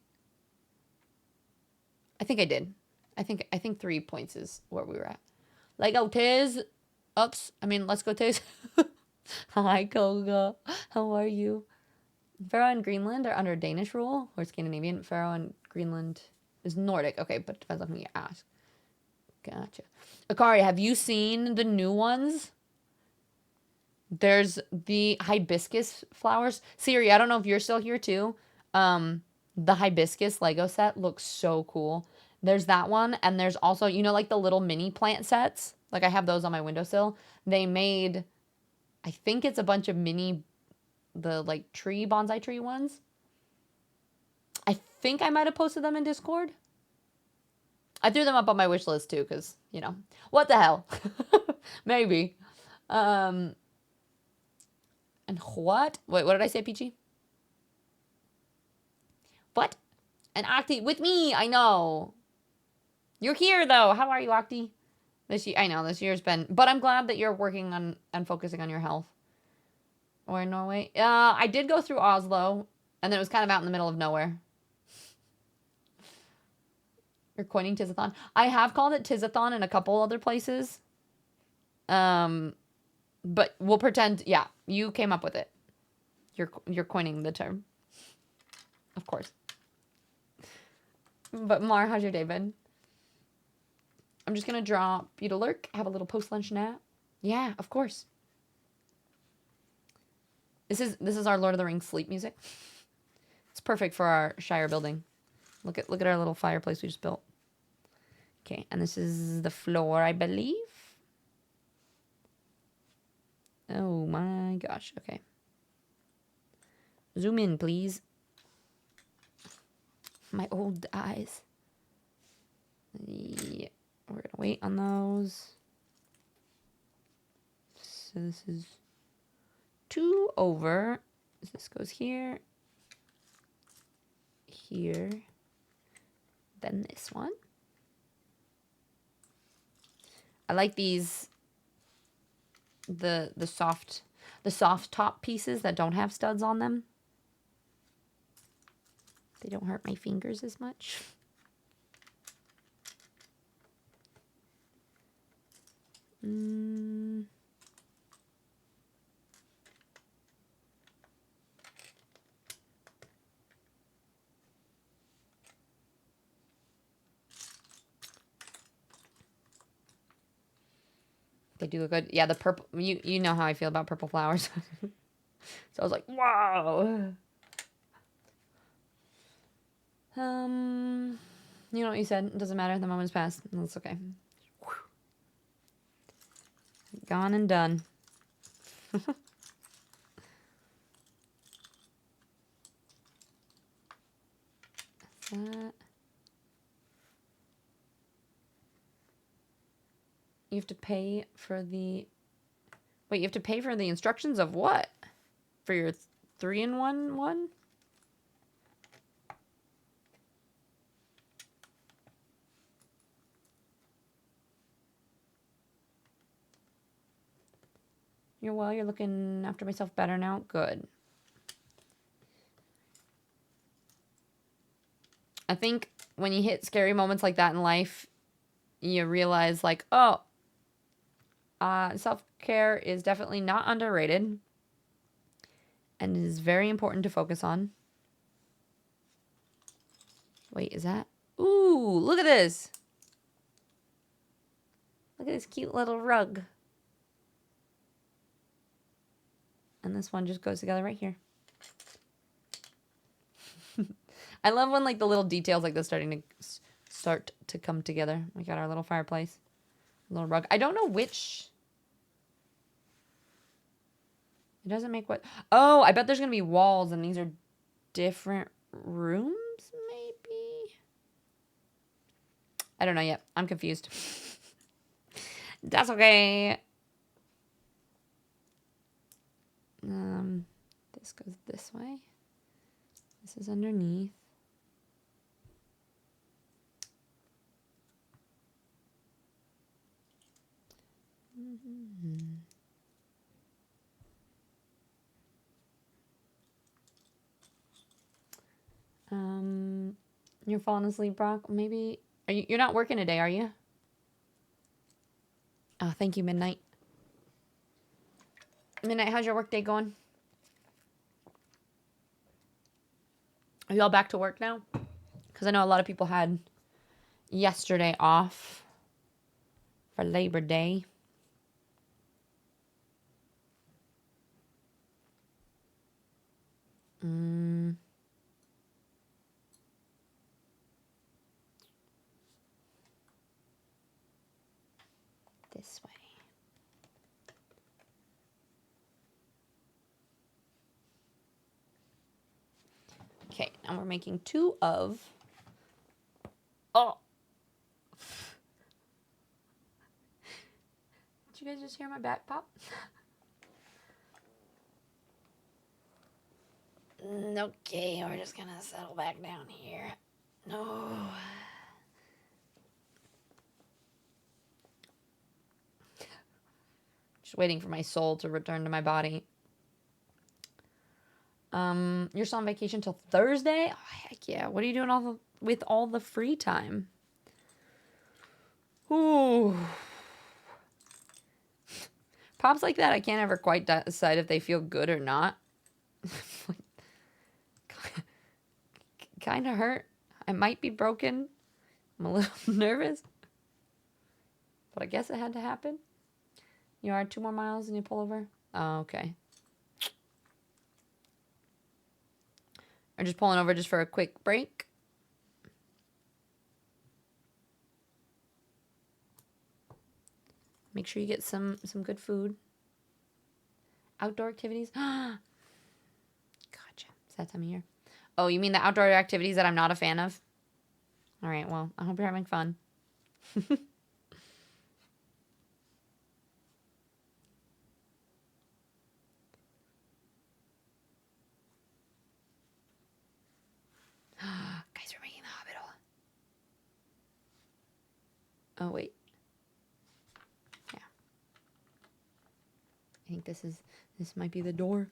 I think I did. I think 3 points is where we were at. Lego Tiz. Let's go Tiz. Hi, Koga. How are you? Faroe and Greenland are under Danish rule or Scandinavian. Faroe and Greenland is Nordic. Okay, but depends on who you ask. Gotcha. Akari, have you seen the new ones? There's the hibiscus flowers. Siri, I don't know if you're still here too. The hibiscus Lego set looks so cool. There's that one, and there's also, like the little mini plant sets. Like I have those on my windowsill. They made, I think it's a bunch of the like bonsai tree ones. I think I might have posted them in Discord. I threw them up on my wish list too, because, what the hell? Maybe. And what? Wait, what did I say, Peachy? What? And Octi with me, I know. You're here though. How are you, Octi? This year's been, but I'm glad that you're working on and focusing on your health. Or in Norway. I did go through Oslo, and then it was kind of out in the middle of nowhere. You're coining Tizathon. I have called it Tizathon in a couple other places. But we'll pretend, yeah, you came up with it. You're coining the term. Of course. But Mar, how's your day been? I'm just gonna drop you to lurk, have a little post-lunch nap. Yeah, of course. This is our Lord of the Rings sleep music. It's perfect for our Shire building. Look at our little fireplace we just built. Okay, and this is the floor, I believe. Oh my gosh, okay. Zoom in, please. My old eyes. Yeah, we're gonna wait on those. So this is 2 over. So this goes here. Here. Then this one. I like these the soft top pieces that don't have studs on them. They don't hurt my fingers as much. They do look good. Yeah, the purple, you know how I feel about purple flowers. So I was like, wow. You know what you said. It doesn't matter. The moment's passed. That's okay. Whew. Gone and done. That. You have to pay for the... Wait, you have to pay for the instructions of what? For your 3-in-1 one? You're looking after myself better now? Good. I think when you hit scary moments like that in life, you realize like, oh, self-care is definitely not underrated. And it is very important to focus on. Wait, is that? Ooh, look at this. Look at this cute little rug. And this one just goes together right here. I love when like the little details like this start to come together. We got our little fireplace, little rug. I don't know which. It doesn't make what. Oh, I bet there's gonna be walls, and these are different rooms, maybe. I don't know yet. I'm confused. That's okay. This goes this way. This is underneath. You're falling asleep, Brock. Maybe you're not working today, are you? Oh, thank you, Midnight. Midnight, how's your work day going? Are you all back to work now? Because I know a lot of people had yesterday off for Labor Day. This way. Okay, now we're making 2 of... Oh! Did you guys just hear my back pop? Okay, we're just gonna settle back down here. No. Just waiting for my soul to return to my body. You're still on vacation till Thursday? Oh, heck yeah. What are you doing with all the free time? Ooh. Pops like that, I can't ever quite decide if they feel good or not. Kind of hurt. I might be broken. I'm a little nervous. But I guess it had to happen. You are 2 more miles and you pull over? Oh, okay. Or just pulling over just for a quick break. Make sure you get some good food. Outdoor activities. Gotcha. It's that time of year. Oh, you mean the outdoor activities that I'm not a fan of? All right, well, I hope you're having fun. Guys, we're making the Hobbit hole. Oh, wait. Yeah. I think this might be the door.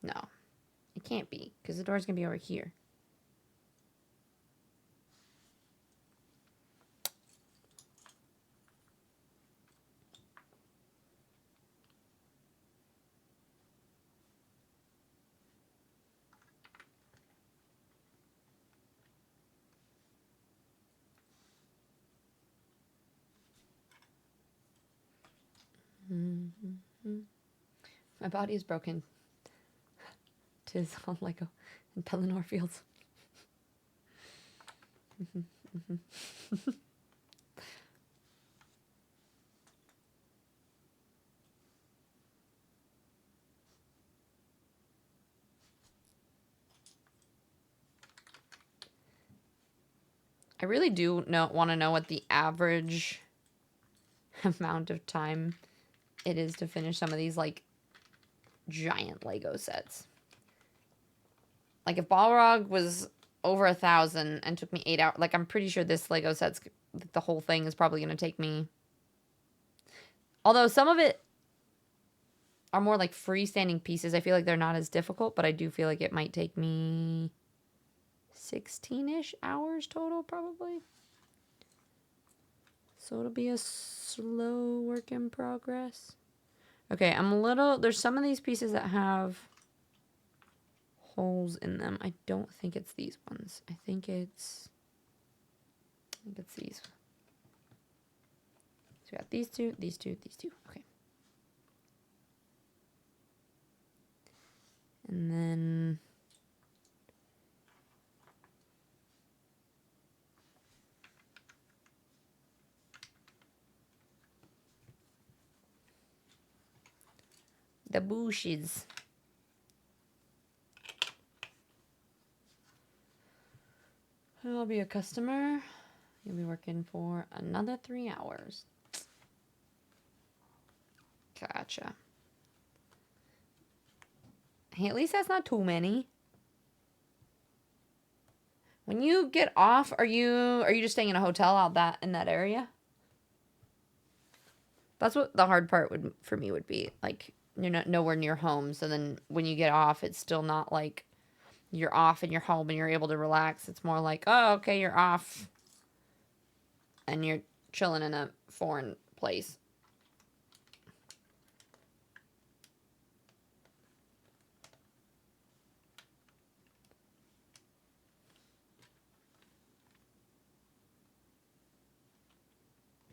No, it can't be, because the door's going to be over here. Mm-hmm. My body is broken. 'Tis on Lego in Pelennor Fields. I really do want to know what the average amount of time it is to finish some of these, like, giant Lego sets. Like, if Balrog was over 1,000 and took me 8 hours, like, I'm pretty sure this Lego set's, the whole thing is probably going to take me... Although some of it are more like freestanding pieces. I feel like they're not as difficult, but I do feel like it might take me 16-ish hours total, probably. So it'll be a slow work in progress. Okay, I'm a little... There's some of these pieces that have holes in them. I don't think it's these ones. I think it's these. So we got these two, these two, these two. Okay. And then... the bushes. I'll be a customer. You'll be working for another 3 hours. Gotcha. Hey, at least that's not too many. When you get off, are you just staying in a hotel out in that area? That's what the hard part for me would be. Like, you're not nowhere near home, so then when you get off, it's still not like you're off and you're home and you're able to relax. It's more like, oh, okay, you're off and you're chilling in a foreign place.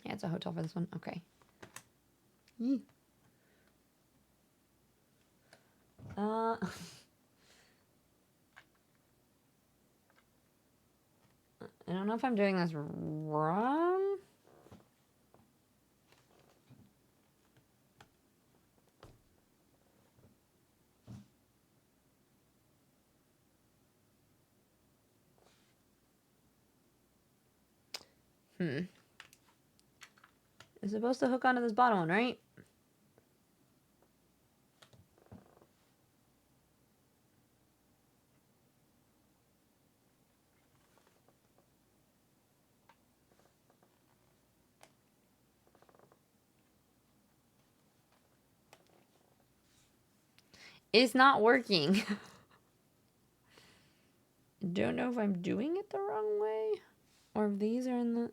Yeah, it's a hotel for this one. Okay. I don't know if I'm doing this wrong. It's supposed to hook onto this bottom one, right? It's not working. don't know if I'm doing it the wrong way or if these are in the...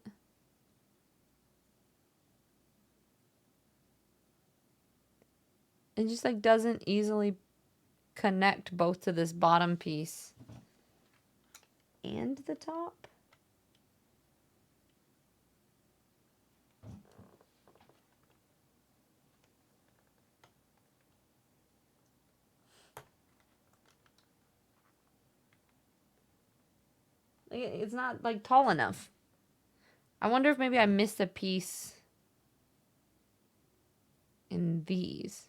It just like doesn't easily connect both to this bottom piece and the top. It's not like tall enough. I wonder if maybe I missed a piece in these.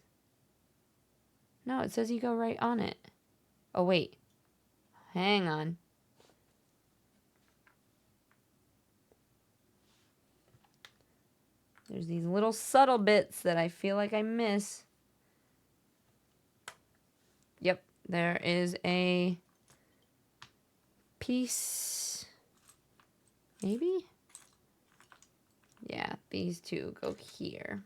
No, it says you go right on it. Oh, wait. Hang on. There's these little subtle bits that I feel like I miss. Yep, there is a piece. Maybe? Yeah, these two go here.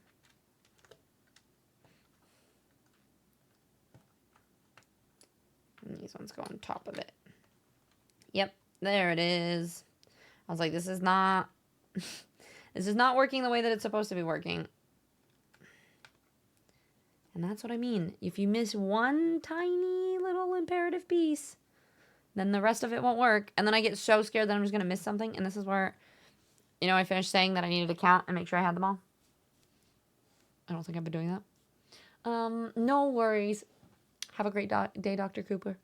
And these ones go on top of it. Yep, there it is. I was like, this is not... this is not working the way that it's supposed to be working. And that's what I mean. If you miss one tiny little imperative piece, then the rest of it won't work. And then I get so scared that I'm just going to miss something. And this is where, you know, I finished saying that I needed to count and make sure I had them all. I don't think I've been doing that. No worries. Have a great day, Dr. Cooper.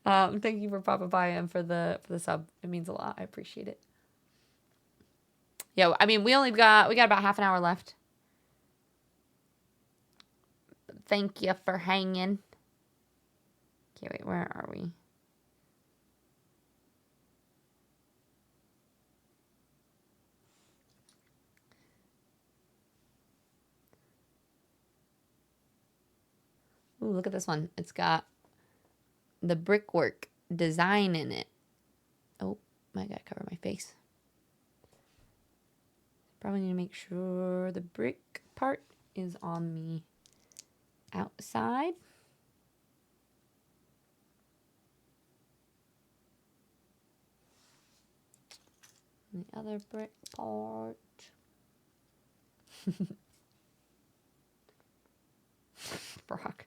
Thank you for popping by and for the sub. It means a lot. I appreciate it. Yeah, I mean, we got about half an hour left. Thank you for hanging. Okay, wait, where are we? Ooh, look at this one. It's got the brickwork design in it. Oh, I gotta cover my face. Probably need to make sure the brick part is on the outside. And the other brick part. Brock.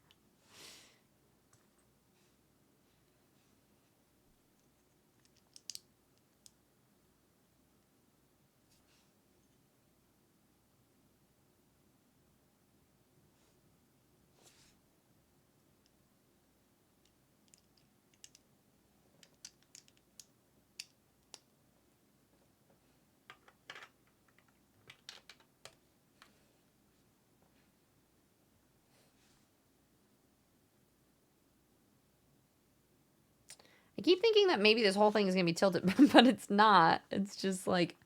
I keep thinking that maybe this whole thing is going to be tilted, but it's not. It's just like,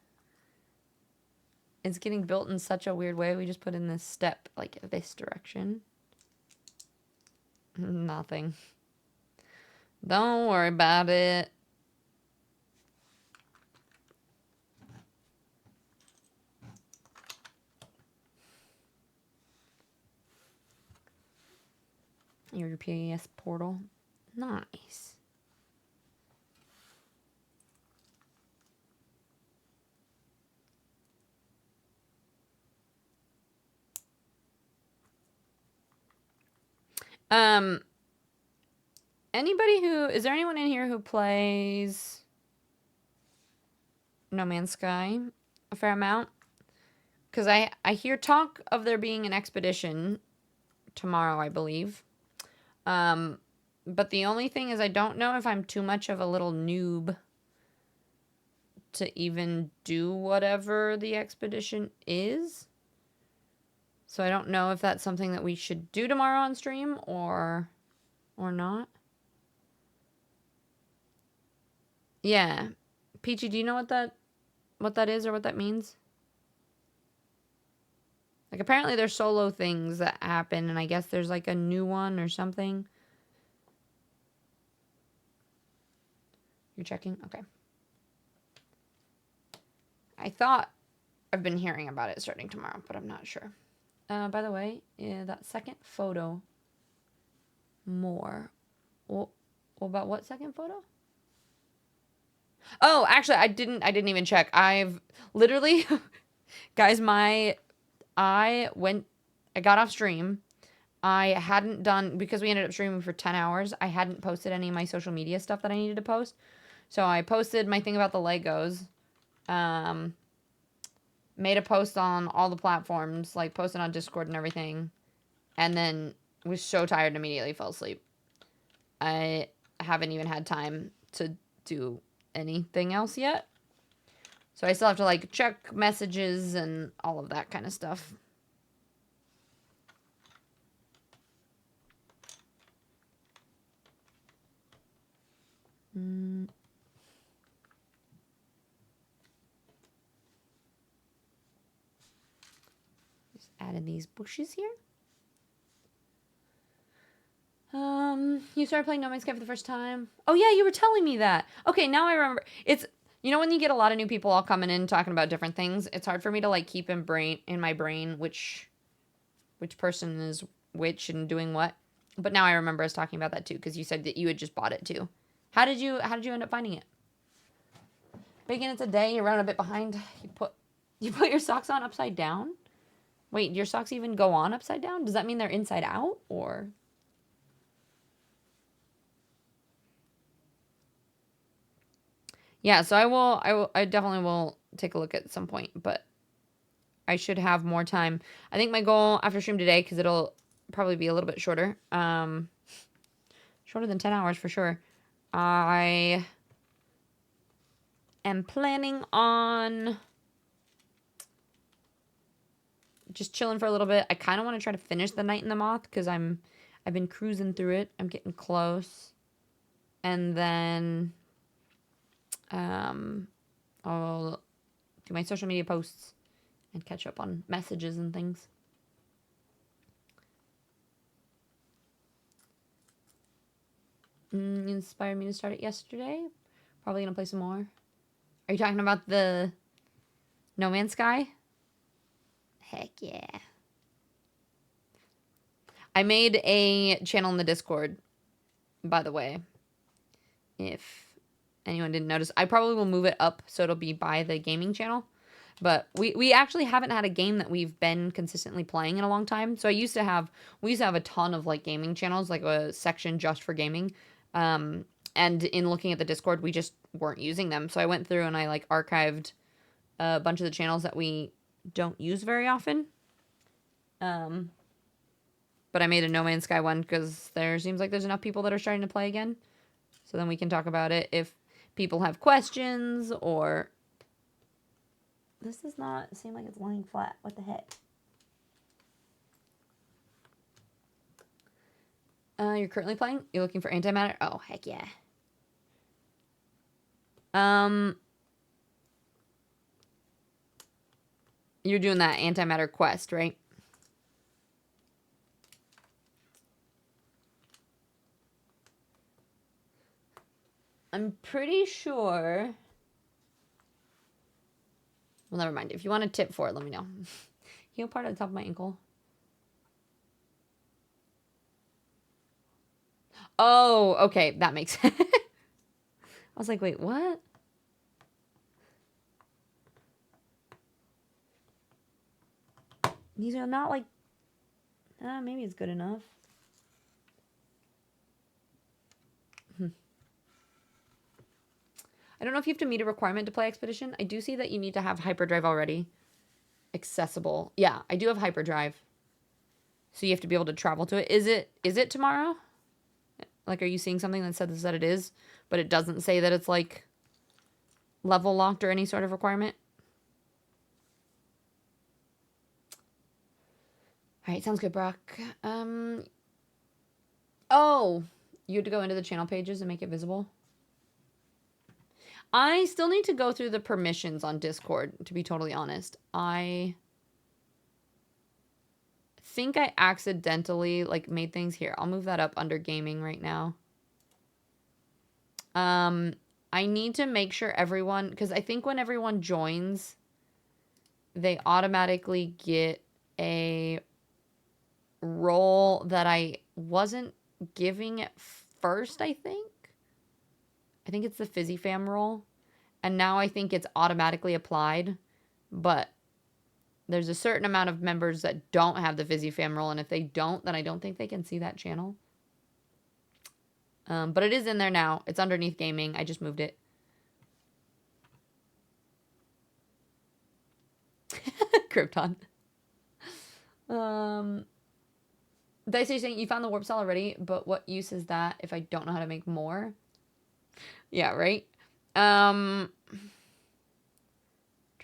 it's getting built in such a weird way. We just put in this step, like this direction. Nothing. Don't worry about it. Your PAS portal. Nice. Is there anyone in here who plays No Man's Sky a fair amount? Because I hear talk of there being an expedition tomorrow, I believe. But the only thing is I don't know if I'm too much of a little noob to even do whatever the expedition is. So I don't know if that's something that we should do tomorrow on stream or not. Yeah. Peachy, do you know what that is or what that means? Like, apparently there's solo things that happen, and I guess there's, like, a new one or something. You're checking? Okay. I thought I've been hearing about it starting tomorrow, but I'm not sure. By the way, that second photo, more. Oh, Well, about what second photo? Oh, actually, I didn't even check. I've literally, guys, I got off stream. I hadn't done, because we ended up streaming for 10 hours, I hadn't posted any of my social media stuff that I needed to post. So I posted my thing about the Legos. Made a post on all the platforms, like posted on Discord and everything. And then was so tired and immediately fell asleep. I haven't even had time to do anything else yet. So I still have to like check messages and all of that kind of stuff. Just added these bushes here. You started playing No Man's Sky for the first time. Oh yeah, you were telling me that. Okay, now I remember. It's, you know, when you get a lot of new people all coming in talking about different things, it's hard for me to like keep in my brain which person is which and doing what. But now I remember us talking about that too, because you said that you had just bought it too. How did you end up finding it? Bacon, it's a day. You're running a bit behind. You put your socks on upside down. Wait, your socks even go on upside down? Does that mean they're inside out or? Yeah, so I definitely will take a look at some point, but I should have more time. I think my goal after stream today, because it'll probably be a little bit shorter, shorter than 10 hours for sure. I am planning on just chilling for a little bit. I kind of want to try to finish The Night in the Moth, because I've been cruising through it. I'm getting close. And then I'll do my social media posts and catch up on messages and things. Inspired me to start it yesterday. Probably gonna play some more. Are you talking about the No Man's Sky? Heck yeah. I made a channel in the Discord, by the way. If anyone didn't notice, I probably will move it up so it'll be by the gaming channel. But we actually haven't had a game that we've been consistently playing in a long time. So we used to have a ton of like gaming channels, like a section just for gaming. And in looking at the Discord, we just weren't using them. So I went through and I like archived a bunch of the channels that we don't use very often. But I made a No Man's Sky one because there seems like there's enough people that are starting to play again. So then we can talk about it if people have questions or... This does not seem like it's lying flat. What the heck? You're currently playing? You're looking for antimatter? Oh, heck yeah. You're doing that antimatter quest, right? I'm pretty sure... Well, never mind. If you want a tip for it, let me know. Heel part at the top of my ankle. Oh, okay. That makes sense. I was like, wait, what? These are not like... maybe it's good enough. I don't know if you have to meet a requirement to play Expedition. I do see that you need to have hyperdrive already accessible. Yeah, I do have hyperdrive. So you have to be able to travel to it. Is it tomorrow? Like, are you seeing something that says that it is, but it doesn't say that it's like level locked or any sort of requirement? All right, sounds good, Brock. Oh, you had to go into the channel pages and make it visible. I still need to go through the permissions on Discord, to be totally honest. I think I accidentally, like, made things here. I'll move that up under gaming right now. I need to make sure everyone, because I think when everyone joins, they automatically get a role that I wasn't giving at first, I think. I think it's the Fizzy Fam rule. And now I think it's automatically applied. But there's a certain amount of members that don't have the Fizzy Fam rule. And if they don't, then I don't think they can see that channel. But it is in there now. It's underneath gaming. I just moved it. Krypton. Dicey saying, you found the warp cell already, but what use is that if I don't know how to make more? Yeah, right? Trying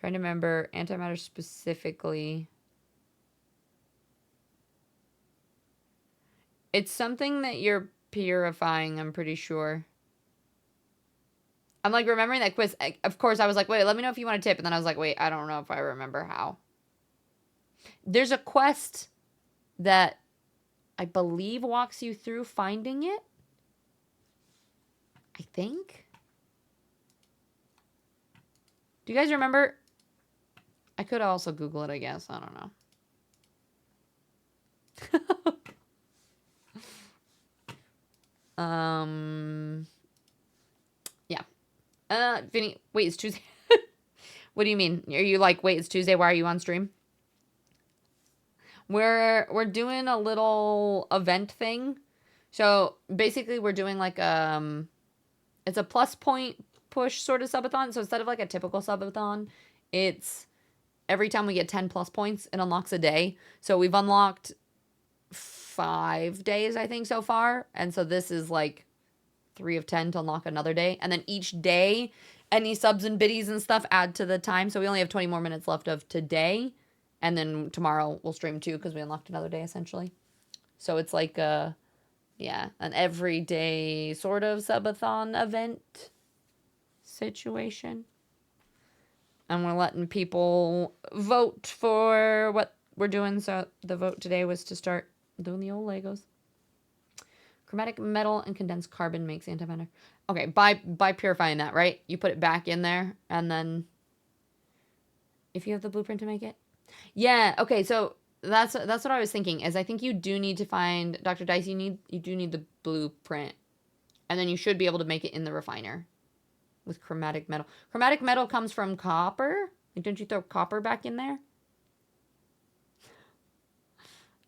to remember antimatter specifically. It's something that you're purifying, I'm pretty sure. I'm like remembering that quiz. Of course, I was like, wait, let me know if you want a tip. And then I was like, wait, I don't know if I remember how. There's a quest that I believe walks you through finding it. I think. Do you guys remember? I could also Google it, I guess. I don't know. Yeah. Vinny, wait, it's Tuesday. What do you mean? Are you like, wait, it's Tuesday, why are you on stream? We're doing a little event thing. So basically we're doing like it's a plus point push sort of subathon. So instead of like a typical subathon, it's every time we get 10 plus points, it unlocks a day. So we've unlocked 5 days, I think, so far. And so this is like 3 of 10 to unlock another day. And then each day, any subs and biddies and stuff add to the time. So we only have 20 more minutes left of today. And then tomorrow we'll stream too because we unlocked another day essentially. So it's like an everyday sort of subathon event situation. And we're letting people vote for what we're doing. So the vote today was to start doing the old Legos. Chromatic metal and condensed carbon makes antimatter. Okay, by purifying that, right? You put it back in there, and then if you have the blueprint to make it. Yeah, okay, so that's what I was thinking, is I think you do need to find, Dr. Dice, you do need the blueprint. And then you should be able to make it in the refiner with chromatic metal. Chromatic metal comes from copper? Like, don't you throw copper back in there?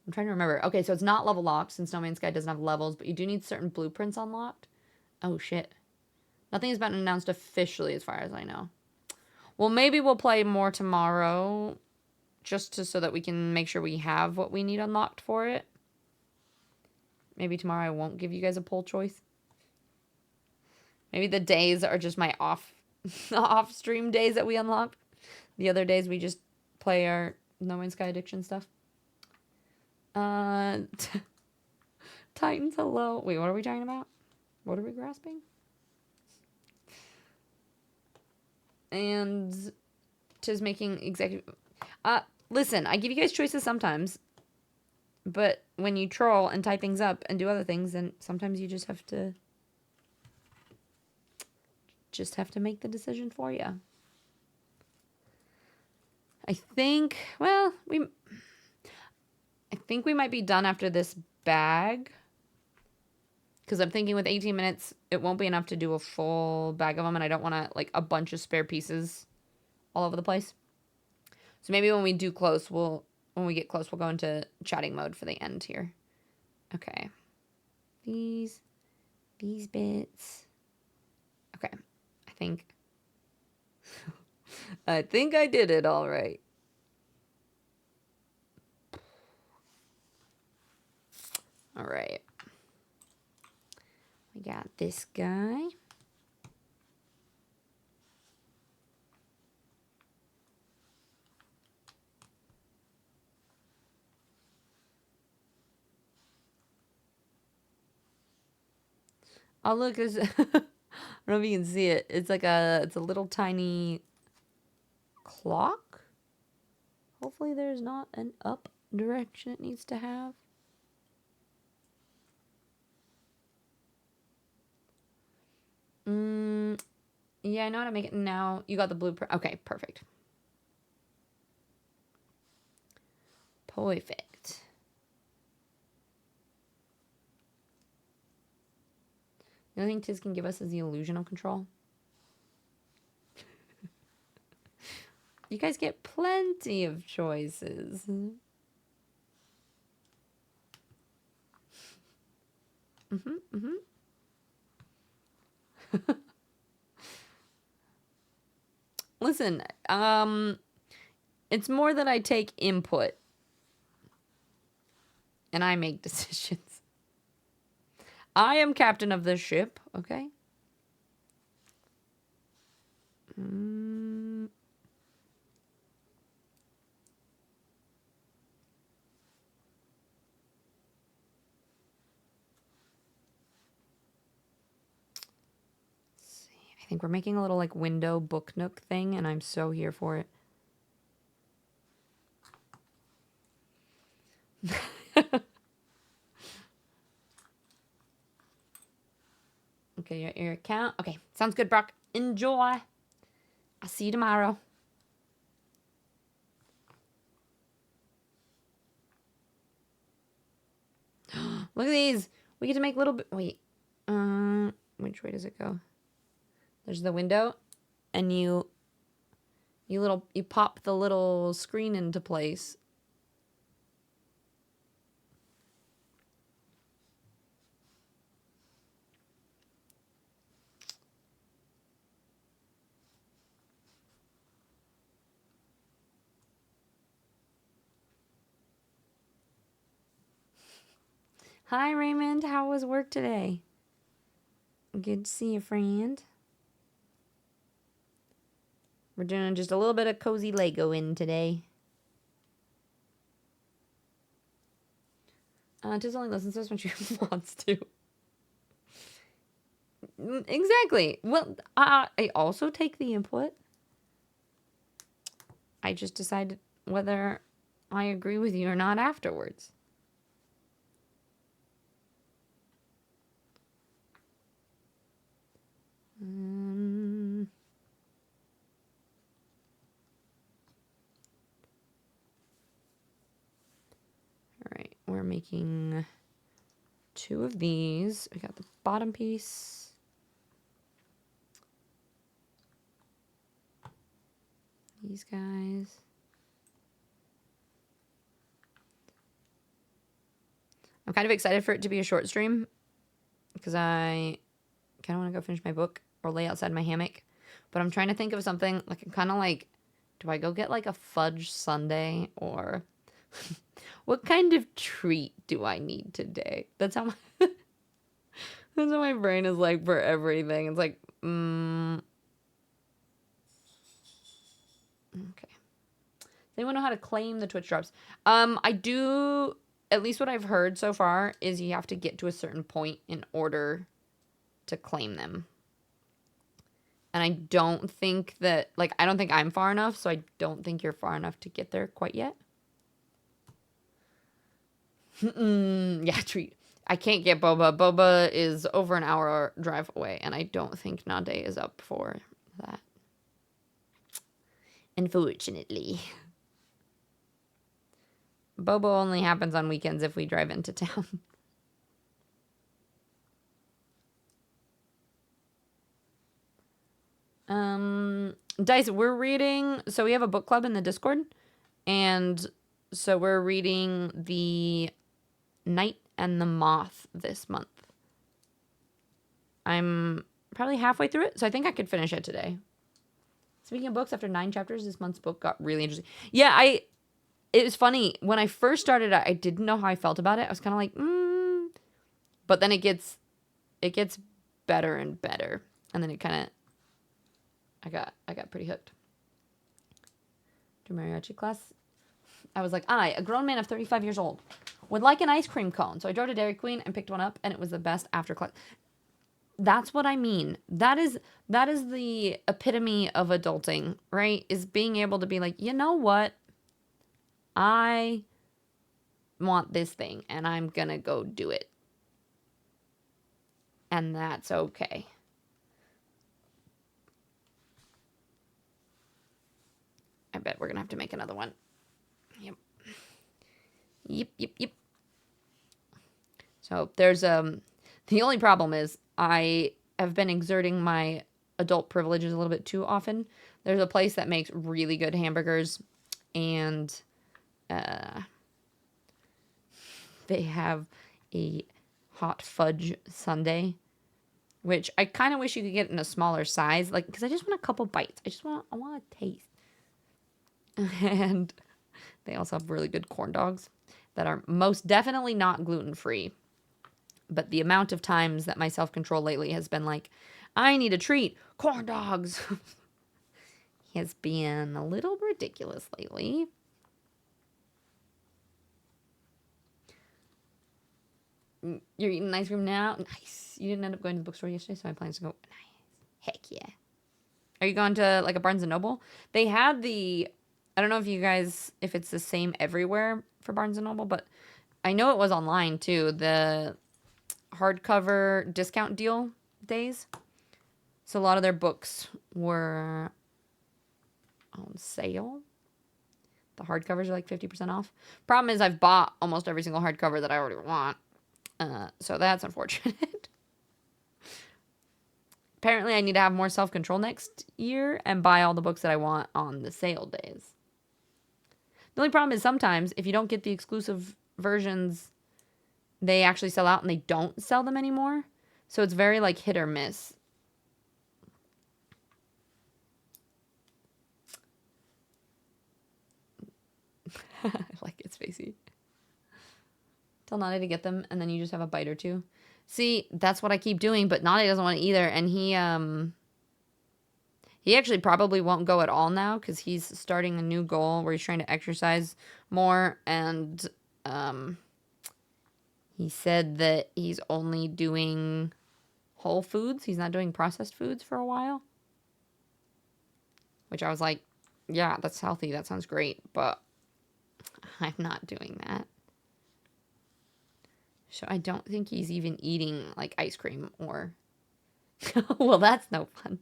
I'm trying to remember. Okay, so it's not level locked since No Man's Sky doesn't have levels, but you do need certain blueprints unlocked. Oh, shit. Nothing has been announced officially as far as I know. Well, maybe we'll play more tomorrow just so that we can make sure we have what we need unlocked for it. Maybe tomorrow I won't give you guys a poll choice. Maybe the days are just my off-stream days that we unlock. The other days we just play our No Man's Sky addiction stuff. Titans, hello. Wait, what are we talking about? What are we grasping? And tis making executive... listen, I give you guys choices sometimes. But when you troll and type things up and do other things, then sometimes you just have to... make the decision for you. I think... Well, I think we might be done after this bag. Because I'm thinking with 18 minutes, it won't be enough to do a full bag of them. And I don't want to, like, a bunch of spare pieces all over the place. So maybe when we do close, when we get close, we'll go into chatting mode for the end here. Okay. These bits. Okay. I think I did it all right. All right. We got this guy. Oh, look, there's... I don't know if you can see it. It's like it's a little tiny clock. Hopefully there's not an up direction it needs to have. Yeah, I know how to make it now. You got the blueprint. Okay, perfect. Perfect. The only thing Tiz can give us is the illusion of control. You guys get plenty of choices. Listen, it's more that I take input and I make decisions. I am captain of this ship, okay? I think we're making a little like window book nook thing, and I'm so here for it. Okay, your account. Okay, sounds good, Brock. Enjoy. I'll see you tomorrow. Look at these. We get to make little bit. Wait. Which way does it go? There's the window, and you pop the little screen into place. Hi, Raymond. How was work today? Good to see you, friend. We're doing just a little bit of cozy Lego in today. Tiz only listens to us when she wants to. Exactly. Well, I also take the input. I just decide whether I agree with you or not afterwards. All right, we're making 2 of these. We got the bottom piece. These guys. I'm kind of excited for it to be a short stream because I kind of want to go finish my book or lay outside my hammock. But I'm trying to think of something like I'm kind of like, do I go get like a fudge sundae or what kind of treat do I need today? That's how that's how my brain is like for everything. It's like, okay. Does anyone know how to claim the Twitch drops? I do. At least what I've heard so far is you have to get to a certain point in order to claim them. And I don't think that, like, I don't think I'm far enough, so I don't think you're far enough to get there quite yet. Yeah, treat. I can't get boba. Boba is over an hour drive away, and I don't think Nade is up for that. Unfortunately. Boba only happens on weekends if we drive into town. Dice, we're reading, so we have a book club in the Discord, and so we're reading The Night and the Moth this month. I'm probably halfway through it, so I think I could finish it today. Speaking of books, after 9 chapters, this month's book got really interesting. Yeah, it was funny. When I first started, I didn't know how I felt about it. I was kind of like, but then it gets better and better, and then it kind of, I got pretty hooked. To mariachi class, I was like, I, a grown man of 35 years old, would like an ice cream cone. So I drove to Dairy Queen and picked one up, and it was the best after class. That's what I mean. That is the epitome of adulting, right? Is being able to be like, you know what? I want this thing, and I'm gonna go do it. And that's okay. I bet we're gonna have to make another one. Yep. So there's The only problem is I have been exerting my adult privileges a little bit too often. There's a place that makes really good hamburgers, and they have a hot fudge sundae, which I kind of wish you could get in a smaller size, like, because I just want a couple bites. I want a taste. And they also have really good corn dogs that are most definitely not gluten-free. But the amount of times that my self-control lately has been like, I need a treat, corn dogs, has been a little ridiculous lately. You're eating ice cream now? Nice. You didn't end up going to the bookstore yesterday, so my plans to go. Nice. Heck yeah. Are you going to like a Barnes & Noble? They had I don't know if you guys, if it's the same everywhere for Barnes & Noble, but I know it was online too. The hardcover discount deal days. So a lot of their books were on sale. The hardcovers are like 50% off. Problem is I've bought almost every single hardcover that I already want. So that's unfortunate. Apparently I need to have more self-control next year and buy all the books that I want on the sale days. The only problem is sometimes if you don't get the exclusive versions, they actually sell out and they don't sell them anymore. So it's very like hit or miss. I like it, Spacey. Tell Nade to get them and then you just have a bite or two. See, that's what I keep doing, but Nade doesn't want it either. And he actually probably won't go at all now because he's starting a new goal where he's trying to exercise more. And he said that he's only doing whole foods. He's not doing processed foods for a while. Which I was like, yeah, that's healthy. That sounds great. But I'm not doing that. So I don't think he's even eating like ice cream or... Well, that's no fun.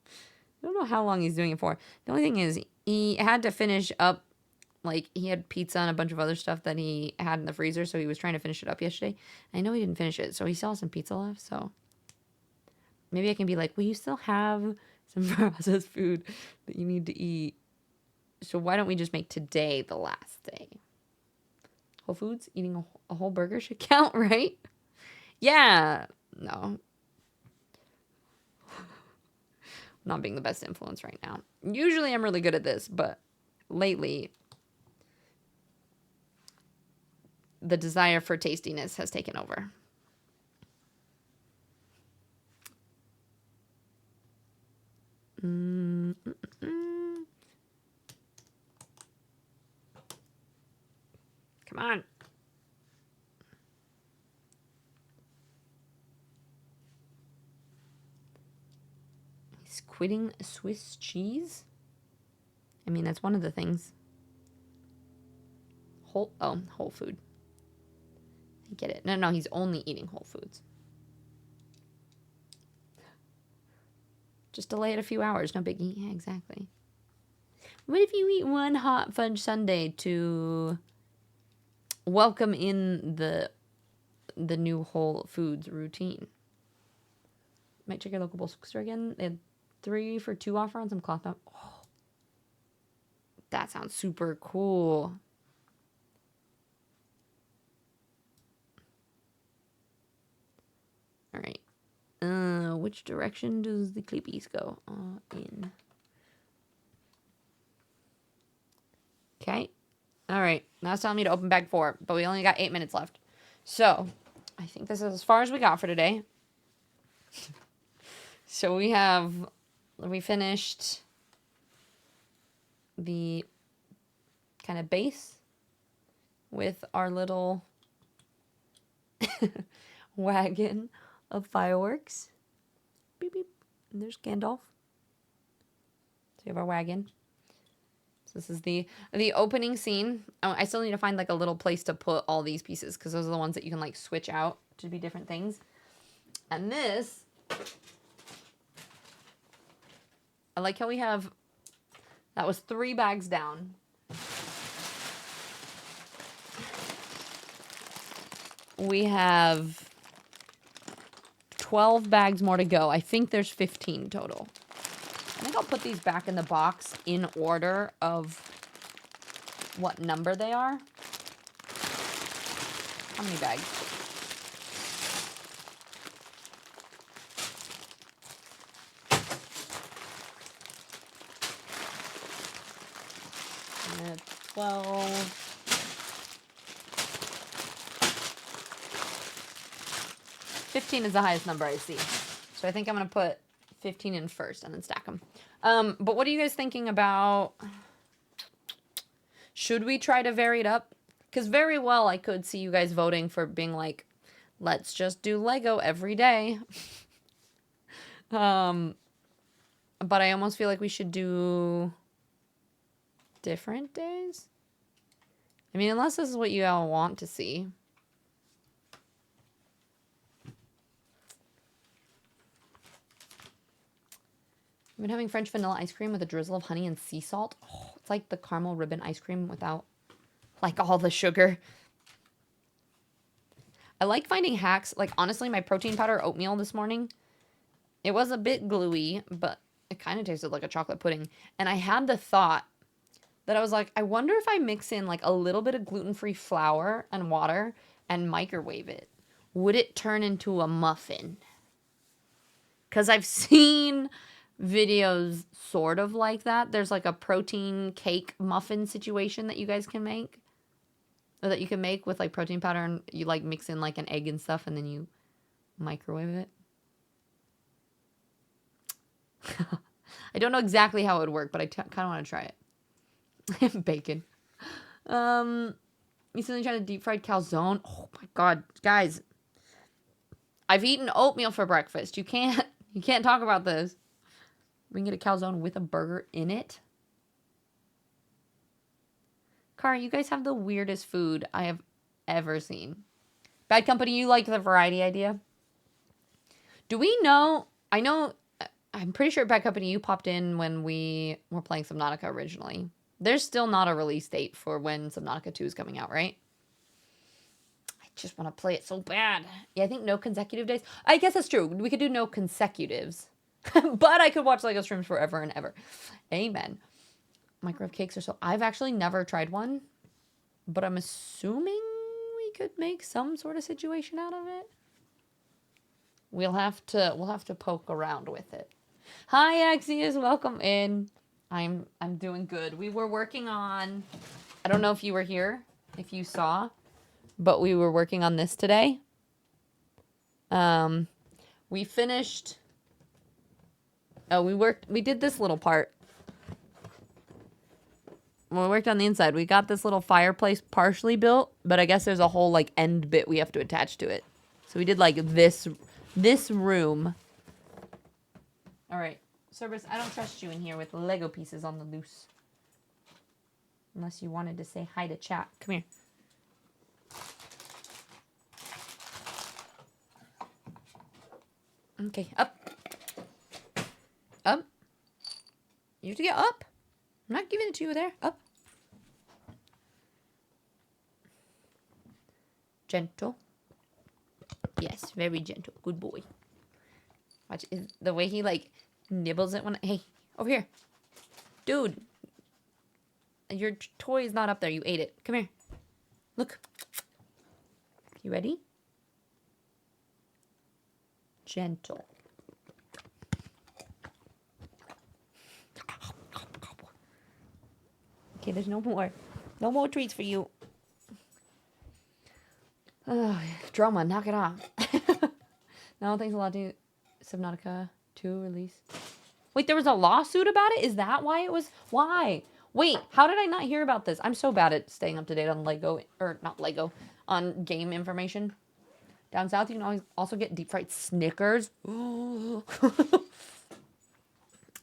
I don't know how long he's doing it for. The only thing is he had to finish up, like he had pizza and a bunch of other stuff that he had in the freezer. So he was trying to finish it up yesterday. I know he didn't finish it. So he still has some pizza left. So maybe I can be like, well, you still have some processed food that you need to eat. So why don't we just make today the last day? Whole Foods, eating a whole burger should count, right? Yeah. No. Not being the best influence right now. Usually I'm really good at this, but lately the desire for tastiness has taken over. Come on. He's quitting Swiss cheese? I mean, that's one of the things. Whole food. I get it. No, he's only eating Whole Foods. Just delay it a few hours. No biggie. Yeah, exactly. What if you eat one hot fudge sundae to welcome in the new Whole Foods routine? Might check your local bookstore again. They had 3 for $2 offer on some cloth map. Oh, that sounds super cool. All right. Which direction does the clippies go? In. Okay. All right. Now it's telling me to open bag 4, but we only got 8 minutes left. So I think this is as far as we got for today. So we finished the kind of base with our little wagon of fireworks. Beep, beep. And there's Gandalf. So we have our wagon. So this is the opening scene. Oh, I still need to find like a little place to put all these pieces because those are the ones that you can like switch out to be different things. And this, I like how we have, that was 3 bags down. We have 12 bags more to go. I think there's 15 total. I think I'll put these back in the box in order of what number they are. How many bags? And 12. 15 is the highest number I see. So I think I'm going to put 15 in first and then stack them. But what are you guys thinking about? Should we try to vary it up? Because very well I could see you guys voting for being like, let's just do Lego every day. But I almost feel like we should do different days. I mean, unless this is what you all want to see. I've been having French vanilla ice cream with a drizzle of honey and sea salt. Oh, it's like the caramel ribbon ice cream without, like, all the sugar. I like finding hacks. Like, honestly, my protein powder oatmeal this morning, it was a bit gluey, but it kind of tasted like a chocolate pudding. And I had the thought that I was like, I wonder if I mix in, like, a little bit of gluten-free flour and water and microwave it, would it turn into a muffin? Because I've seen videos sort of like that. There's like a protein cake muffin situation that you guys can make, or that you can make with like protein powder, and you like mix in like an egg and stuff and then you microwave it. I don't know exactly how it would work, but I kind of want to try it. Bacon. Recently tried a deep fried calzone. Oh my god, guys, I've eaten oatmeal for breakfast. You can't talk about this. We can get a calzone with a burger in it. Cara, you guys have the weirdest food I have ever seen. Bad Company, you like the variety idea? Do we know? I'm pretty sure Bad Company, you popped in when we were playing Subnautica originally. There's still not a release date for when Subnautica 2 is coming out, right? I just want to play it so bad. Yeah, I think no consecutive days. I guess that's true. We could do no consecutives. But I could watch Lego streams forever and ever. Amen. Microwave cakes are so... I've actually never tried one. But I'm assuming we could make some sort of situation out of it. We'll have to poke around with it. Hi, Axios. Welcome in. I'm doing good. We were working on... I don't know if you were here, if you saw, but we were working on this today. We finished... Oh, we did this little part. When we worked on the inside, we got this little fireplace partially built, but I guess there's a whole, like, end bit we have to attach to it. So we did, like, this room. All right. Cerberus, I don't trust you in here with Lego pieces on the loose. Unless you wanted to say hi to chat. Come here. Okay, up. Up. You have to get up. I'm not giving it to you there. Up. Gentle. Yes, very gentle. Good boy. Watch the way he, like, nibbles it when... Hey, over here. Dude. Your toy is not up there. You ate it. Come here. Look. You ready? Gentle. Okay, there's no more. No more treats for you. Oh, drama, knock it off. No, thanks a lot to Subnautica 2 release. Wait, there was a lawsuit about it? Is that why it was? Why? Wait, how did I not hear about this? I'm so bad at staying up to date on Lego, or not Lego, on game information. Down south, you can always also get deep fried Snickers. Hope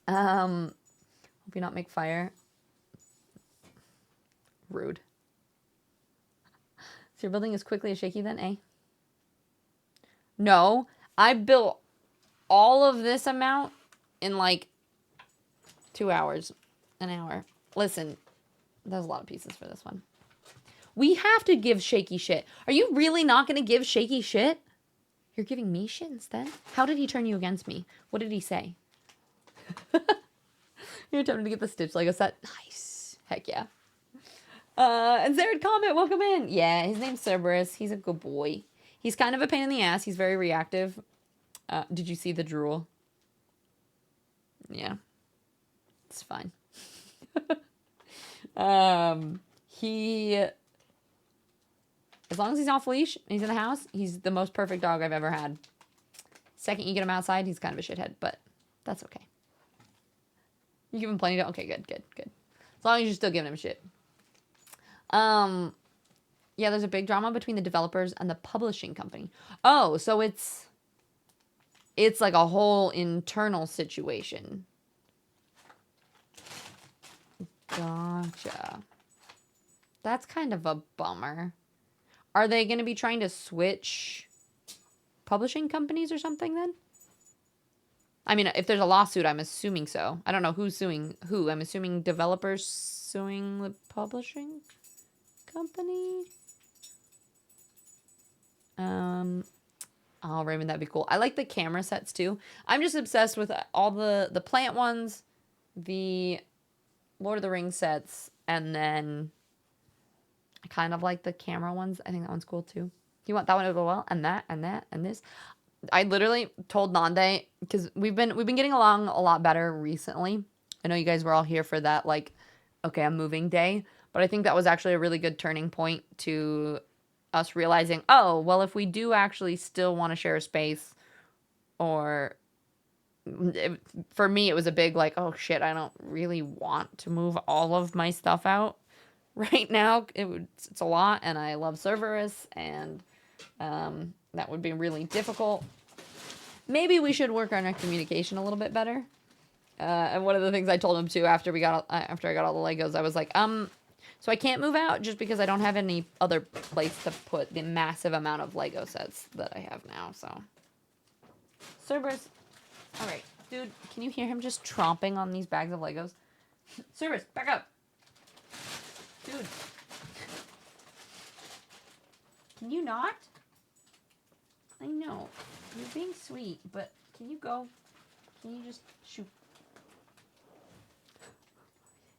you not make fire. Rude. So you're building as quickly as shaky then, eh? No, I built all of this amount in like 2 hours, an hour. Listen, there's a lot of pieces for this one. We have to give Shaky shit. Are you really not going to give Shaky shit? You're giving me shit instead? How did he turn you against me? What did he say? You're attempting to get the Stitch Lego set. Nice. Heck yeah. And Zared Comet, welcome in. Yeah, his name's Cerberus. He's a good boy. He's kind of a pain in the ass. He's very reactive. Did you see the drool? Yeah. It's fine. He... As long as he's off leash and he's in the house, he's the most perfect dog I've ever had. Second you get him outside, he's kind of a shithead, but that's okay. You give him plenty of... Okay, good. As long as you're still giving him shit. Yeah, there's a big drama between the developers and the publishing company. Oh, so it's like a whole internal situation. Gotcha. That's kind of a bummer. Are they going to be trying to switch publishing companies or something then? I mean, if there's a lawsuit, I'm assuming so. I don't know who's suing who. I'm assuming developers suing the publishing company. Oh, Raymond, that'd be cool. I like the camera sets too. I'm just obsessed with all the plant ones, the Lord of the Rings sets, and then I kind of like the camera ones. I think that one's cool too. You want that one to go well? And that, and that, and this. I literally told Nande, because we've been getting along a lot better recently. I know you guys were all here for that, like, okay, I'm moving day. But I think that was actually a really good turning point to us realizing, oh, well, if we do actually still want to share a space, or for me, it was a big, like, oh, shit, I don't really want to move all of my stuff out right now. It's a lot, and I love Cerberus, and that would be really difficult. Maybe we should work on our communication a little bit better. And one of the things I told him too after I got all the Legos, I was like, so I can't move out just because I don't have any other place to put the massive amount of Lego sets that I have now. So, Cerberus, all right, dude, can you hear him just tromping on these bags of Legos? Cerberus, back up, dude. Can you not? I know. You're being sweet, but can you go? Can you just shoot?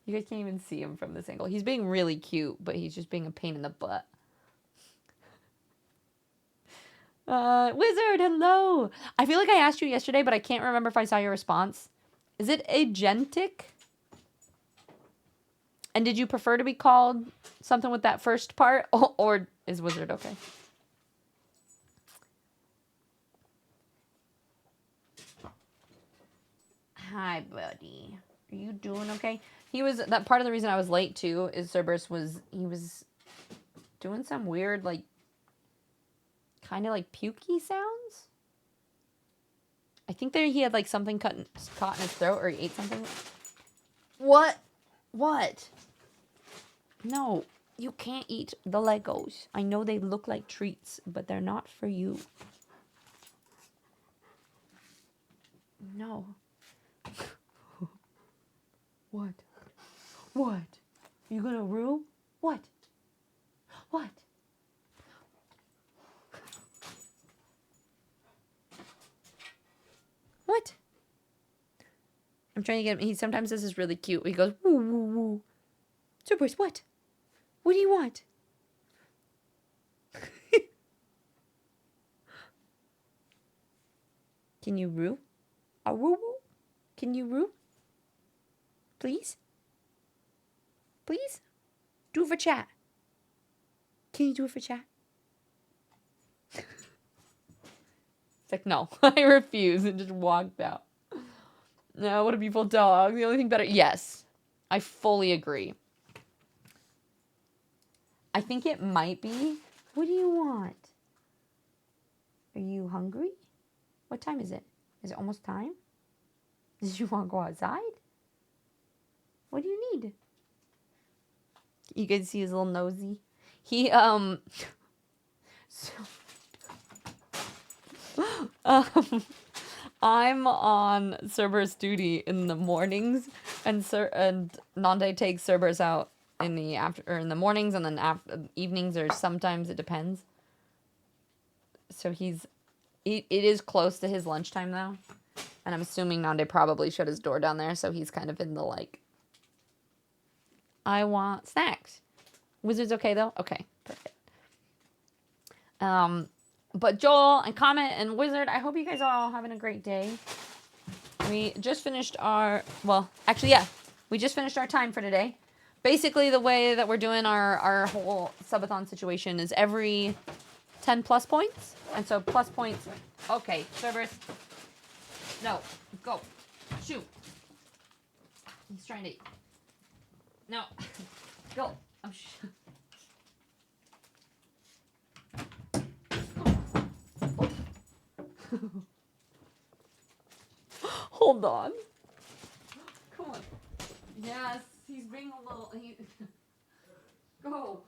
You guys can't even see him from this angle. He's being really cute, but he's just being a pain in the butt. Wizard, hello! I feel like I asked you yesterday, but I can't remember if I saw your response. Is it agentic? And did you prefer to be called something with that first part? Or is Wizard okay? Hi, buddy. Are you doing okay? He was, that part of the reason I was late too is Cerberus he was doing some weird, like, kind of like pukey sounds. I think he had like something caught in his throat, or he ate something. What? What? No, you can't eat the Legos. I know they look like treats, but they're not for you. No. What? What? You gonna rue? What? What? What? I'm trying to get him. He sometimes this is really cute. He goes, woo, woo, woo. Cerberus, what? What do you want? Can you roo? A woo woo? Can you roo? Please? Please? Do it for chat. Can you do it for chat? It's like, no, I refuse, and just walked out. No, what a beautiful dog. The only thing better. Yes, I fully agree. I think it might be. What do you want? Are you hungry? What time is it? Is it almost time? Did you want to go outside? What do you need? You can see his little nosy. He, so, I'm on Cerberus duty in the mornings, and Nande takes Cerberus out in the mornings, and then evenings, or sometimes it depends. So he's it is close to his lunchtime, though. And I'm assuming Nande probably shut his door down there, so he's kind of in the, like, I want snacks. Wizard's okay, though? Okay, perfect. But Joel and Comet and Wizard, I hope you guys are all having a great day. We just finished our, well, actually, yeah, we just finished our time for today. Basically, the way that we're doing our whole subathon situation is every 10 plus points. And so plus points, okay, Cerberus, no, go, shoot. He's trying to, no, go. I'm Hold on. Come on. Yes, he's being a little. Go.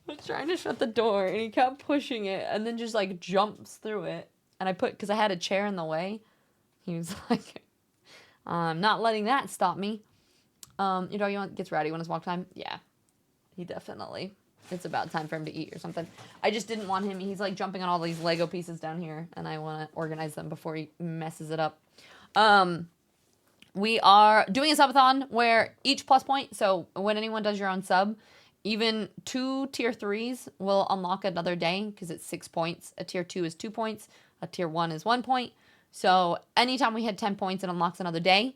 I was trying to shut the door and he kept pushing it and then just like jumps through it. And I because I had a chair in the way. He was like, I'm not letting that stop me. You know, gets rowdy when it's walk time. Yeah, he definitely. It's about time for him to eat or something. I just didn't want him. He's like jumping on all these Lego pieces down here, and I want to organize them before he messes it up. We are doing a subathon where each plus point, so when anyone does your own sub, even 2 tier 3s will unlock another day because it's 6 points. A tier 2 is 2 points. A tier 1 is 1 point. So anytime we hit 10 points, it unlocks another day.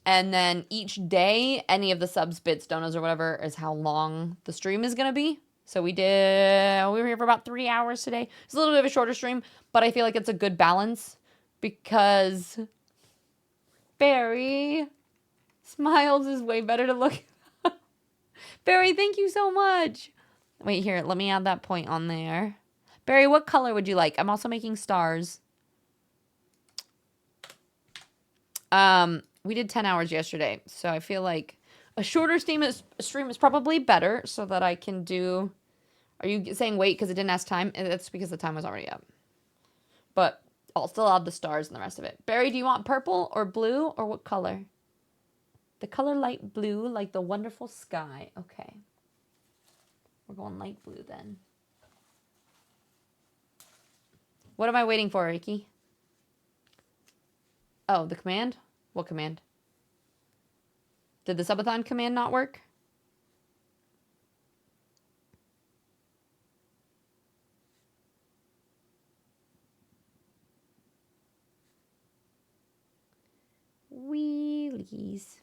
And then each day, any of the subs, bits, donos, or whatever, is how long the stream is going to be. So we were here for about 3 hours today. It's a little bit of a shorter stream, but I feel like it's a good balance because Barry Smiles is way better to look at. Barry, thank you so much. Wait, here, let me add that point on there. Barry, what color would you like? I'm also making stars. We did 10 hours yesterday, so I feel like a shorter stream is probably better so that I can do... Are you saying wait because it didn't ask time? That's because the time was already up. But I'll still add the stars and the rest of it. Barry, do you want purple or blue or what color? The color light blue, like the wonderful sky. Okay. We're going light blue then. What am I waiting for, Ricky? Oh, the command? What command? Did the subathon command not work? Wheelies.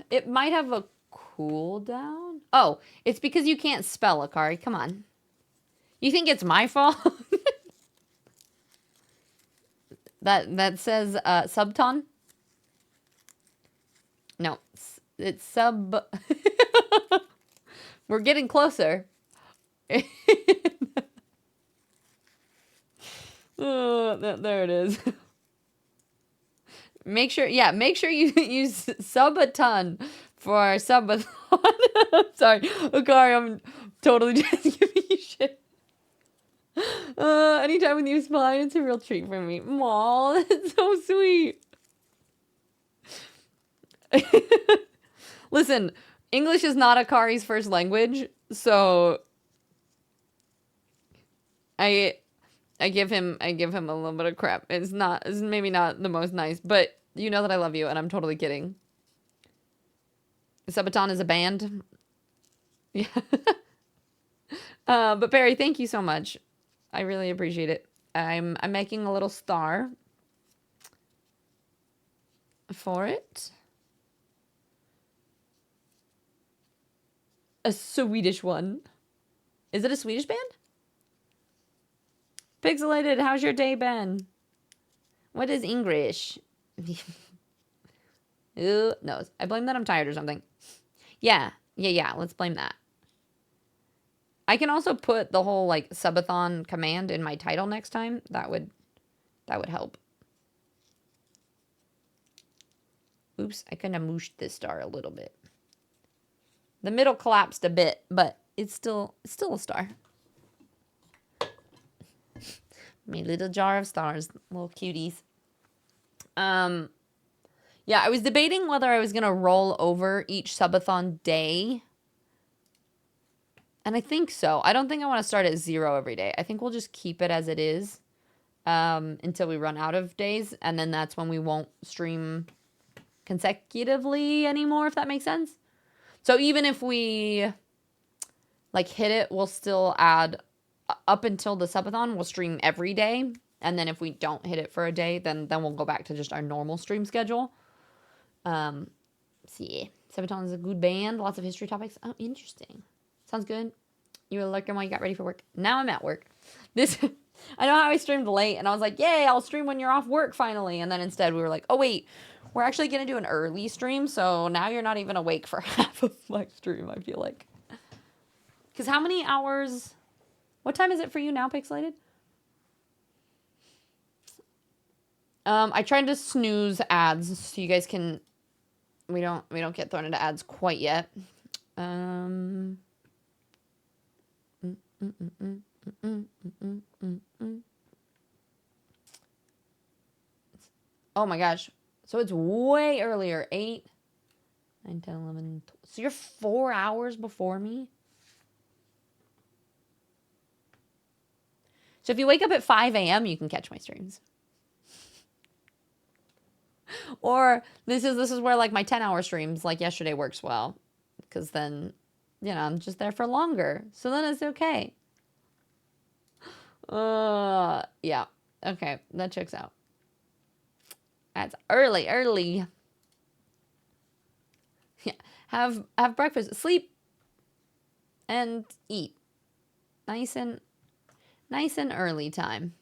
It might have a cooldown. Oh, it's because you can't spell, Akari. Come on. You think it's my fault? That says subton. No, it's sub. We're getting closer. There it is. Make sure you use SUBATHON for our subathon. Sorry, Akari, I'm totally just giving you shit. Anytime with you smile, it's a real treat for me. Aw, that's so sweet. Listen, English is not Akari's first language, so I give him a little bit of crap. It's maybe not the most nice, but you know that I love you, and I'm totally kidding. SUBATHON is a band. Yeah. But Barry, thank you so much. I really appreciate it. I'm making a little star for it. A Swedish one. Is it a Swedish band? Pixelated, how's your day been? What is English? Who knows? I blame that I'm tired or something. Yeah, let's blame that. I can also put the whole, like, subathon command in my title next time. That would help. Oops, I kind of mooshed this star a little bit. The middle collapsed a bit, but it's still a star. My little jar of stars, little cuties. Yeah, I was debating whether I was going to roll over each subathon day. And I think so. I don't think I want to start at 0 every day. I think we'll just keep it as it is until we run out of days. And then that's when we won't stream consecutively anymore, if that makes sense. So even if we like hit it, we'll still add up until the subathon, we'll stream every day. And then if we don't hit it for a day, then we'll go back to just our normal stream schedule. So yeah, Subathon is a good band. Lots of history topics. Oh, interesting. Sounds good. You were lurking while you got ready for work. Now I'm at work. I know how I streamed late, and I was like, yay, I'll stream when you're off work finally. And then instead we were like, oh wait, we're actually going to do an early stream, so now you're not even awake for half of my stream, I feel like. Because how many hours... What time is it for you now, Pixelated? I tried to snooze ads so you guys can... We don't get thrown into ads quite yet. Oh my gosh. So it's way earlier. 8, 9, 10, 11, 12. So you're 4 hours before me? So if you wake up at 5 a.m., you can catch my streams. Or this is where like my 10-hour streams like yesterday works well. Because then, you know, I'm just there for longer. So then it's okay. Yeah. Okay, that checks out. That's early. Yeah. Have breakfast, sleep, and eat. Nice and early time.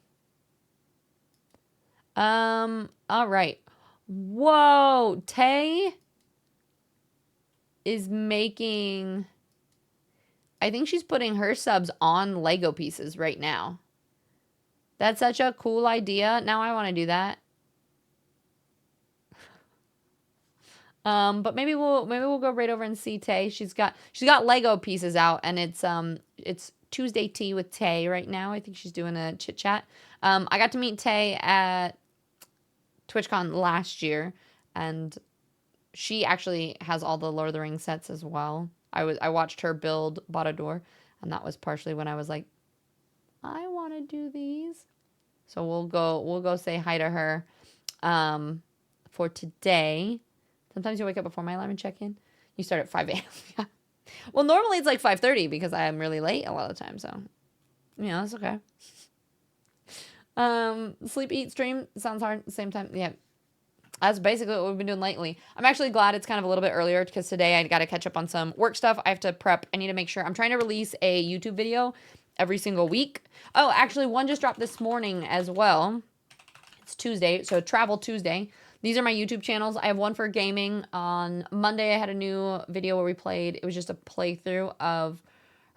All right. Whoa, Tay is making... I think she's putting her subs on Lego pieces right now. That's such a cool idea. Now I want to do that. But maybe we'll go right over and see Tay. She's got Lego pieces out, and it's Tuesday tea with Tay right now. I think she's doing a chit chat. I got to meet Tay at TwitchCon last year, and she actually has all the Lord of the Rings sets as well. I watched her build Botador, and that was partially when I was like, I want to do these. So we'll go say hi to her for today. Sometimes you wake up before my alarm and check in. You start at 5 a.m. Yeah. Well, normally it's like 5:30 because I'm really late a lot of the time. So, yeah, that's okay. Sleep, eat, stream. Sounds hard. Same time. Yeah. That's basically what we've been doing lately. I'm actually glad it's kind of a little bit earlier because today I got to catch up on some work stuff. I have to prep. I need to make sure. I'm trying to release a YouTube video every single week. Oh, actually, one just dropped this morning as well. It's Tuesday, so Travel Tuesday. These are my YouTube channels. I have one for gaming. On Monday, I had a new video where we played. It was just a playthrough of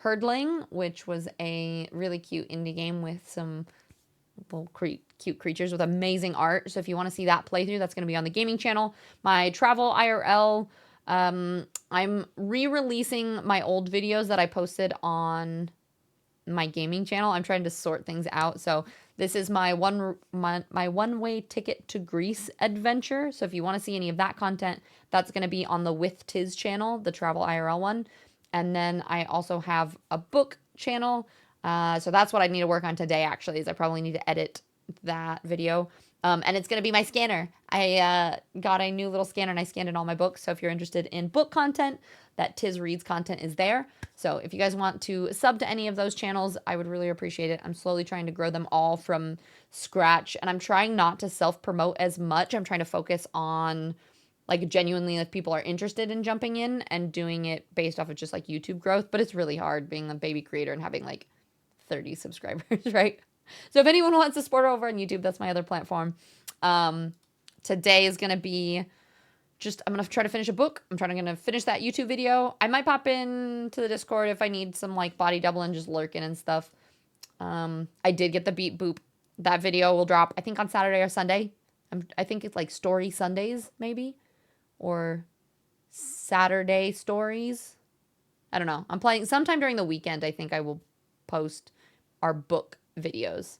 Herdling, which was a really cute indie game with some little cute creatures with amazing art. So if you want to see that playthrough, that's going to be on the gaming channel. My Travel IRL, I'm re-releasing my old videos that I posted on my gaming channel. I'm trying to sort things out. So this is my one-way ticket to Greece adventure. So if you want to see any of that content, that's going to be on the With Tiz channel, the Travel IRL one. And then I also have a book channel. So that's what I need to work on today, actually, is I probably need to edit that video. And it's going to be my scanner. I got a new little scanner and I scanned in all my books. So if you're interested in book content, that Tiz Reads content is there. So if you guys want to sub to any of those channels, I would really appreciate it. I'm slowly trying to grow them all from scratch. And I'm trying not to self-promote as much. I'm trying to focus on like genuinely if people are interested in jumping in and doing it based off of just like YouTube growth. But it's really hard being a baby creator and having like 30 subscribers, right? So if anyone wants to support over on YouTube, that's my other platform. Today is going to be just, I'm going to try to finish a book. I'm going to finish that YouTube video. I might pop in to the Discord if I need some like body double and just lurking and stuff. I did get the beat boop. That video will drop, I think on Saturday or Sunday. I think it's like story Sundays maybe, or Saturday stories. I don't know. I'm playing sometime during the weekend. I think I will post our book videos.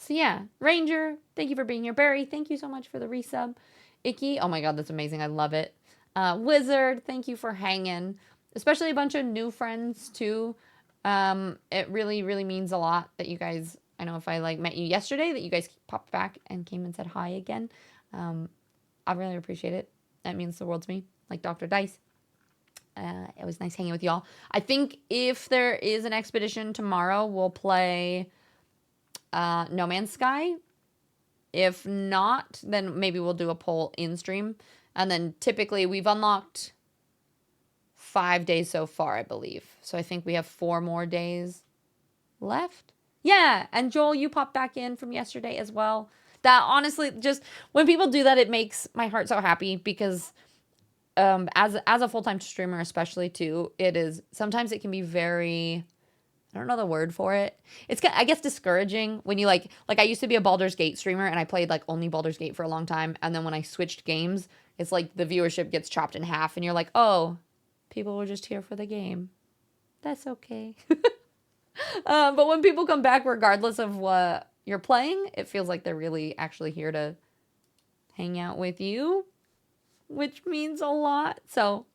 So yeah, Ranger, thank you for being here. Barry, thank you so much for the resub. Icky, oh my god, that's amazing. I love it. Wizard, thank you for hanging. Especially a bunch of new friends too. It really, really means a lot that you guys, I know if I like met you yesterday, that you guys popped back and came and said hi again. I really appreciate it. That means the world to me. Like Dr. Dice. It was nice hanging with y'all. I think if there is an expedition tomorrow, we'll play No Man's Sky. If not, then maybe we'll do a poll in stream. And then typically we've unlocked 5 days so far, I believe. So I think we have 4 more days left. Yeah, and Joel, you popped back in from yesterday as well. That honestly, just when people do that, it makes my heart so happy because as a full-time streamer especially too, it is sometimes it can be very, I don't know the word for it. It's, I guess, discouraging when you like I used to be a Baldur's Gate streamer and I played like only Baldur's Gate for a long time, and then when I switched games, it's like the viewership gets chopped in half and you're like, "Oh, people were just here for the game. That's okay." But when people come back regardless of what you're playing, it feels like they're really actually here to hang out with you, which means a lot. So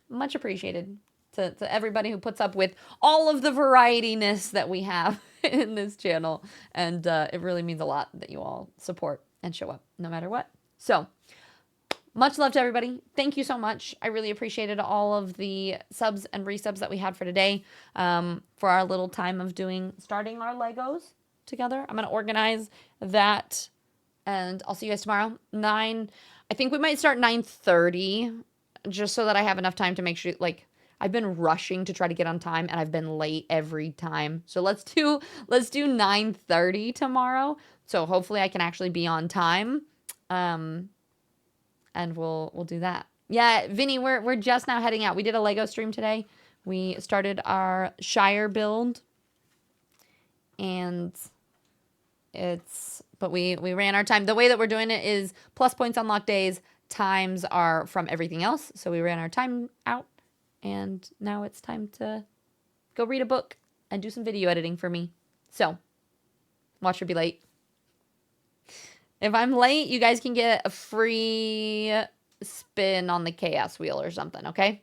much appreciated to everybody who puts up with all of the varietyness that we have in this channel. And it really means a lot that you all support and show up no matter what. So much love to everybody. Thank you so much. I really appreciated all of the subs and resubs that we had for today, for our little time of starting our Legos together. I'm going to organize that and I'll see you guys tomorrow. I think we might start 9:30 just so that I have enough time to make sure, like, I've been rushing to try to get on time and I've been late every time. So let's do 9:30 tomorrow. So hopefully I can actually be on time. And we'll do that. Yeah, Vinny, we're just now heading out. We did a Lego stream today. We started our Shire build. And but we ran our time. The way that we're doing it is plus points unlock days, times are from everything else. So we ran our time out, and now it's time to go read a book and do some video editing for me. So, watch her be late. If I'm late, you guys can get a free spin on the chaos wheel or something, okay?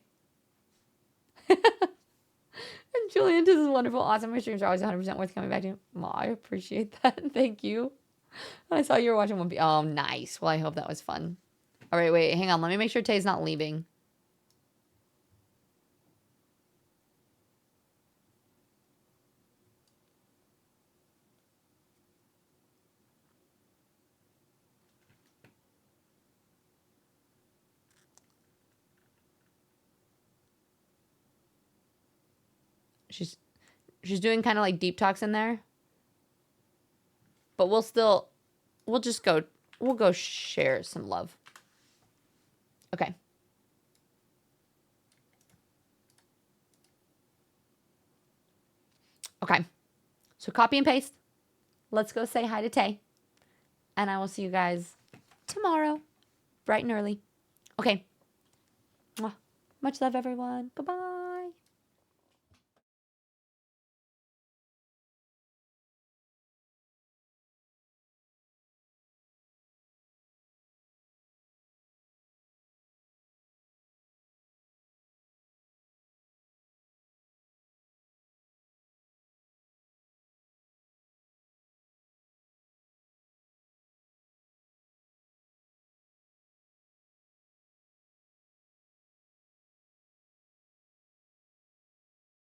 And Julian, this is wonderful. Awesome. My streams are always 100% worth coming back to. Aw, I appreciate that. Thank you. I saw you were watching One Piece. Oh, nice. Well, I hope that was fun. All right, wait. Hang on. Let me make sure Tay's not leaving. She's doing kind of like deep talks in there. But we'll go share some love. Okay. Okay. So copy and paste. Let's go say hi to Tay. And I will see you guys tomorrow, bright and early. Okay. Much love, everyone. Bye-bye.